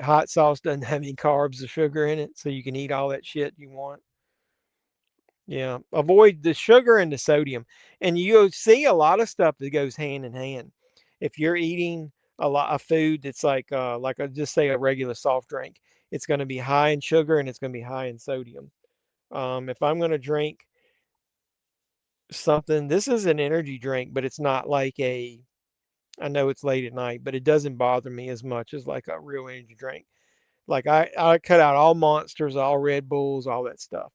Hot sauce doesn't have any carbs or sugar in it, so you can eat all that shit you want. Yeah, avoid the sugar and the sodium. And you'll see a lot of stuff that goes hand in hand. If you're eating a lot of food that's like just say a regular soft drink, it's going to be high in sugar and it's going to be high in sodium. If I'm going to drink something, this is an energy drink, but it's not like I know it's late at night, but it doesn't bother me as much as like a real energy drink. Like I cut out all Monsters, all Red Bulls, all that stuff.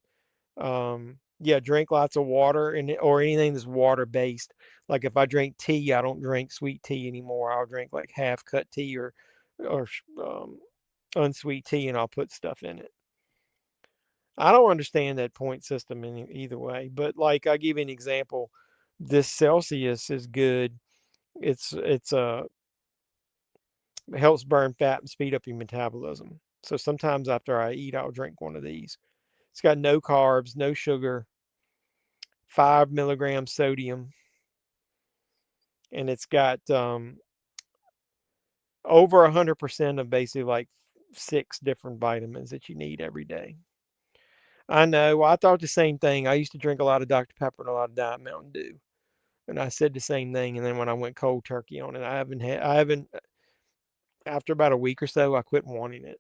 Yeah, drink lots of water or anything that's water based. Like if I drink tea, I don't drink sweet tea anymore. I'll drink like half cut tea or unsweet tea, and I'll put stuff in it. I don't understand that point system in either way, but like I give you an example. This Celsius is good. It's helps burn fat and speed up your metabolism. So sometimes after I eat, I'll drink one of these. It's got no carbs, no sugar, 5 milligrams sodium, and it's got over 100% of basically like 6 different vitamins that you need every day. I know. Well, I thought the same thing. I used to drink a lot of Dr. Pepper and a lot of Diet Mountain Dew, and I said the same thing. And then when I went cold turkey on it, I haven't. After about a week or so, I quit wanting it.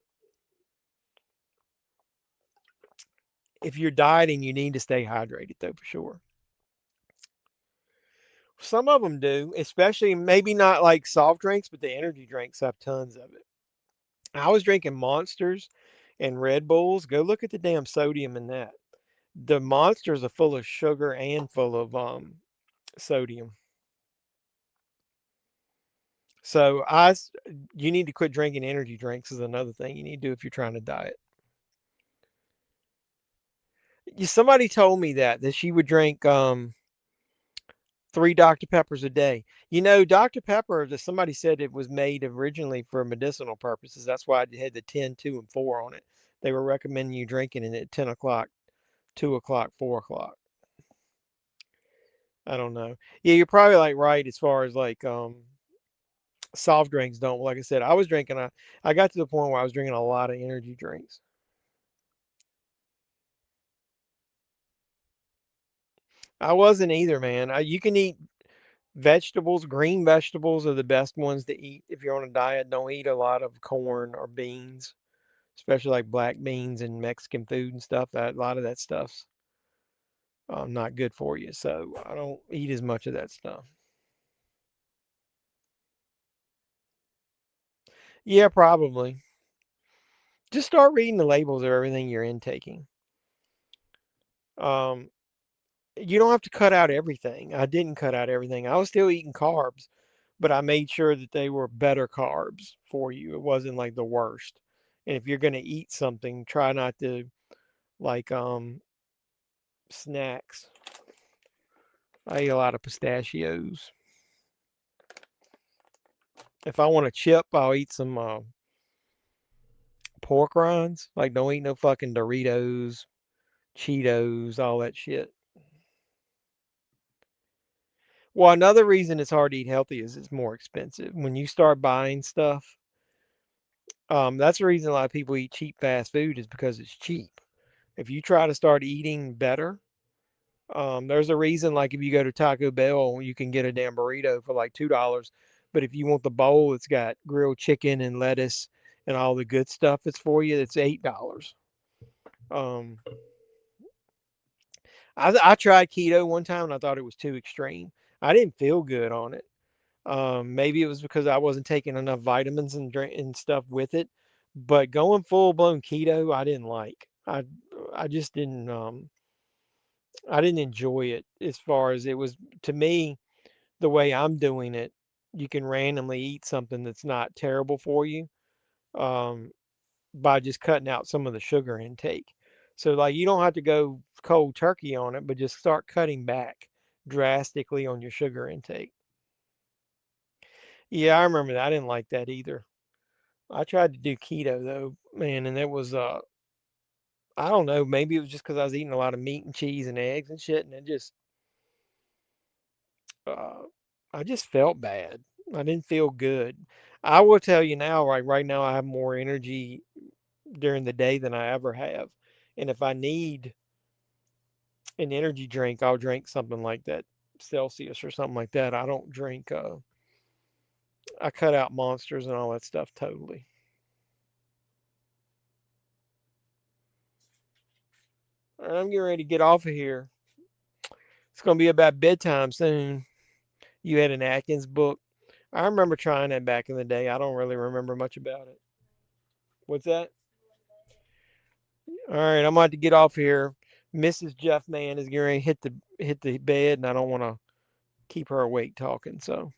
If you're dieting, you need to stay hydrated, though, for sure. Some of them do, especially maybe not like soft drinks, but the energy drinks have tons of it. I was drinking Monsters and Red Bulls. Go look at the damn sodium in that. The Monsters are full of sugar and full of sodium. So you need to quit drinking energy drinks is another thing you need to do if you're trying to diet. Somebody told me that she would drink 3 Dr. Peppers a day. You know, Dr. Pepper, somebody said it was made originally for medicinal purposes. That's why it had the 10, 2, and 4 on it. They were recommending you drinking it at 10 o'clock, 2 o'clock, 4 o'clock. I don't know. Yeah, you're probably like right as far as like soft drinks don't. Like I said, I got to the point where I was drinking a lot of energy drinks. I wasn't either, man. You can eat vegetables. Green vegetables are the best ones to eat if you're on a diet. Don't eat a lot of corn or beans, especially like black beans and Mexican food and stuff. A lot of that stuff's not good for you. So I don't eat as much of that stuff. Yeah, probably. Just start reading the labels of everything you're intaking. Um, you don't have to cut out everything. I didn't cut out everything. I was still eating carbs, but I made sure that they were better carbs for you. It wasn't like the worst. And if you're going to eat something, try not to like snacks. I eat a lot of pistachios. If I want a chip, I'll eat some pork rinds. Like don't eat no fucking Doritos, Cheetos, all that shit. Well, another reason it's hard to eat healthy is it's more expensive. When you start buying stuff, that's the reason a lot of people eat cheap fast food is because it's cheap. If you try to start eating better, there's a reason like if you go to Taco Bell, you can get a damn burrito for like $2. But if you want the bowl, it's got grilled chicken and lettuce and all the good stuff it's for you, it's $8. Um, I tried keto one time and I thought it was too extreme. I didn't feel good on it. Maybe it was because I wasn't taking enough vitamins and drink and stuff with it. But going full blown keto, I didn't like. I just didn't I didn't enjoy it as far as it was to me the way I'm doing it. You can randomly eat something that's not terrible for you um, by just cutting out some of the sugar intake. So like you don't have to go cold turkey on it, but just start cutting back drastically on your sugar intake. Yeah, I remember that. I didn't like that either. I tried to do keto though, man, and it was I don't know, maybe it was just because I was eating a lot of meat and cheese and eggs and shit, and it just uh I just felt bad. I didn't feel good. I will tell you now, right now I have more energy during the day than I ever have. And if I need an energy drink, I'll drink something like that Celsius or something like that. I don't drink I cut out Monsters and all that stuff totally. I'm getting ready to get off of here. It's going to be about bedtime soon. You had an Atkins book. I remember trying that back in the day. I don't really remember much about it. What's that? All right, I'm about to get off here. Mrs. Jeffman is getting ready to hit the bed, and I don't want to keep her awake talking. So,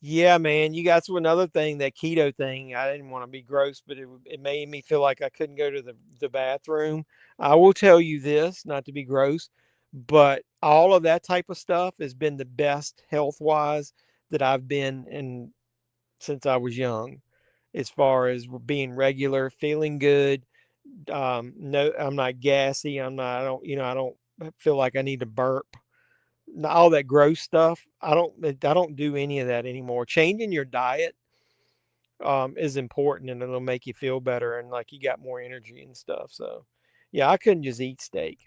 yeah, man, you got to another thing, that keto thing. I didn't want to be gross, but it made me feel like I couldn't go to the bathroom. I will tell you this, not to be gross, but all of that type of stuff has been the best health wise that I've been in since I was young, as far as being regular, feeling good. No, I'm not gassy. I don't, I don't feel like I need to burp. All that gross stuff. I don't do any of that anymore. Changing your diet is important, and it'll make you feel better and like you got more energy and stuff. So, yeah, I couldn't just eat steak.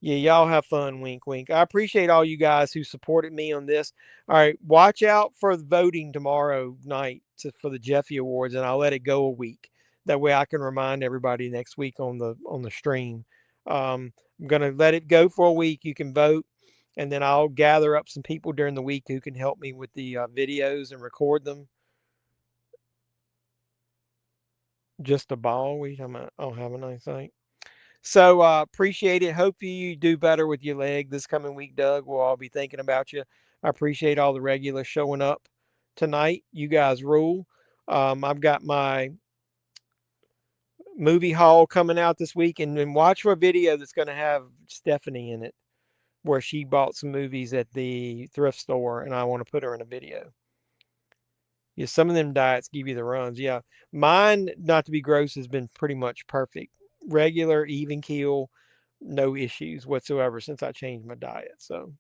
Yeah, y'all have fun. Wink, wink. I appreciate all you guys who supported me on this. All right, watch out for the voting tomorrow night for the Jeffy Awards, and I'll let it go a week. That way, I can remind everybody next week on the stream. I'm gonna let it go for a week. You can vote, and then I'll gather up some people during the week who can help me with the videos and record them. Just a ball. We talking about? Oh, have a nice night. So appreciate it. Hope you do better with your leg this coming week, Doug. We'll all be thinking about you. I appreciate all the regulars showing up tonight. You guys rule. I've got my movie haul coming out this week, and then watch for a video that's going to have Stephanie in it, where she bought some movies at the thrift store, and I want to put her in a video. Yeah, some of them diets give you the runs. Yeah, mine, not to be gross, has been pretty much perfect. Regular, even keel, no issues whatsoever since I changed my diet. So,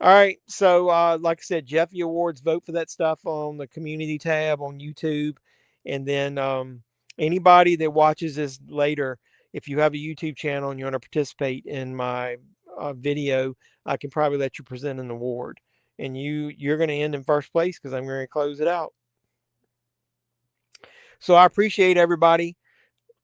all right. So, like I said, Jeffy Awards, vote for that stuff on the community tab on YouTube. And then anybody that watches this later, if you have a YouTube channel and you want to participate in my video, I can probably let you present an award. And you're going to end in first place because I'm going to close it out. So I appreciate everybody.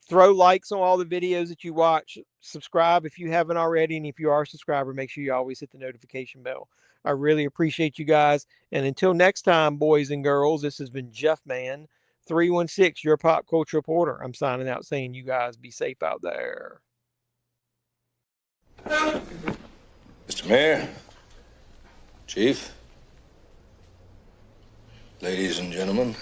Throw likes on all the videos that you watch. Subscribe if you haven't already. And if you are a subscriber, make sure you always hit the notification bell. I really appreciate you guys. And until next time, boys and girls, this has been JEFFMAN316, your pop culture reporter. I'm signing out saying you guys be safe out there. Mr. Mayor, Chief, ladies and gentlemen.